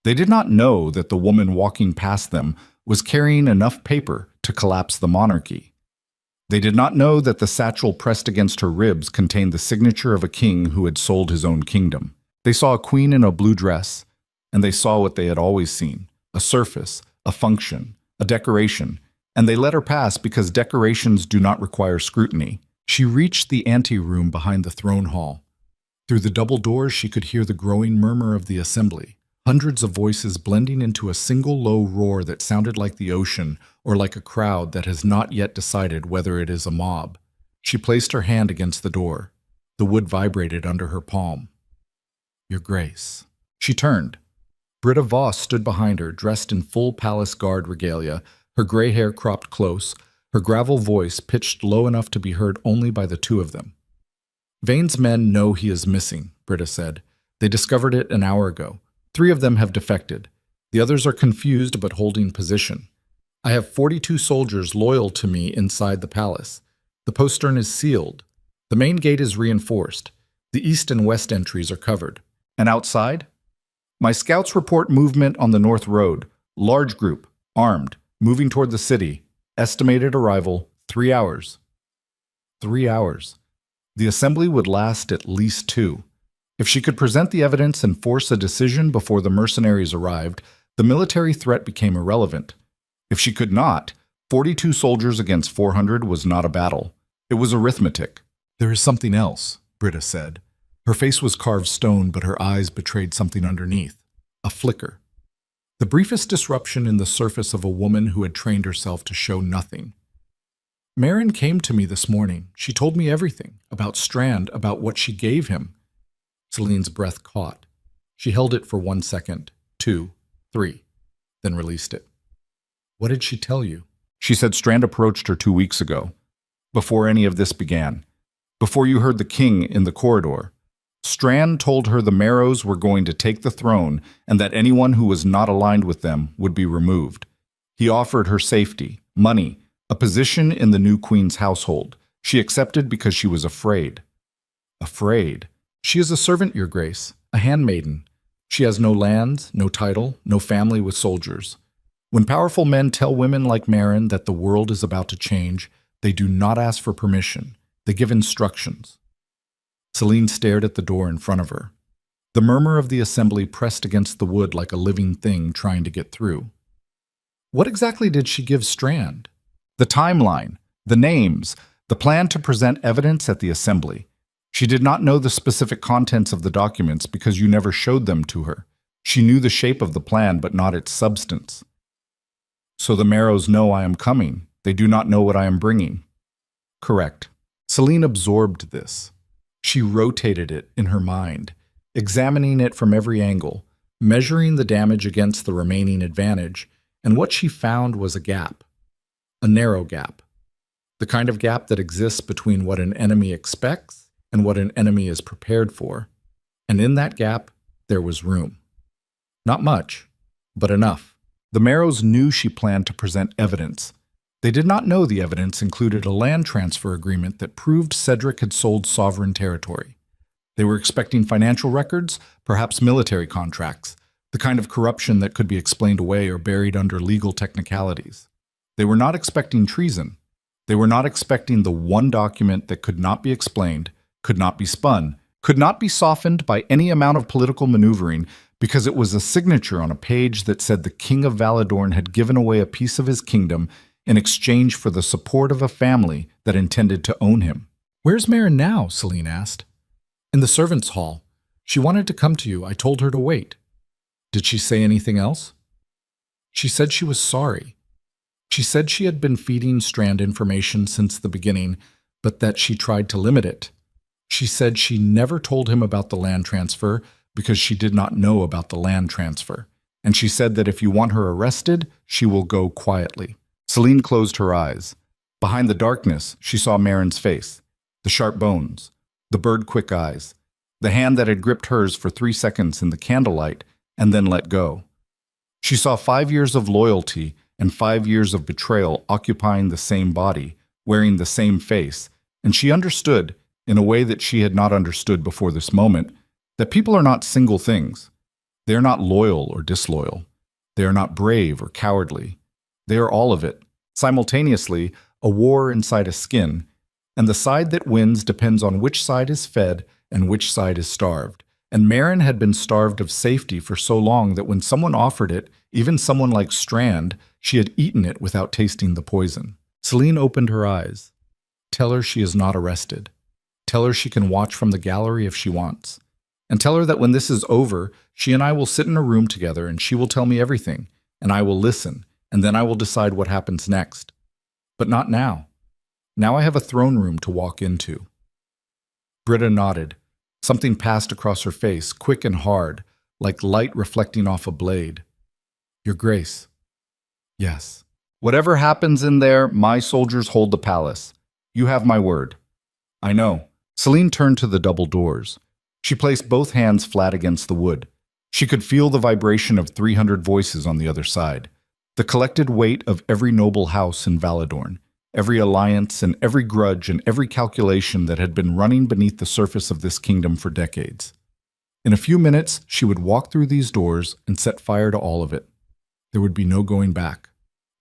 They did not know that the woman walking past them was carrying enough paper to collapse the monarchy. They did not know that the satchel pressed against her ribs contained the signature of a king who had sold his own kingdom. They saw a queen in a blue dress, and they saw what they had always seen, a surface, a function, a decoration, and they let her pass because decorations do not require scrutiny. She reached the anteroom behind the throne hall. Through the double doors she could hear the growing murmur of the assembly, hundreds of voices blending into a single low roar that sounded like the ocean or like a crowd that has not yet decided whether it is a mob. She placed her hand against the door. The wood vibrated under her palm. "Your Grace." She turned. Britta Voss stood behind her, dressed in full palace guard regalia, her gray hair cropped close, her gravel voice pitched low enough to be heard only by the two of them. "Vane's men know he is missing," Britta said. "They discovered it an hour ago. 3 of them have defected. The others are confused but holding position. I have 42 soldiers loyal to me inside the palace. The postern is sealed. The main gate is reinforced. The east and west entries are covered. And outside? My scouts report movement on the north road. Large group, armed, moving toward the city. Estimated arrival, 3 hours." 3 hours. The assembly would last at least 2. If she could present the evidence and force a decision before the mercenaries arrived, the military threat became irrelevant. If she could not, 42 soldiers against 400 was not a battle. It was arithmetic. "There is something else," Britta said. Her face was carved stone, but her eyes betrayed something underneath. A flicker. The briefest disruption in the surface of a woman who had trained herself to show nothing. "Marin came to me this morning. She told me everything, about Strand, about what she gave him." Celine's breath caught. She held it for 1 second, 2, 3, then released it. "What did she tell you?" "She said Strand approached her 2 weeks ago, before any of this began, before you heard the king in the corridor. Strand told her the Marrows were going to take the throne and that anyone who was not aligned with them would be removed. He offered her safety, money, a position in the new queen's household. She accepted because she was afraid." "Afraid? She is a servant, Your Grace, a handmaiden. She has no lands, no title, no family with soldiers. When powerful men tell women like Marin that the world is about to change, they do not ask for permission. They give instructions." Celine stared at the door in front of her. The murmur of the assembly pressed against the wood like a living thing trying to get through. What exactly did she give Strand? The timeline, the names, the plan to present evidence at the assembly. She did not know the specific contents of the documents because you never showed them to her. She knew the shape of the plan, but not its substance. "So the Marrows know I am coming. They do not know what I am bringing." "Correct." Celine absorbed this. She rotated it in her mind, examining it from every angle, measuring the damage against the remaining advantage, and what she found was a gap. A narrow gap. The kind of gap that exists between what an enemy expects and what an enemy is prepared for. And in that gap, there was room. Not much, but enough. The Marrows knew she planned to present evidence. They did not know the evidence included a land transfer agreement that proved Cedric had sold sovereign territory. They were expecting financial records, perhaps military contracts, the kind of corruption that could be explained away or buried under legal technicalities. They were not expecting treason. They were not expecting the one document that could not be explained, could not be spun, could not be softened by any amount of political maneuvering because it was a signature on a page that said the King of Valadorn had given away a piece of his kingdom in exchange for the support of a family that intended to own him. "Where's Marin now?" Celine asked. "In the servants' hall. She wanted to come to you. I told her to wait." Did she say anything else? She said she was sorry. She said she had been feeding Strand information since the beginning, but that she tried to limit it. She said she never told him about the land transfer because she did not know about the land transfer. And she said that if you want her arrested, she will go quietly. Celine closed her eyes. Behind the darkness, she saw Marin's face, the sharp bones, the bird-quick eyes, the hand that had gripped hers for 3 seconds in the candlelight and then let go. She saw 5 years of loyalty and 5 years of betrayal occupying the same body, wearing the same face, and she understood, in a way that she had not understood before this moment, that people are not single things. They are not loyal or disloyal. They are not brave or cowardly. They are all of it, simultaneously, a war inside a skin, and the side that wins depends on which side is fed and which side is starved. And Marin had been starved of safety for so long that when someone offered it, even someone like Strand, she had eaten it without tasting the poison. Celine opened her eyes. Tell her she is not arrested. Tell her she can watch from the gallery if she wants. And tell her that when this is over, she and I will sit in a room together and she will tell me everything, and I will listen, and then I will decide what happens next. But not now. Now I have a throne room to walk into. Britta nodded. Something passed across her face, quick and hard, like light reflecting off a blade. Your Grace. Yes. Whatever happens in there, my soldiers hold the palace. You have my word. I know. Celine turned to the double doors. She placed both hands flat against the wood. She could feel the vibration of 300 voices on the other side, the collected weight of every noble house in Valadorn, every alliance and every grudge and every calculation that had been running beneath the surface of this kingdom for decades. In a few minutes, she would walk through these doors and set fire to all of it. There would be no going back,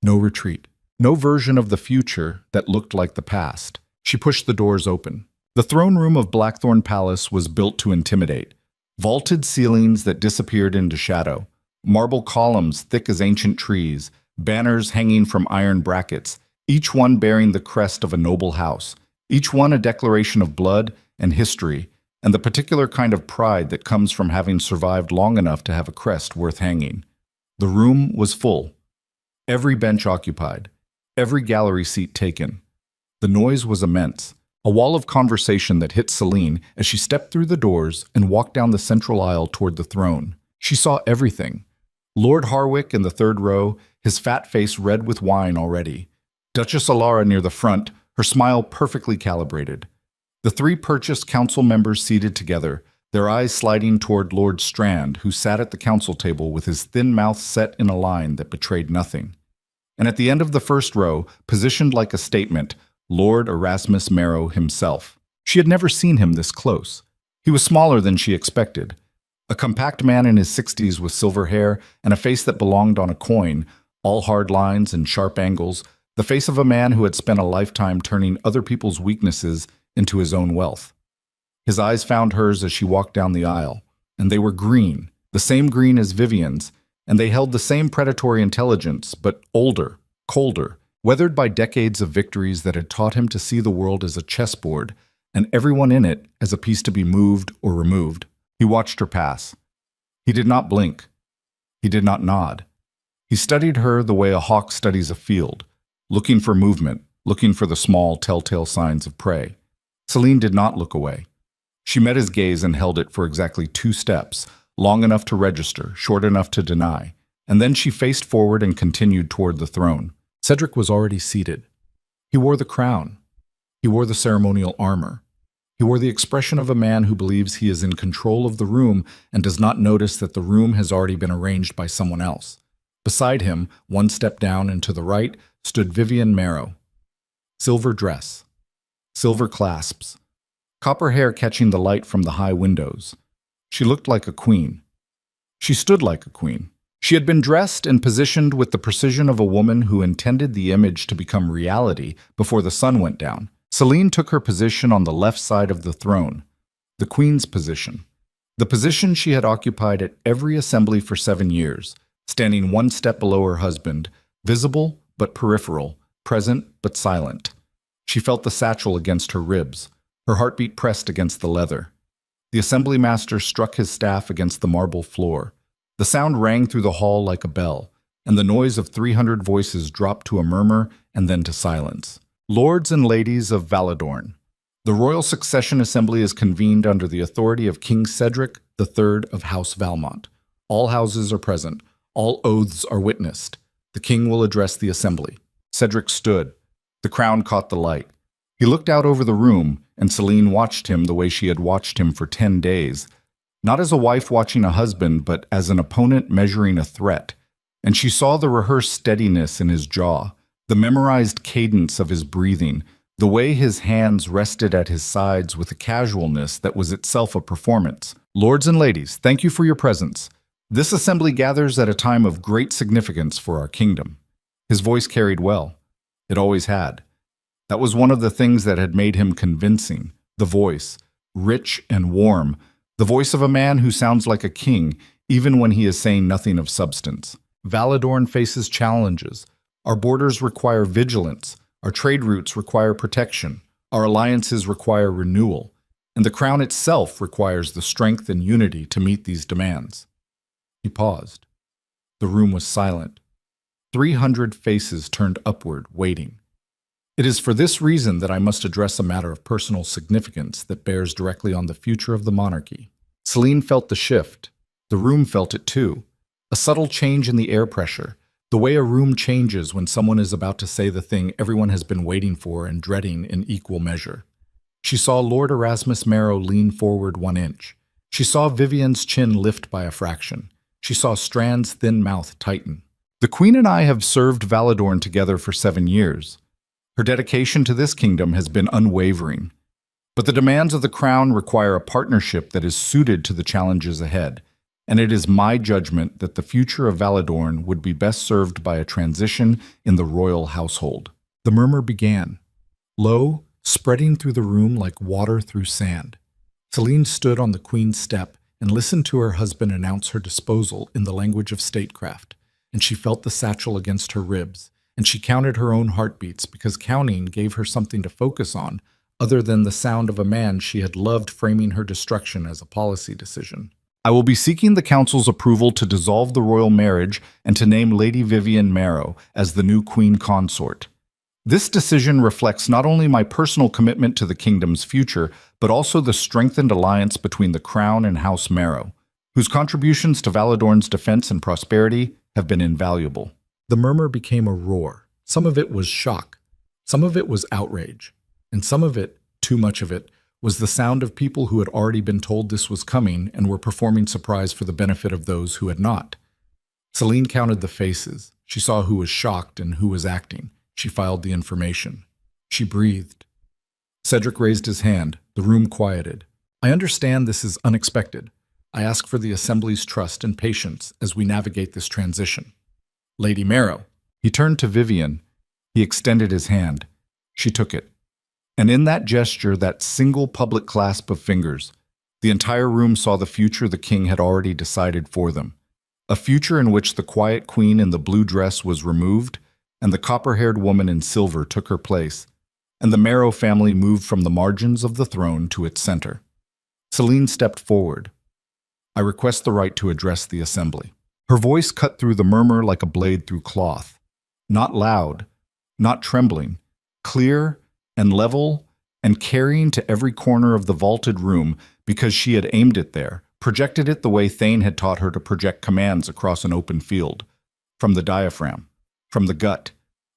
no retreat, no version of the future that looked like the past. She pushed the doors open. The throne room of Blackthorn Palace was built to intimidate. Vaulted ceilings that disappeared into shadow, marble columns thick as ancient trees, banners hanging from iron brackets, each one bearing the crest of a noble house, each one a declaration of blood and history, and the particular kind of pride that comes from having survived long enough to have a crest worth hanging. The room was full. Every bench occupied, every gallery seat taken. The noise was immense, a wall of conversation that hit Celine as she stepped through the doors and walked down the central aisle toward the throne. She saw everything. Lord Harwick in the third row, his fat face red with wine already. Duchess Alara near the front, her smile perfectly calibrated. The 3 purchased council members seated together, their eyes sliding toward Lord Strand, who sat at the council table with his thin mouth set in a line that betrayed nothing. And at the end of the first row, positioned like a statement, Lord Erasmus Marrow himself. She had never seen him this close. He was smaller than she expected. A compact man in his 60s with silver hair and a face that belonged on a coin, all hard lines and sharp angles, the face of a man who had spent a lifetime turning other people's weaknesses into his own wealth. His eyes found hers as she walked down the aisle, and they were green, the same green as Vivian's, and they held the same predatory intelligence, but older, colder, weathered by decades of victories that had taught him to see the world as a chessboard, and everyone in it as a piece to be moved or removed. He watched her pass. He did not blink. He did not nod. He studied her the way a hawk studies a field, looking for movement, looking for the small telltale signs of prey. Celine did not look away. She met his gaze and held it for exactly 2 steps, long enough to register, short enough to deny, and then she faced forward and continued toward the throne. Cedric was already seated. He wore the crown. He wore the ceremonial armor. He wore the expression of a man who believes he is in control of the room and does not notice that the room has already been arranged by someone else. Beside him, 1 step down and to the right, stood Vivian Marrow. Silver dress, silver clasps, copper hair catching the light from the high windows. She looked like a queen. She stood like a queen. She had been dressed and positioned with the precision of a woman who intended the image to become reality before the sun went down. Celine took her position on the left side of the throne, the queen's position, the position she had occupied at every assembly for 7 years, standing 1 step below her husband, visible but peripheral, present but silent. She felt the satchel against her ribs, her heartbeat pressed against the leather. The assembly master struck his staff against the marble floor. The sound rang through the hall like a bell, and the noise of 300 voices dropped to a murmur and then to silence. Lords and ladies of Valadorn, the Royal Succession Assembly is convened under the authority of King Cedric III of House Valmont. All houses are present. All oaths are witnessed. The king will address the assembly. Cedric stood. The crown caught the light. He looked out over the room, and Celine watched him the way she had watched him for 10 days, not as a wife watching a husband, but as an opponent measuring a threat. And she saw the rehearsed steadiness in his jaw, the memorized cadence of his breathing, the way his hands rested at his sides with a casualness that was itself a performance. Lords and ladies, thank you for your presence. This assembly gathers at a time of great significance for our kingdom. His voice carried well. It always had. That was one of the things that had made him convincing. The voice, rich and warm, the voice of a man who sounds like a king, even when he is saying nothing of substance. Valadorn faces challenges. Our borders require vigilance. Our trade routes require protection. Our alliances require renewal. And the crown itself requires the strength and unity to meet these demands. He paused. The room was silent. 300 faces turned upward, waiting. It is for this reason that I must address a matter of personal significance that bears directly on the future of the monarchy. Celine felt the shift. The room felt it too. A subtle change in the air pressure, the way a room changes when someone is about to say the thing everyone has been waiting for and dreading in equal measure. She saw Lord Erasmus Marrow lean forward 1 inch. She saw Vivian's chin lift by a fraction. She saw Strand's thin mouth tighten. The Queen and I have served Valadorn together for 7 years. Her dedication to this kingdom has been unwavering. But the demands of the crown require a partnership that is suited to the challenges ahead, and it is my judgment that the future of Valadorn would be best served by a transition in the royal household. The murmur began, low, spreading through the room like water through sand. Celine stood on the Queen's step and listened to her husband announce her disposal in the language of statecraft, and she felt the satchel against her ribs, and she counted her own heartbeats because counting gave her something to focus on other than the sound of a man she had loved framing her destruction as a policy decision. I will be seeking the council's approval to dissolve the royal marriage and to name Lady Vivian Marrow as the new queen consort. This decision reflects not only my personal commitment to the kingdom's future, but also the strengthened alliance between the crown and House Marrow, whose contributions to Valadorn's defense and prosperity have been invaluable. The murmur became a roar. Some of it was shock, some of it was outrage, and some of it, too much of it, was the sound of people who had already been told this was coming and were performing surprise for the benefit of those who had not. Celine counted the faces. She saw who was shocked and who was acting. She filed the information. She breathed. Cedric raised his hand. The room quieted. I understand this is unexpected. I ask for the Assembly's trust and patience as we navigate this transition. Lady Marrow. He turned to Vivian. He extended his hand. She took it. And in that gesture, that single public clasp of fingers, the entire room saw the future the king had already decided for them. A future in which the quiet queen in the blue dress was removed, and the copper-haired woman in silver took her place, and the Marrow family moved from the margins of the throne to its center. Celine stepped forward. I request the right to address the assembly. Her voice cut through the murmur like a blade through cloth. Not loud, not trembling, clear and level and carrying to every corner of the vaulted room because she had aimed it there, projected it the way Thane had taught her to project commands across an open field, from the diaphragm, from the gut,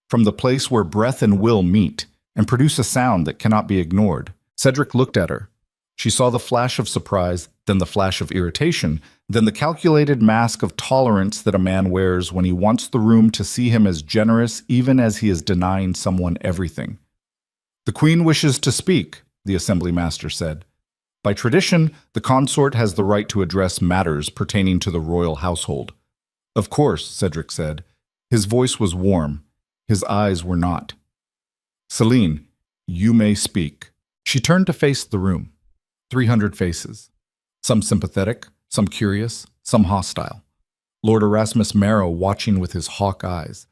from the place where breath and will meet and produce a sound that cannot be ignored. Cedric looked at her. She saw the flash of surprise, then the flash of irritation, then the calculated mask of tolerance that a man wears when he wants the room to see him as generous even as he is denying someone everything. The queen wishes to speak, the assembly master said. By tradition, the consort has the right to address matters pertaining to the royal household. Of course, Cedric said. His voice was warm. His eyes were not. Celine, you may speak. She turned to face the room. 300 faces. Some sympathetic, some curious, some hostile. Lord Erasmus Marrow watching with his hawk eyes.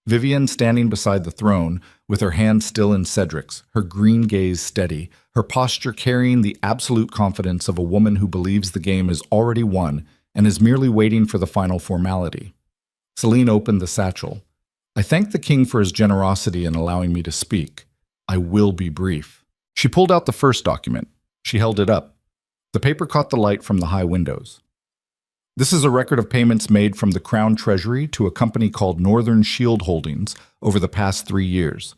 Vivian standing beside the throne, with her hand still in Cedric's, her green gaze steady, her posture carrying the absolute confidence of a woman who believes the game is already won and is merely waiting for the final formality. Celine opened the satchel. I thank the king for his generosity in allowing me to speak. I will be brief. She pulled out the first document. She held it up. The paper caught the light from the high windows. This is a record of payments made from the Crown Treasury to a company called Northern Shield Holdings over the past 3 years.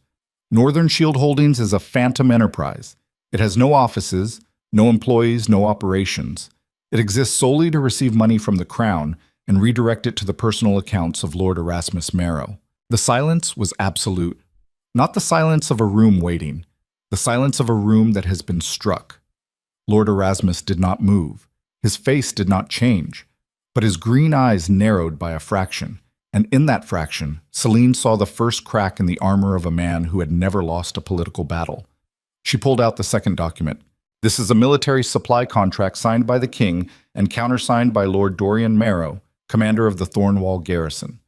Northern Shield Holdings is a phantom enterprise. It has no offices, no employees, no operations. It exists solely to receive money from the Crown and redirect it to the personal accounts of Lord Erasmus Marrow. The silence was absolute. Not the silence of a room waiting, the silence of a room that has been struck. Lord Erasmus did not move. His face did not change, but his green eyes narrowed by a fraction, and in that fraction, Celine saw the first crack in the armor of a man who had never lost a political battle. She pulled out the second document. This is a military supply contract signed by the king and countersigned by Lord Dorian Marrow, commander of the Thornwall garrison.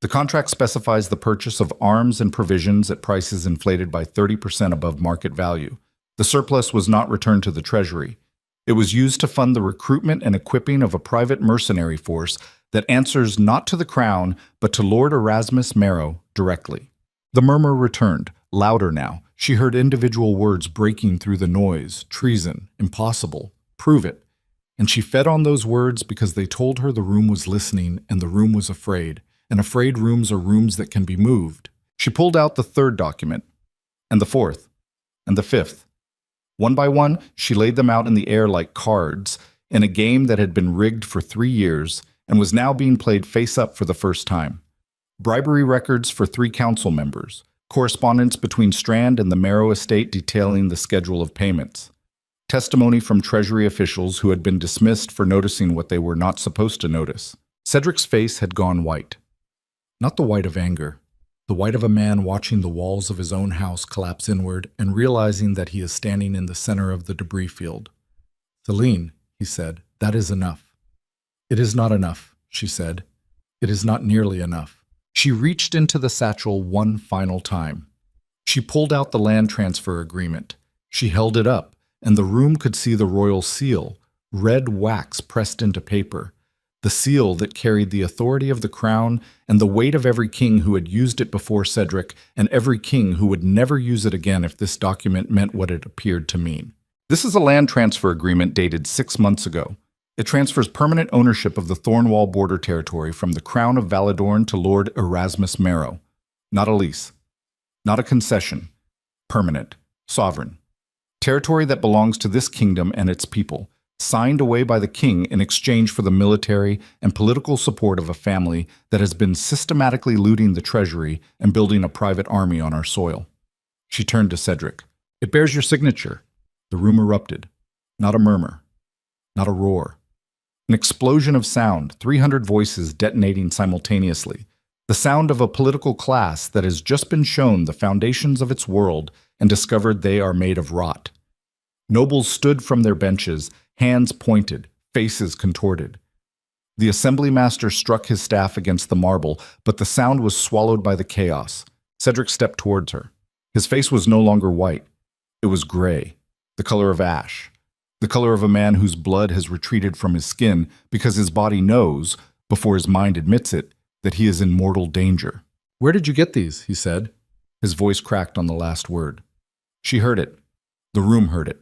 The contract specifies the purchase of arms and provisions at prices inflated by 30% above market value. The surplus was not returned to the treasury. It was used to fund the recruitment and equipping of a private mercenary force that answers not to the crown, but to Lord Erasmus Marrow directly. The murmur returned, louder now. She heard individual words breaking through the noise: treason, impossible, prove it. And she fed on those words because they told her the room was listening and the room was afraid, and afraid rooms are rooms that can be moved. She pulled out the third document, and the fourth, and the fifth. One by one, she laid them out in the air like cards in a game that had been rigged for 3 years and was now being played face-up for the first time. Bribery records for 3 council members, correspondence between Strand and the Marrow estate detailing the schedule of payments, testimony from Treasury officials who had been dismissed for noticing what they were not supposed to notice. Cedric's face had gone white. Not the white of anger, the white of a man watching the walls of his own house collapse inward and realizing that he is standing in the center of the debris field. Celine, he said, that is enough. It is not enough, she said. It is not nearly enough. She reached into the satchel one final time. She pulled out the land transfer agreement. She held it up, and the room could see the royal seal, red wax pressed into paper, the seal that carried the authority of the crown and the weight of every king who had used it before Cedric and every king who would never use it again if this document meant what it appeared to mean. This is a land transfer agreement dated 6 months ago. It transfers permanent ownership of the Thornwall border territory from the Crown of Valadorn to Lord Erasmus Marrow. Not a lease. Not a concession. Permanent. Sovereign. Territory that belongs to this kingdom and its people, signed away by the king in exchange for the military and political support of a family that has been systematically looting the treasury and building a private army on our soil. She turned to Cedric. It bears your signature. The room erupted. Not a murmur. Not a roar. An explosion of sound, 300 voices detonating simultaneously. The sound of a political class that has just been shown the foundations of its world and discovered they are made of rot. Nobles stood from their benches, hands pointed, faces contorted. The assembly master struck his staff against the marble, but the sound was swallowed by the chaos. Cedric stepped towards her. His face was no longer white. It was gray, the color of ash, the color of a man whose blood has retreated from his skin because his body knows, before his mind admits it, that he is in mortal danger. "Where did you get these?" he said. His voice cracked on the last word. She heard it. The room heard it.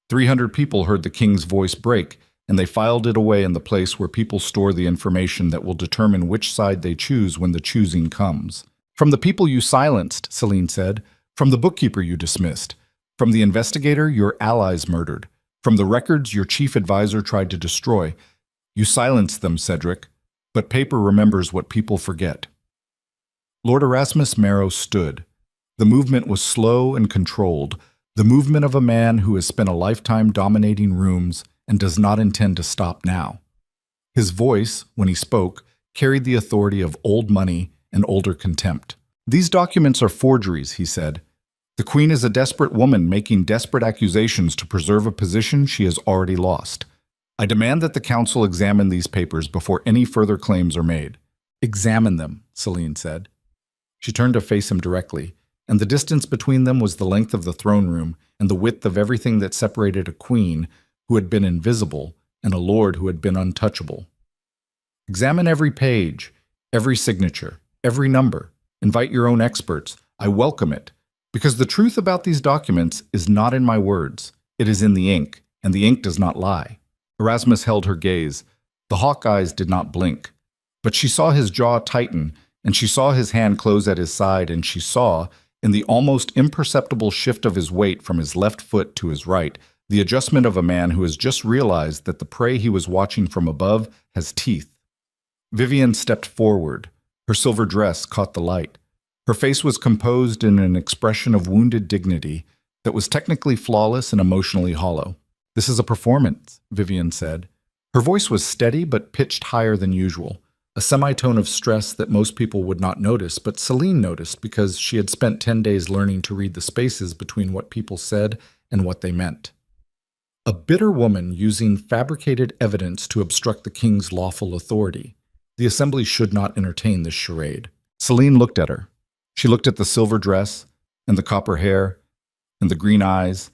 300 people heard the king's voice break, and they filed it away in the place where people store the information that will determine which side they choose when the choosing comes. "From the people you silenced," Celine said. "From the bookkeeper you dismissed. From the investigator your allies murdered. From the records your chief advisor tried to destroy. You silenced them, Cedric, but paper remembers what people forget." Lord Erasmus Marrow stood. The movement was slow and controlled, the movement of a man who has spent a lifetime dominating rooms and does not intend to stop now. His voice, when he spoke, carried the authority of old money and older contempt. "These documents are forgeries," he said. "The Queen is a desperate woman making desperate accusations to preserve a position she has already lost. I demand that the Council examine these papers before any further claims are made." "Examine them," Celine said. She turned to face him directly, and the distance between them was the length of the throne room and the width of everything that separated a queen who had been invisible and a lord who had been untouchable. Examine every page, every signature, every number. Invite your own experts. I welcome it. Because the truth about these documents is not in my words. It is in the ink, and the ink does not lie. Erasmus held her gaze. The hawk eyes did not blink. But she saw his jaw tighten, and she saw his hand close at his side, and she saw, in the almost imperceptible shift of his weight from his left foot to his right, the adjustment of a man who has just realized that the prey he was watching from above has teeth. Vivian stepped forward. Her silver dress caught the light. Her face was composed in an expression of wounded dignity that was technically flawless and emotionally hollow. "This is a performance," Vivian said. Her voice was steady but pitched higher than usual, a semitone of stress that most people would not notice, but Celine noticed because she had spent 10 days learning to read the spaces between what people said and what they meant. A bitter woman using fabricated evidence to obstruct the king's lawful authority. The assembly should not entertain this charade. Celine looked at her. She looked at the silver dress, and the copper hair, and the green eyes,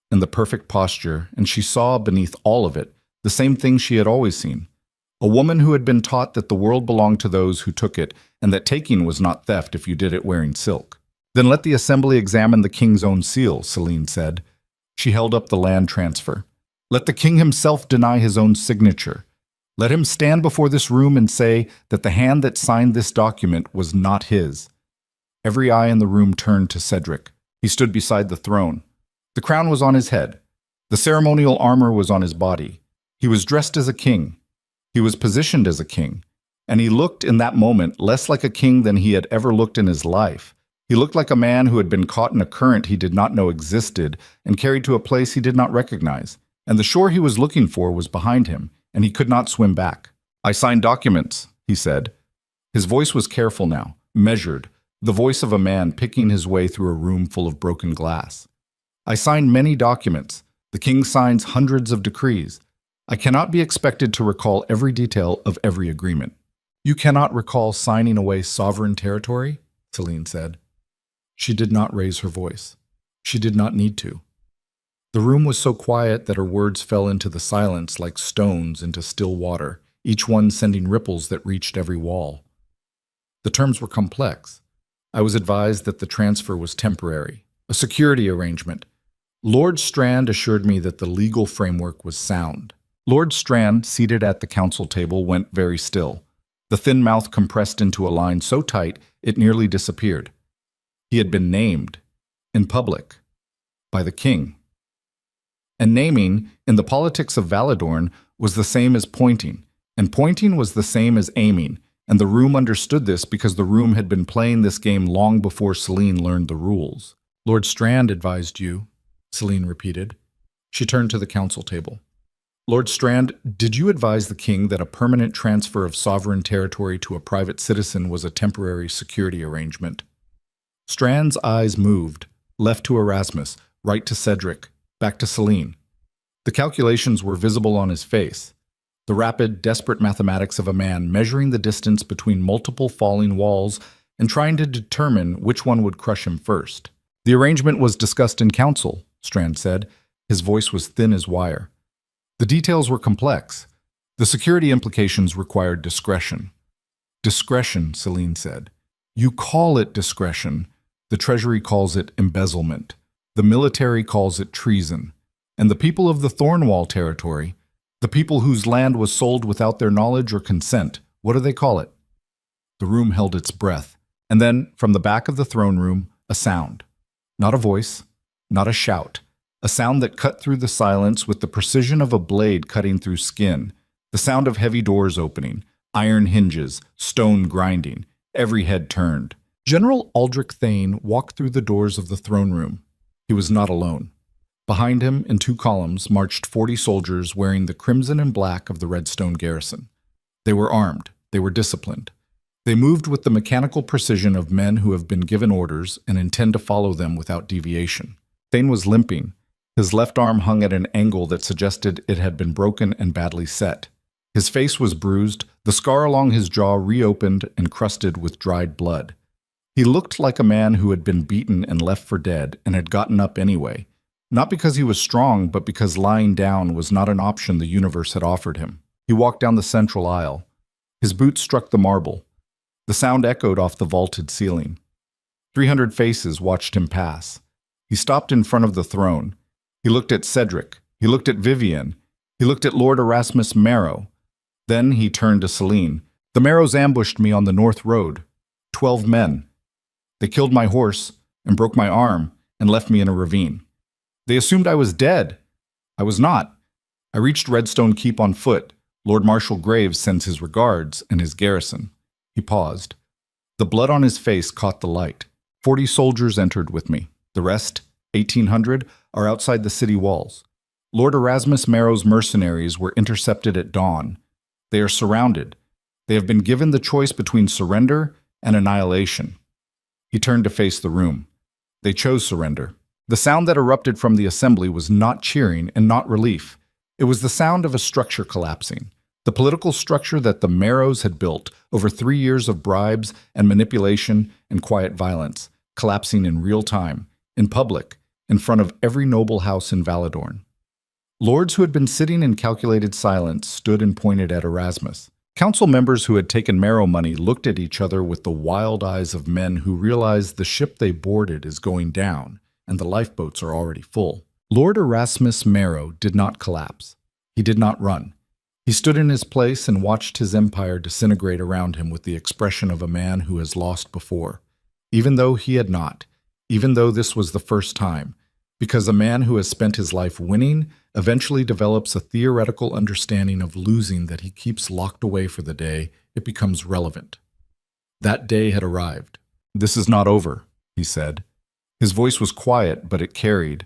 and the perfect posture, and she saw beneath all of it the same thing she had always seen. A woman who had been taught that the world belonged to those who took it, and that taking was not theft if you did it wearing silk. "Then let the assembly examine the king's own seal," Celine said. She held up the land transfer. "Let the king himself deny his own signature. Let him stand before this room and say that the hand that signed this document was not his." Every eye in the room turned to Cedric. He stood beside the throne. The crown was on his head. The ceremonial armor was on his body. He was dressed as a king. He was positioned as a king. And he looked in that moment less like a king than he had ever looked in his life. He looked like a man who had been caught in a current he did not know existed and carried to a place he did not recognize. And the shore he was looking for was behind him, and he could not swim back. "I signed documents," he said. His voice was careful now, measured, the voice of a man picking his way through a room full of broken glass. "I signed many documents. The king signs hundreds of decrees. I cannot be expected to recall every detail of every agreement." "You cannot recall signing away sovereign territory?" Celine said. She did not raise her voice. She did not need to. The room was so quiet that her words fell into the silence like stones into still water, each one sending ripples that reached every wall. The terms were complex. I was advised that the transfer was temporary, a security arrangement. Lord Strand assured me that the legal framework was sound. Lord Strand, seated at the council table, went very still, the thin mouth compressed into a line so tight it nearly disappeared. He had been named, in public, by the king. And naming, in the politics of Valadorn, was the same as pointing, and pointing was the same as aiming, and the room understood this because the room had been playing this game long before Celine learned the rules. "Lord Strand advised you," Celine repeated. She turned to the council table. "Lord Strand, did you advise the king that a permanent transfer of sovereign territory to a private citizen was a temporary security arrangement?" Strand's eyes moved, left to Erasmus, right to Cedric, back to Celine. The calculations were visible on his face, the rapid, desperate mathematics of a man measuring the distance between multiple falling walls and trying to determine which one would crush him first. "The arrangement was discussed in council," Strand said. His voice was thin as wire. "The details were complex. The security implications required discretion." "Discretion," Celine said. "You call it discretion. The Treasury calls it embezzlement. The military calls it treason. And the people of the Thornwall territory, the people whose land was sold without their knowledge or consent, what do they call it?" The room held its breath. And then, from the back of the throne room, a sound. Not a voice, not a shout. A sound that cut through the silence with the precision of a blade cutting through skin. The sound of heavy doors opening, iron hinges, stone grinding. Every head turned. General Aldrich Thane walked through the doors of the throne room. He was not alone. Behind him, in 2 columns, marched 40 soldiers wearing the crimson and black of the Redstone garrison. They were armed. They were disciplined. They moved with the mechanical precision of men who have been given orders and intend to follow them without deviation. Thane was limping. His left arm hung at an angle that suggested it had been broken and badly set. His face was bruised, the scar along his jaw reopened and crusted with dried blood. He looked like a man who had been beaten and left for dead and had gotten up anyway, not because he was strong, but because lying down was not an option the universe had offered him. He walked down the central aisle. His boots struck the marble. The sound echoed off the vaulted ceiling. 300 faces watched him pass. He stopped in front of the throne. He looked at Cedric. He looked at Vivian. He looked at Lord Erasmus Marrow. Then he turned to Celine. The Marrows ambushed me on the North Road. 12 men. They killed my horse and broke my arm and left me in a ravine. They assumed I was dead. I was not. I reached Redstone Keep on foot. Lord Marshal Graves sends his regards and his garrison. He paused. The blood on his face caught the light. 40 soldiers entered with me. The rest, 1,800, are outside the city walls. Lord Erasmus Marrow's mercenaries were intercepted at dawn. They are surrounded. They have been given the choice between surrender and annihilation. He turned to face the room. They chose surrender. The sound that erupted from the assembly was not cheering and not relief. It was the sound of a structure collapsing. The political structure that the Marrows had built over 3 years of bribes and manipulation and quiet violence, collapsing in real time, in public, in front of every noble house in Valadorn. Lords who had been sitting in calculated silence stood and pointed at Erasmus. Council members who had taken Marrow money looked at each other with the wild eyes of men who realize the ship they boarded is going down and the lifeboats are already full. Lord Erasmus Marrow did not collapse. He did not run. He stood in his place and watched his empire disintegrate around him with the expression of a man who has lost before, even though he had not, even though this was the first time, because a man who has spent his life winning eventually develops a theoretical understanding of losing that he keeps locked away for the day it becomes relevant. That day had arrived. "This is not over," he said. His voice was quiet, but it carried.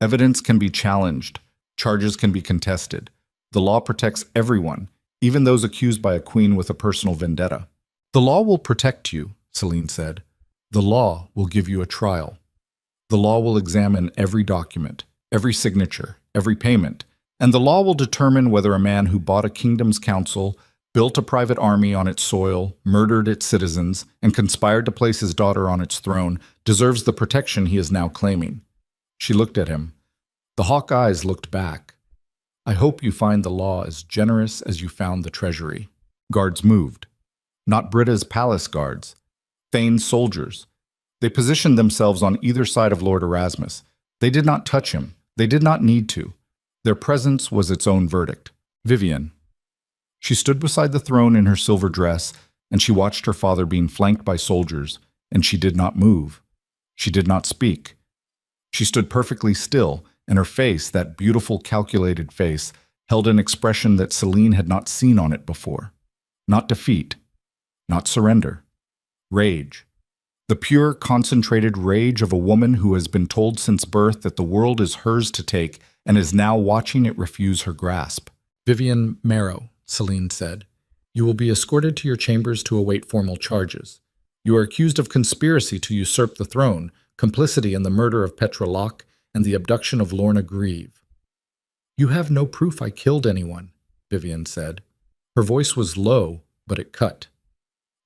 "Evidence can be challenged. Charges can be contested. The law protects everyone, even those accused by a queen with a personal vendetta." "The law will protect you," Celine said. "The law will give you a trial. The law will examine every document, every signature, every payment, and the law will determine whether a man who bought a kingdom's council, built a private army on its soil, murdered its citizens, and conspired to place his daughter on its throne deserves the protection he is now claiming." She looked at him. The hawk eyes looked back. "I hope you find the law as generous as you found the treasury." Guards moved. Not Britta's palace guards. Thane's soldiers. They positioned themselves on either side of Lord Erasmus. They did not touch him. They did not need to. Their presence was its own verdict. Vivian. She stood beside the throne in her silver dress, and she watched her father being flanked by soldiers, and she did not move. She did not speak. She stood perfectly still, and her face, that beautiful, calculated face, held an expression that Celine had not seen on it before. Not defeat. Not surrender. Rage. The pure, concentrated rage of a woman who has been told since birth that the world is hers to take and is now watching it refuse her grasp. "Vivian Marrow," Celine said, "you will be escorted to your chambers to await formal charges. You are accused of conspiracy to usurp the throne, complicity in the murder of Petra Locke, and the abduction of Lorna Grieve." "You have no proof I killed anyone," Vivian said. Her voice was low, but it cut.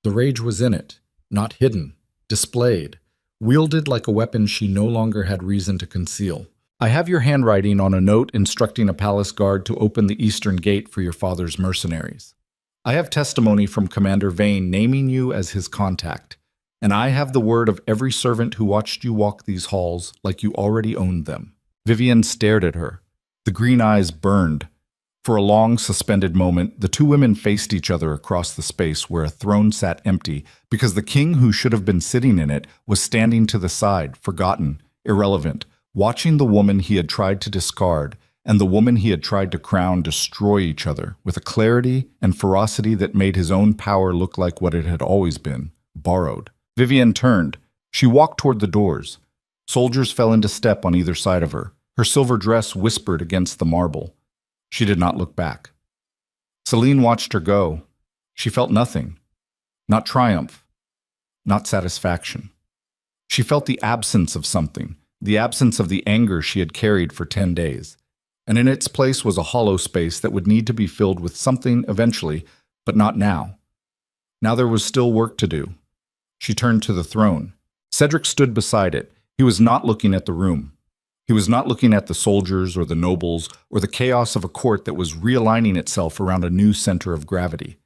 The rage was in it, not hidden, displayed, wielded like a weapon she no longer had reason to conceal. "I have your handwriting on a note instructing a palace guard to open the eastern gate for your father's mercenaries. I have testimony from Commander Vane naming you as his contact, and I have the word of every servant who watched you walk these halls like you already owned them." Vivian stared at her. The green eyes burned. For a long, suspended moment, the two women faced each other across the space where a throne sat empty because the king who should have been sitting in it was standing to the side, forgotten, irrelevant, watching the woman he had tried to discard and the woman he had tried to crown destroy each other with a clarity and ferocity that made his own power look like what it had always been, borrowed. Vivian turned. She walked toward the doors. Soldiers fell into step on either side of her. Her silver dress whispered against the marble. She did not look back. Celine watched her go. She felt nothing. Not triumph. Not satisfaction. She felt the absence of something, the absence of the anger she had carried for 10 days. And in its place was a hollow space that would need to be filled with something eventually, but not now. Now there was still work to do. She turned to the throne. Cedric stood beside it. He was not looking at the room. He was not looking at the soldiers or the nobles or the chaos of a court that was realigning itself around a new center of gravity.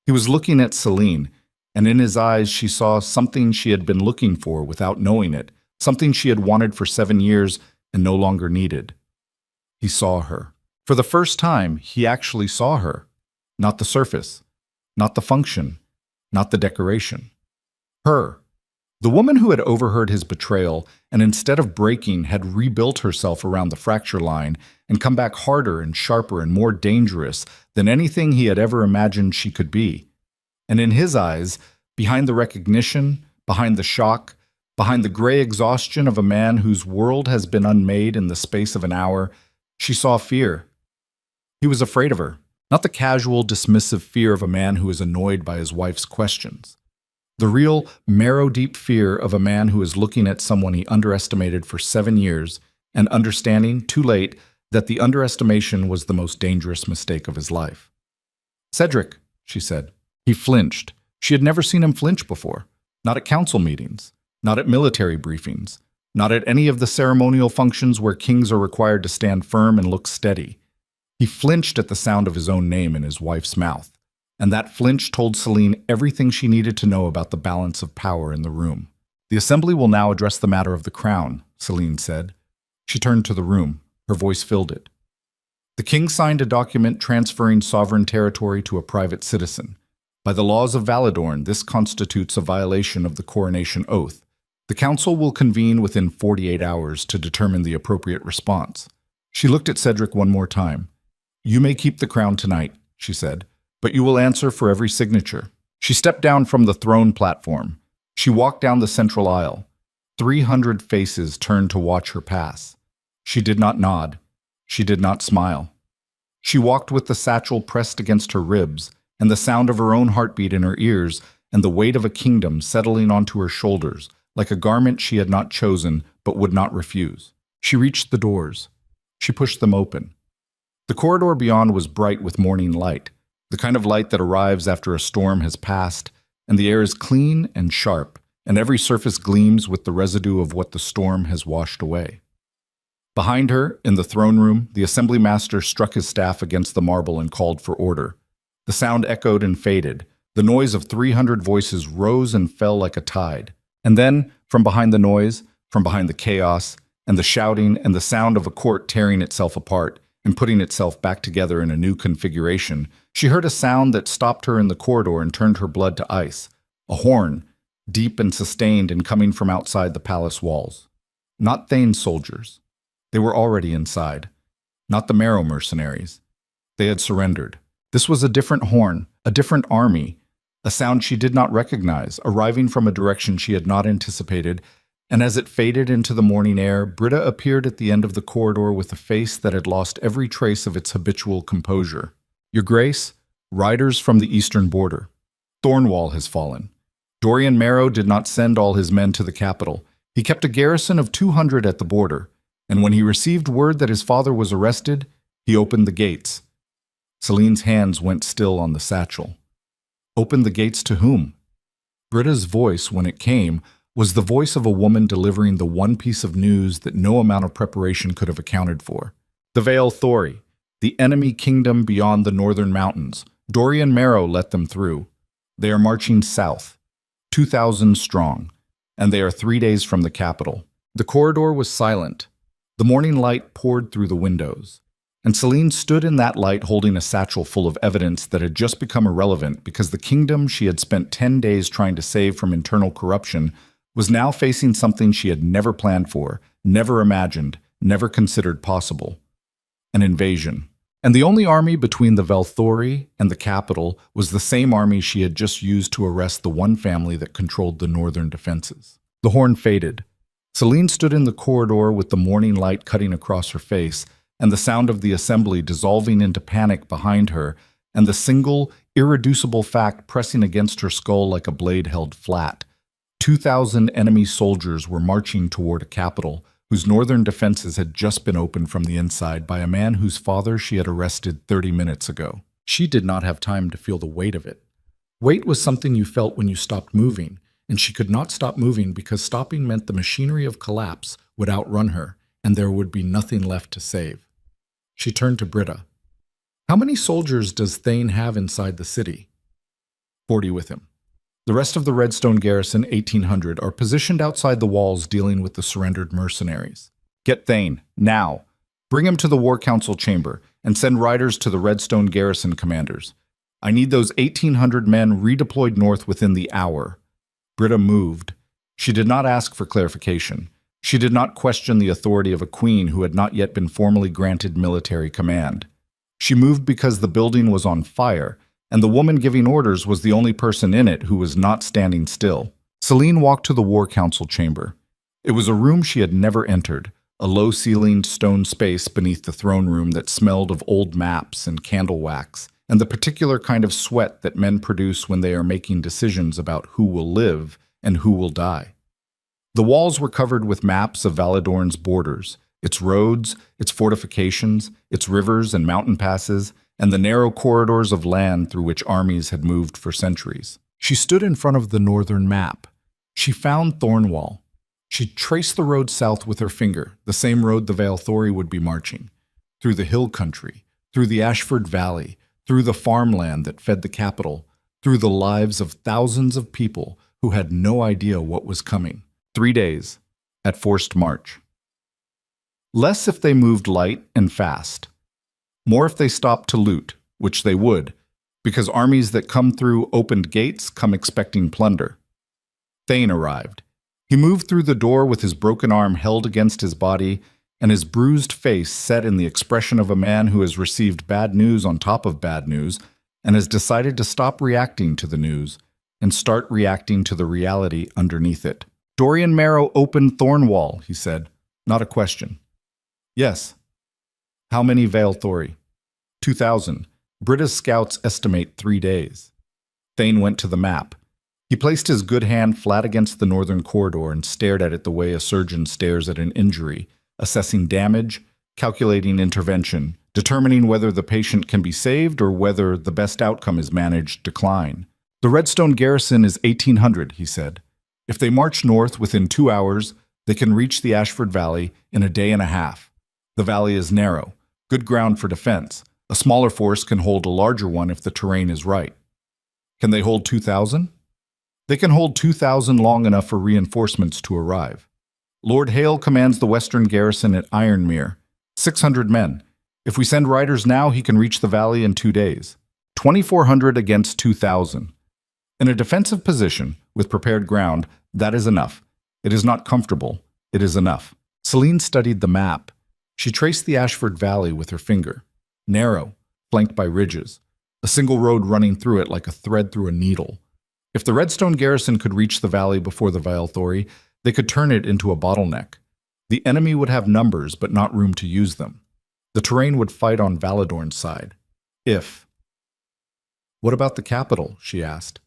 He was looking at Celine, and in his eyes she saw something she had been looking for without knowing it, something she had wanted for 7 years and no longer needed. He saw her. For the first time, he actually saw her. Not the surface, not the function, not the decoration. Her. The woman who had overheard his betrayal and instead of breaking had rebuilt herself around the fracture line and come back harder and sharper and more dangerous than anything he had ever imagined she could be. And in his eyes, behind the recognition, behind the shock, behind the gray exhaustion of a man whose world has been unmade in the space of an hour, she saw fear. He was afraid of her, not the casual, dismissive fear of a man who is annoyed by his wife's questions. The real, marrow-deep fear of a man who is looking at someone he underestimated for 7 years and understanding, too late, that the underestimation was the most dangerous mistake of his life. "Cedric," she said. He flinched. She had never seen him flinch before. Not at council meetings, not at military briefings, not at any of the ceremonial functions where kings are required to stand firm and look steady. He flinched at the sound of his own name in his wife's mouth. And that flinch told Celine everything she needed to know about the balance of power in the room. "The assembly will now address the matter of the crown," Celine said. She turned to the room. Her voice filled it. "The king signed a document transferring sovereign territory to a private citizen. By the laws of Valadorn, this constitutes a violation of the coronation oath. The council will convene within 48 hours to determine the appropriate response." She looked at Cedric one more time. "You may keep the crown tonight," she said. "But you will answer for every signature." She stepped down from the throne platform. She walked down the central aisle. 300 faces turned to watch her pass. She did not nod. She did not smile. She walked with the satchel pressed against her ribs, and the sound of her own heartbeat in her ears, and the weight of a kingdom settling onto her shoulders, like a garment she had not chosen but would not refuse. She reached the doors. She pushed them open. The corridor beyond was bright with morning light. The kind of light that arrives after a storm has passed, and the air is clean and sharp, and every surface gleams with the residue of what the storm has washed away. Behind her, in the throne room, the assembly master struck his staff against the marble and called for order. The sound echoed and faded. The noise of 300 voices rose and fell like a tide. And then, from behind the noise, from behind the chaos, and the shouting and the sound of a court tearing itself apart and putting itself back together in a new configuration, she heard a sound that stopped her in the corridor and turned her blood to ice. A horn, deep and sustained and coming from outside the palace walls. Not Thane's soldiers. They were already inside. Not the Marrow mercenaries. They had surrendered. This was a different horn, a different army, a sound she did not recognize, arriving from a direction she had not anticipated, and as it faded into the morning air, Britta appeared at the end of the corridor with a face that had lost every trace of its habitual composure. "Your Grace, riders from the eastern border. Thornwall has fallen. Dorian Marrow did not send all his men to the capital. He kept a garrison of 200 at the border, and when he received word that his father was arrested, he opened the gates." Celine's hands went still on the satchel. Opened the gates to whom? Britta's voice, when it came, was the voice of a woman delivering the one piece of news that no amount of preparation could have accounted for. "The Vale Thori, the enemy kingdom beyond the northern mountains. Dorian Marrow let them through. They are marching south, 2,000 strong, and they are 3 days from the capital." The corridor was silent. The morning light poured through the windows, and Celine stood in that light holding a satchel full of evidence that had just become irrelevant because the kingdom she had spent 10 days trying to save from internal corruption was now facing something she had never planned for, never imagined, never considered possible. An invasion. And the only army between the Velthori and the capital was the same army she had just used to arrest the one family that controlled the northern defenses. The horn faded. Celine stood in the corridor with the morning light cutting across her face, and the sound of the assembly dissolving into panic behind her, and the single, irreducible fact pressing against her skull like a blade held flat. 2,000 enemy soldiers were marching toward a capital whose northern defenses had just been opened from the inside by a man whose father she had arrested 30 minutes ago. She did not have time to feel the weight of it. Weight was something you felt when you stopped moving, and she could not stop moving because stopping meant the machinery of collapse would outrun her, and there would be nothing left to save. She turned to Britta. "How many soldiers does Thane have inside the city?" 40 with him. The rest of the Redstone garrison, 1,800, are positioned outside the walls dealing with the surrendered mercenaries. Get Thane, now. Bring him to the War Council chamber and send riders to the Redstone garrison commanders. I need those 1,800 men redeployed north within the hour. Britta moved. She did not ask for clarification. She did not question the authority of a queen who had not yet been formally granted military command. She moved because the building was on fire, and the woman giving orders was the only person in it who was not standing still. Celine walked to the War Council chamber. It was a room she had never entered, a low-ceilinged stone space beneath the throne room that smelled of old maps and candle wax, and the particular kind of sweat that men produce when they are making decisions about who will live and who will die. The walls were covered with maps of Valadorn's borders, its roads, its fortifications, its rivers and mountain passes, and the narrow corridors of land through which armies had moved for centuries. She stood in front of the northern map. She found Thornwall. She traced the road south with her finger, the same road the Vaelthori would be marching, through the hill country, through the Ashford Valley, through the farmland that fed the capital, through the lives of thousands of people who had no idea what was coming. 3 days, at forced march. Less if they moved light and fast. More if they stopped to loot, which they would, because armies that come through opened gates come expecting plunder. Thane arrived. He moved through the door with his broken arm held against his body and his bruised face set in the expression of a man who has received bad news on top of bad news and has decided to stop reacting to the news and start reacting to the reality underneath it. Dorian Marrow opened Thornwall, he said. Not a question. Yes. How many Vaelthori? 2,000. Britta's scouts estimate 3 days. Thane went to the map. He placed his good hand flat against the northern corridor and stared at it the way a surgeon stares at an injury, assessing damage, calculating intervention, determining whether the patient can be saved or whether the best outcome is managed decline. The Redstone garrison is 1,800, he said. If they march north within 2 hours, they can reach the Ashford Valley in a day and a half. The valley is narrow, good ground for defense. A smaller force can hold a larger one if the terrain is right. Can they hold 2,000? They can hold 2,000 long enough for reinforcements to arrive. Lord Hale commands the western garrison at Ironmere, 600 men. If we send riders now, he can reach the valley in 2 days. 2,400 against 2,000. In a defensive position, with prepared ground, that is enough. It is not comfortable. It is enough. Celine studied the map. She traced the Ashford Valley with her finger. Narrow, flanked by ridges. A single road running through it like a thread through a needle. If the Redstone garrison could reach the valley before the Vaelthori, they could turn it into a bottleneck. The enemy would have numbers, but not room to use them. The terrain would fight on Valadorn's side. If. What about the capital? She asked.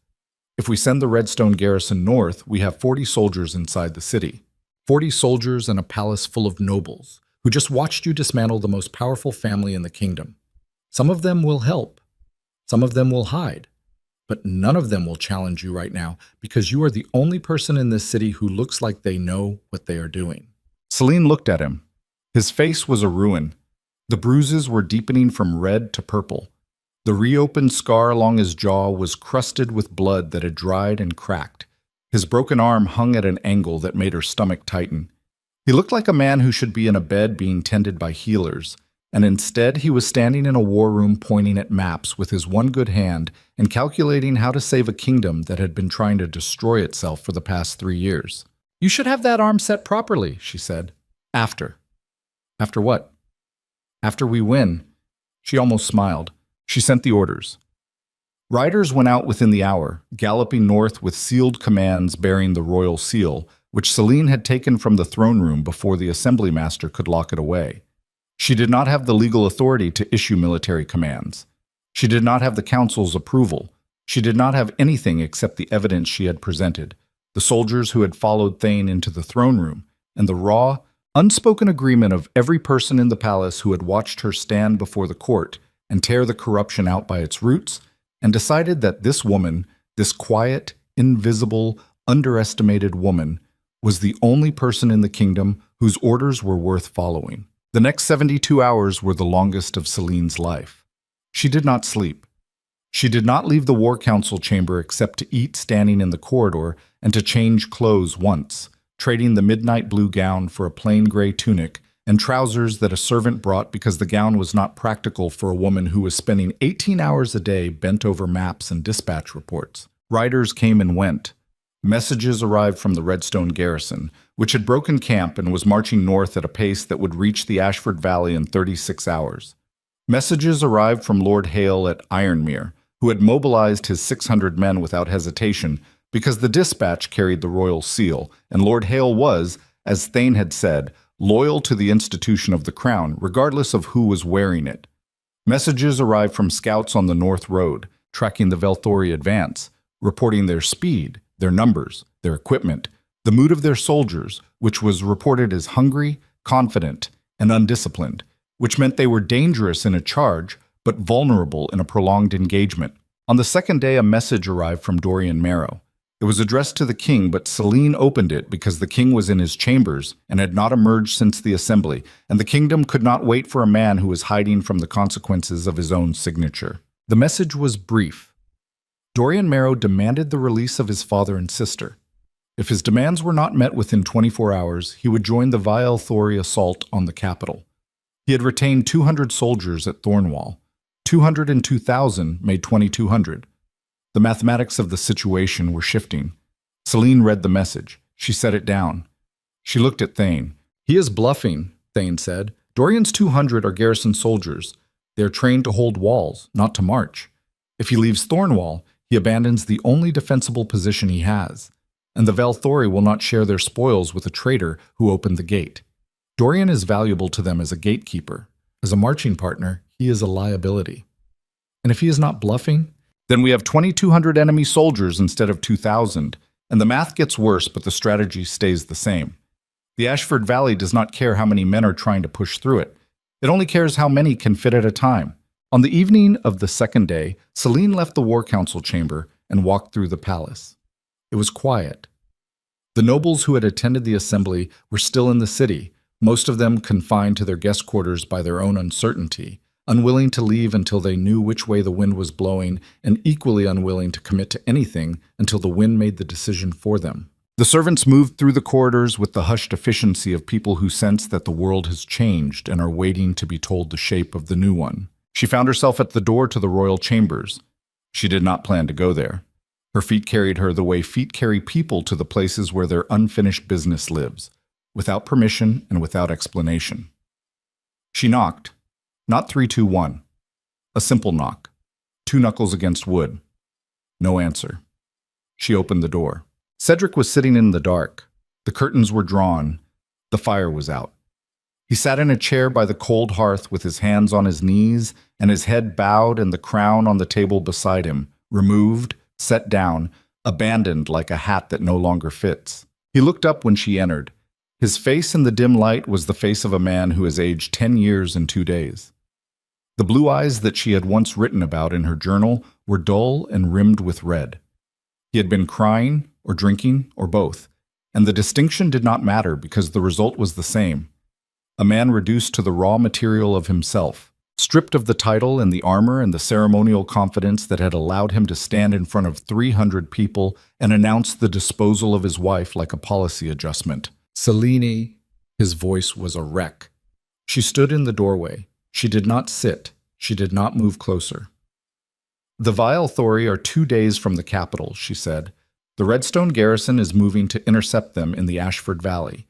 If we send the Redstone garrison north, we have 40 soldiers inside the city. 40 soldiers and a palace full of nobles, who just watched you dismantle the most powerful family in the kingdom. Some of them will help. Some of them will hide. But none of them will challenge you right now because you are the only person in this city who looks like they know what they are doing. Celine looked at him. His face was a ruin. The bruises were deepening from red to purple. The reopened scar along his jaw was crusted with blood that had dried and cracked. His broken arm hung at an angle that made her stomach tighten. He looked like a man who should be in a bed being tended by healers, and instead he was standing in a war room pointing at maps with his one good hand and calculating how to save a kingdom that had been trying to destroy itself for the past 3 years. You should have that arm set properly, she said. After. After what? After we win. She almost smiled. She sent the orders. Riders went out within the hour, galloping north with sealed commands bearing the royal seal, which Celine had taken from the throne room before the assembly master could lock it away. She did not have the legal authority to issue military commands. She did not have the council's approval. She did not have anything except the evidence she had presented, the soldiers who had followed Thane into the throne room, and the raw, unspoken agreement of every person in the palace who had watched her stand before the court and tear the corruption out by its roots, and decided that this woman, this quiet, invisible, underestimated woman, was the only person in the kingdom whose orders were worth following. The next 72 hours were the longest of Celine's life. She did not sleep. She did not leave the War Council chamber except to eat standing in the corridor and to change clothes once, trading the midnight blue gown for a plain gray tunic and trousers that a servant brought because the gown was not practical for a woman who was spending 18 hours a day bent over maps and dispatch reports. Riders came and went. Messages arrived from the Redstone garrison, which had broken camp and was marching north at a pace that would reach the Ashford Valley in 36 hours. Messages arrived from Lord Hale at Ironmere, who had mobilized his 600 men without hesitation because the dispatch carried the royal seal, and Lord Hale was, as Thane had said, loyal to the institution of the crown, regardless of who was wearing it. Messages arrived from scouts on the North Road, tracking the Velthori advance, reporting their speed, their numbers, their equipment, the mood of their soldiers, which was reported as hungry, confident, and undisciplined, which meant they were dangerous in a charge, but vulnerable in a prolonged engagement. On the second day, a message arrived from Dorian Marrow. It was addressed to the king, but Selene opened it because the king was in his chambers and had not emerged since the assembly, and the kingdom could not wait for a man who was hiding from the consequences of his own signature. The message was brief. Dorian Marrow demanded the release of his father and sister. If his demands were not met within 24 hours, he would join the Velthori assault on the capital. He had retained 200 soldiers at Thornwall. 202,000 made 2,200. The mathematics of the situation were shifting. Selene read the message. She set it down. She looked at Thane. "He is bluffing," Thane said. "Dorian's 200 are garrison soldiers. They are trained to hold walls, not to march. If he leaves Thornwall, he abandons the only defensible position he has, and the Velthori will not share their spoils with a traitor who opened the gate. Dorian is valuable to them as a gatekeeper. As a marching partner, he is a liability. And if he is not bluffing, then we have 2,200 enemy soldiers instead of 2,000, and the math gets worse, but the strategy stays the same. The Ashford Valley does not care how many men are trying to push through it. It only cares how many can fit at a time." On the evening of the second day, Selene left the War Council chamber and walked through the palace. It was quiet. The nobles who had attended the assembly were still in the city, most of them confined to their guest quarters by their own uncertainty, unwilling to leave until they knew which way the wind was blowing, and equally unwilling to commit to anything until the wind made the decision for them. The servants moved through the corridors with the hushed efficiency of people who sense that the world has changed and are waiting to be told the shape of the new one. She found herself at the door to the royal chambers. She did not plan to go there. Her feet carried her the way feet carry people to the places where their unfinished business lives, without permission and without explanation. She knocked. Not 3-2-1. A simple knock. 2 knuckles against wood. No answer. She opened the door. Cedric was sitting in the dark. The curtains were drawn. The fire was out. He sat in a chair by the cold hearth with his hands on his knees and his head bowed and the crown on the table beside him, removed, set down, abandoned like a hat that no longer fits. He looked up when she entered. His face in the dim light was the face of a man who has aged 10 years in 2 days. The blue eyes that she had once written about in her journal were dull and rimmed with red. He had been crying, or drinking, or both, and the distinction did not matter because the result was the same. A man reduced to the raw material of himself, stripped of the title and the armor and the ceremonial confidence that had allowed him to stand in front of 300 people and announce the disposal of his wife like a policy adjustment. "Selene," his voice was a wreck. She stood in the doorway. She did not sit. She did not move closer. "The Velthori are 2 days from the capital," she said. "The Redstone garrison is moving to intercept them in the Ashford Valley.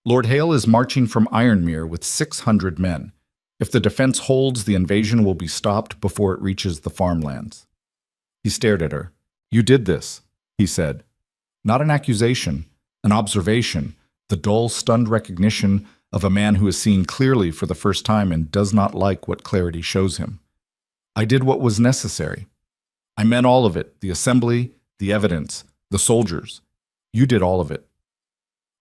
Lord Hale is marching from Ironmere with 600 men. If the defense holds, the invasion will be stopped before it reaches the farmlands." He stared at her. "You did this," he said. Not an accusation, an observation, the dull, stunned recognition of a man who is seeing clearly for the first time and does not like what clarity shows him. "I did what was necessary. I meant all of it, the assembly, the evidence, the soldiers. You did all of it."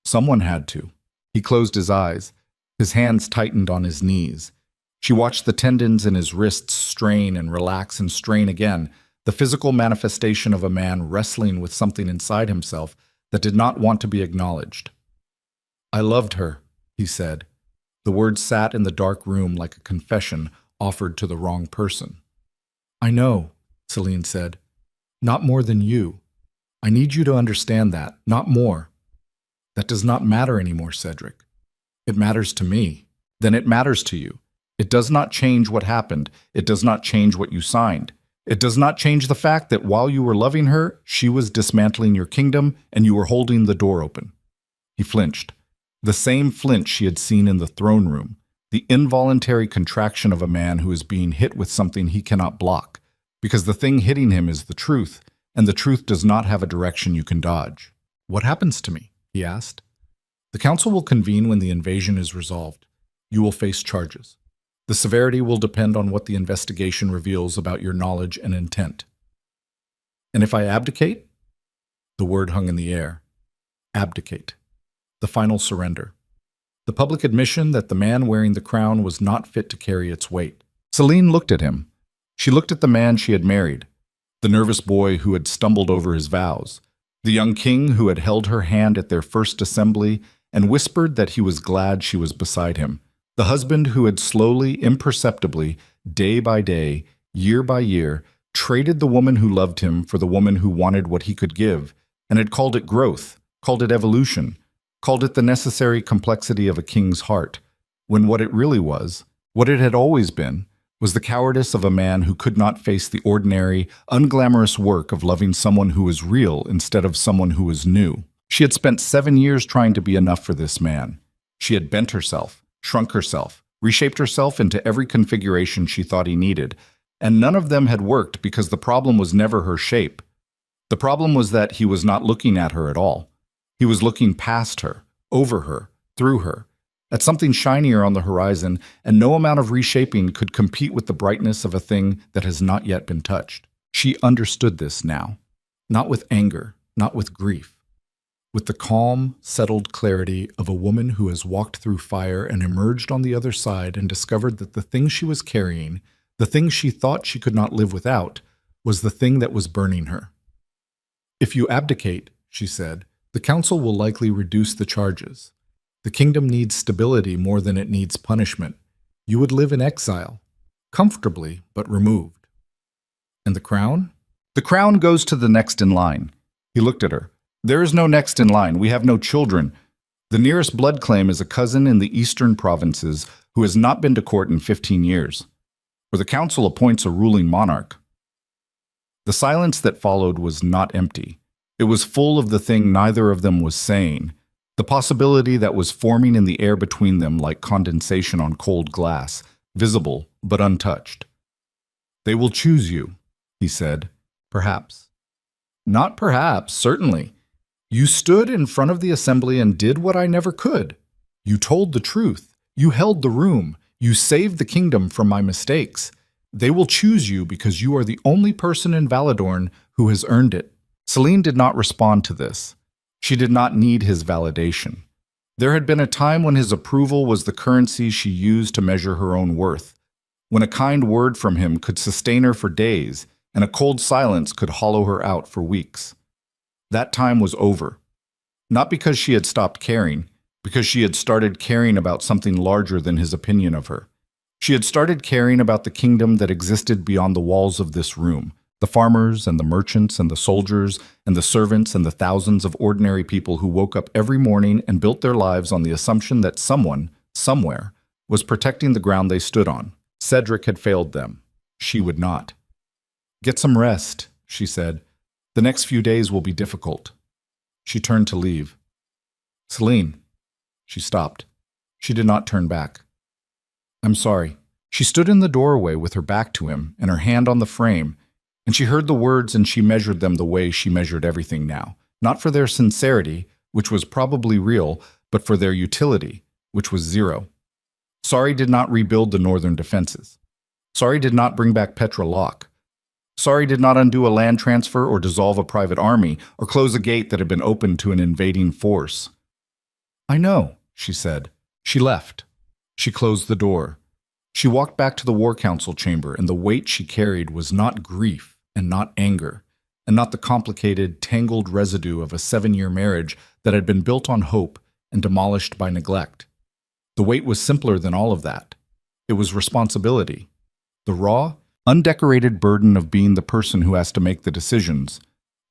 Someone had to. He closed his eyes. His hands tightened on his knees. She watched the tendons in his wrists strain and relax and strain again, the physical manifestation of a man wrestling with something inside himself that did not want to be acknowledged. "I loved her," he said. The words sat in the dark room like a confession offered to the wrong person. "I know," Celine said. Not more than you. I need you to understand that, not more. That does not matter anymore, Cedric. It matters to me. Then it matters to you. It does not change what happened. It does not change what you signed. It does not change the fact that while you were loving her, she was dismantling your kingdom and you were holding the door open. He flinched. The same flinch she had seen in the throne room. The involuntary contraction of a man who is being hit with something he cannot block, because the thing hitting him is the truth, and the truth does not have a direction you can dodge. What happens to me? He asked. The council will convene when the invasion is resolved. You will face charges. The severity will depend on what the investigation reveals about your knowledge and intent. And if I abdicate? The word hung in the air. Abdicate. The final surrender. The public admission that the man wearing the crown was not fit to carry its weight. Celine looked at him. She looked at the man she had married, the nervous boy who had stumbled over his vows, the young king who had held her hand at their first assembly and whispered that he was glad she was beside him, the husband who had slowly, imperceptibly, day by day, year by year, traded the woman who loved him for the woman who wanted what he could give, and had called it growth, called it evolution, called it the necessary complexity of a king's heart, when what it really was, what it had always been, was the cowardice of a man who could not face the ordinary, unglamorous work of loving someone who was real instead of someone who was new. She had spent 7 years trying to be enough for this man. She had bent herself, shrunk herself, reshaped herself into every configuration she thought he needed, and none of them had worked because the problem was never her shape. The problem was that he was not looking at her at all. He was looking past her, over her, through her, at something shinier on the horizon, and no amount of reshaping could compete with the brightness of a thing that has not yet been touched. She understood this now, not with anger, not with grief, with the calm, settled clarity of a woman who has walked through fire and emerged on the other side and discovered that the thing she was carrying, the thing she thought she could not live without, was the thing that was burning her. If you abdicate, she said, the council will likely reduce the charges. The kingdom needs stability more than it needs punishment. You would live in exile, comfortably but removed. And the crown? The crown goes to the next in line. He looked at her. There is no next in line. We have no children. The nearest blood claim is a cousin in the eastern provinces who has not been to court in 15 years. Or the council appoints a ruling monarch. The silence that followed was not empty. It was full of the thing neither of them was saying, the possibility that was forming in the air between them like condensation on cold glass, visible but untouched. They will choose you, he said. Perhaps. Not perhaps, certainly. You stood in front of the assembly and did what I never could. You told the truth. You held the room. You saved the kingdom from my mistakes. They will choose you because you are the only person in Valadorn who has earned it. Celine did not respond to this. She did not need his validation. There had been a time when his approval was the currency she used to measure her own worth, when a kind word from him could sustain her for days, and a cold silence could hollow her out for weeks. That time was over. Not because she had stopped caring, because she had started caring about something larger than his opinion of her. She had started caring about the kingdom that existed beyond the walls of this room, the farmers and the merchants and the soldiers and the servants and the thousands of ordinary people who woke up every morning and built their lives on the assumption that someone, somewhere, was protecting the ground they stood on. Cedric had failed them. She would not. Get some rest, she said. The next few days will be difficult. She turned to leave. Celine. She stopped. She did not turn back. I'm sorry. She stood in the doorway with her back to him and her hand on the frame, and she heard the words and she measured them the way she measured everything now, not for their sincerity, which was probably real, but for their utility, which was zero. Sorry did not rebuild the northern defenses. Sorry did not bring back Petra Locke. Sorry did not undo a land transfer or dissolve a private army or close a gate that had been opened to an invading force. I know, she said. She left. She closed the door. She walked back to the War Council chamber, and the weight she carried was not grief and not anger, and not the complicated, tangled residue of a 7-year marriage that had been built on hope and demolished by neglect. The weight was simpler than all of that. It was responsibility. The raw, undecorated burden of being the person who has to make the decisions.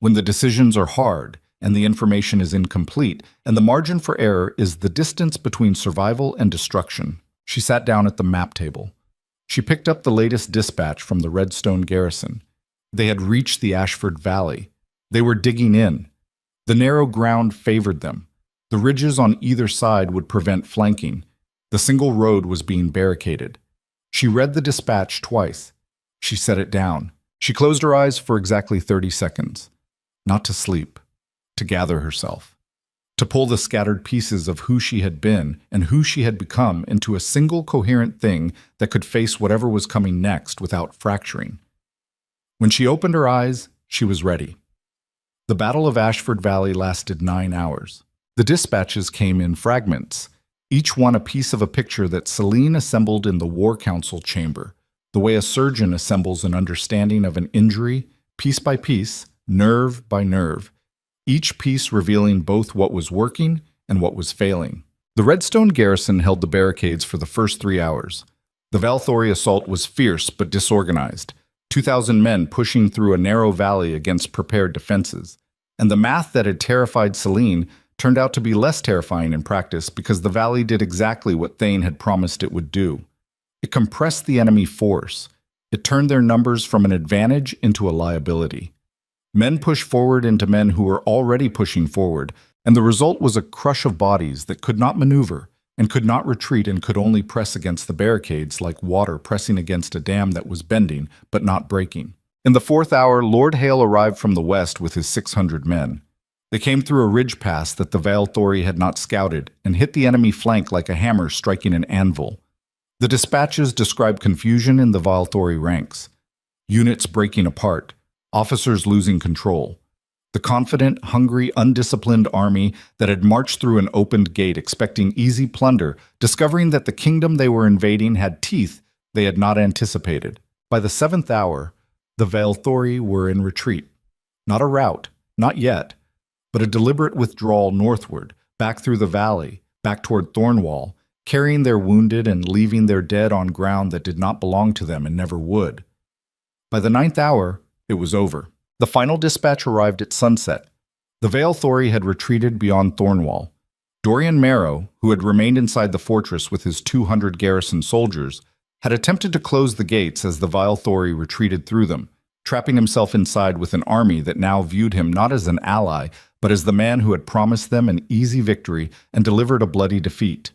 When the decisions are hard, and the information is incomplete, and the margin for error is the distance between survival and destruction. She sat down at the map table. She picked up the latest dispatch from the Redstone garrison. They had reached the Ashford Valley. They were digging in. The narrow ground favored them. The ridges on either side would prevent flanking. The single road was being barricaded. She read the dispatch twice. She set it down. She closed her eyes for exactly 30 seconds. Not to sleep. To gather herself, to pull the scattered pieces of who she had been and who she had become into a single coherent thing that could face whatever was coming next without fracturing. When she opened her eyes, she was ready. The Battle of Ashford Valley lasted 9 hours. The dispatches came in fragments, each one a piece of a picture that Celine assembled in the War Council chamber, the way a surgeon assembles an understanding of an injury, piece by piece, nerve by nerve, each piece revealing both what was working and what was failing. The Redstone garrison held the barricades for the first 3 hours. The Valthori assault was fierce but disorganized, 2,000 men pushing through a narrow valley against prepared defenses. And the math that had terrified Celine turned out to be less terrifying in practice because the valley did exactly what Thane had promised it would do. It compressed the enemy force. It turned their numbers from an advantage into a liability. Men pushed forward into men who were already pushing forward, and the result was a crush of bodies that could not maneuver and could not retreat and could only press against the barricades like water pressing against a dam that was bending but not breaking. In the 4th hour, Lord Hale arrived from the west with his 600 men. They came through a ridge pass that the Valthori had not scouted and hit the enemy flank like a hammer striking an anvil. The dispatches describe confusion in the Valthori ranks, units breaking apart, officers losing control. The confident, hungry, undisciplined army that had marched through an opened gate expecting easy plunder, discovering that the kingdom they were invading had teeth they had not anticipated. By the 7th hour, the Valthori were in retreat. Not a rout, not yet, but a deliberate withdrawal northward, back through the valley, back toward Thornwall, carrying their wounded and leaving their dead on ground that did not belong to them and never would. By the 9th hour, it was over. The final dispatch arrived at sunset. The Valthori had retreated beyond Thornwall. Dorian Marrow, who had remained inside the fortress with his 200 garrison soldiers, had attempted to close the gates as the Valthori retreated through them, trapping himself inside with an army that now viewed him not as an ally, but as the man who had promised them an easy victory and delivered a bloody defeat.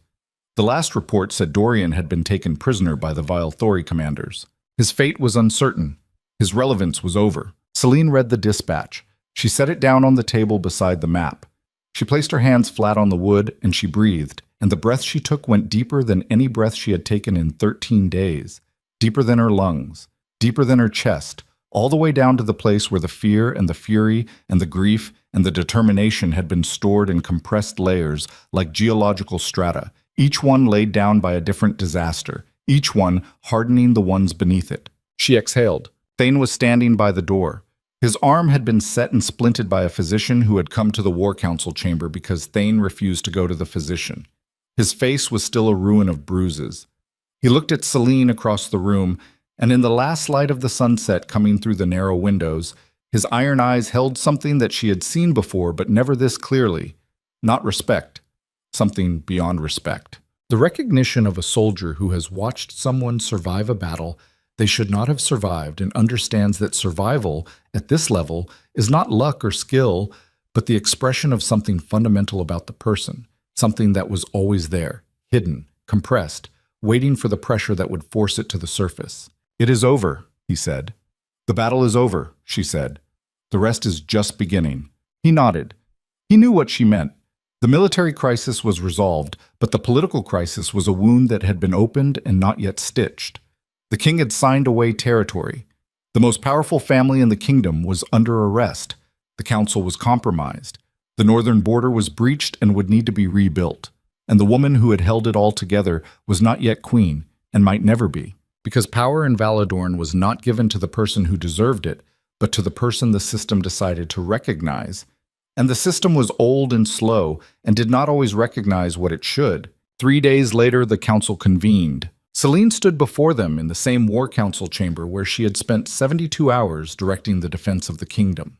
The last report said Dorian had been taken prisoner by the Valthori commanders. His fate was uncertain. His relevance was over. Celine read the dispatch. She set it down on the table beside the map. She placed her hands flat on the wood and she breathed, and the breath she took went deeper than any breath she had taken in 13 days, deeper than her lungs, deeper than her chest, all the way down to the place where the fear and the fury and the grief and the determination had been stored in compressed layers like geological strata, each one laid down by a different disaster, each one hardening the ones beneath it. She exhaled. Thane was standing by the door. His arm had been set and splinted by a physician who had come to the War Council chamber because Thane refused to go to the physician. His face was still a ruin of bruises. He looked at Celine across the room, and in the last light of the sunset coming through the narrow windows, his iron eyes held something that she had seen before but never this clearly. Not respect. Something beyond respect. The recognition of a soldier who has watched someone survive a battle they should not have survived and understands that survival, at this level, is not luck or skill, but the expression of something fundamental about the person, something that was always there, hidden, compressed, waiting for the pressure that would force it to the surface. "It is over," he said. "The battle is over," she said. "The rest is just beginning." He nodded. He knew what she meant. The military crisis was resolved, but the political crisis was a wound that had been opened and not yet stitched. The king had signed away territory. The most powerful family in the kingdom was under arrest. The council was compromised. The northern border was breached and would need to be rebuilt. And the woman who had held it all together was not yet queen and might never be, because power in Valadorn was not given to the person who deserved it, but to the person the system decided to recognize. And the system was old and slow and did not always recognize what it should. 3 days later, the council convened. Celine stood before them in the same war council chamber where she had spent 72 hours directing the defense of the kingdom.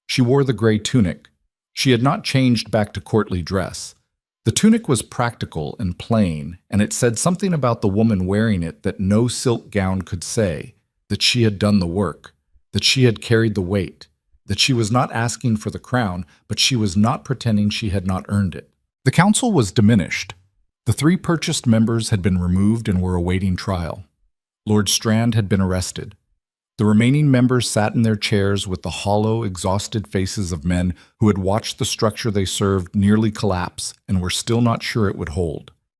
She wore the gray tunic. She had not changed back to courtly dress. The tunic was practical and plain, and it said something about the woman wearing it that no silk gown could say, that she had done the work, that she had carried the weight, that she was not asking for the crown, but she was not pretending she had not earned it. The council was diminished. The 3 purchased members had been removed and were awaiting trial. Lord Strand had been arrested. The remaining members sat in their chairs with the hollow, exhausted faces of men who had watched the structure they served nearly collapse and were still not sure it would hold.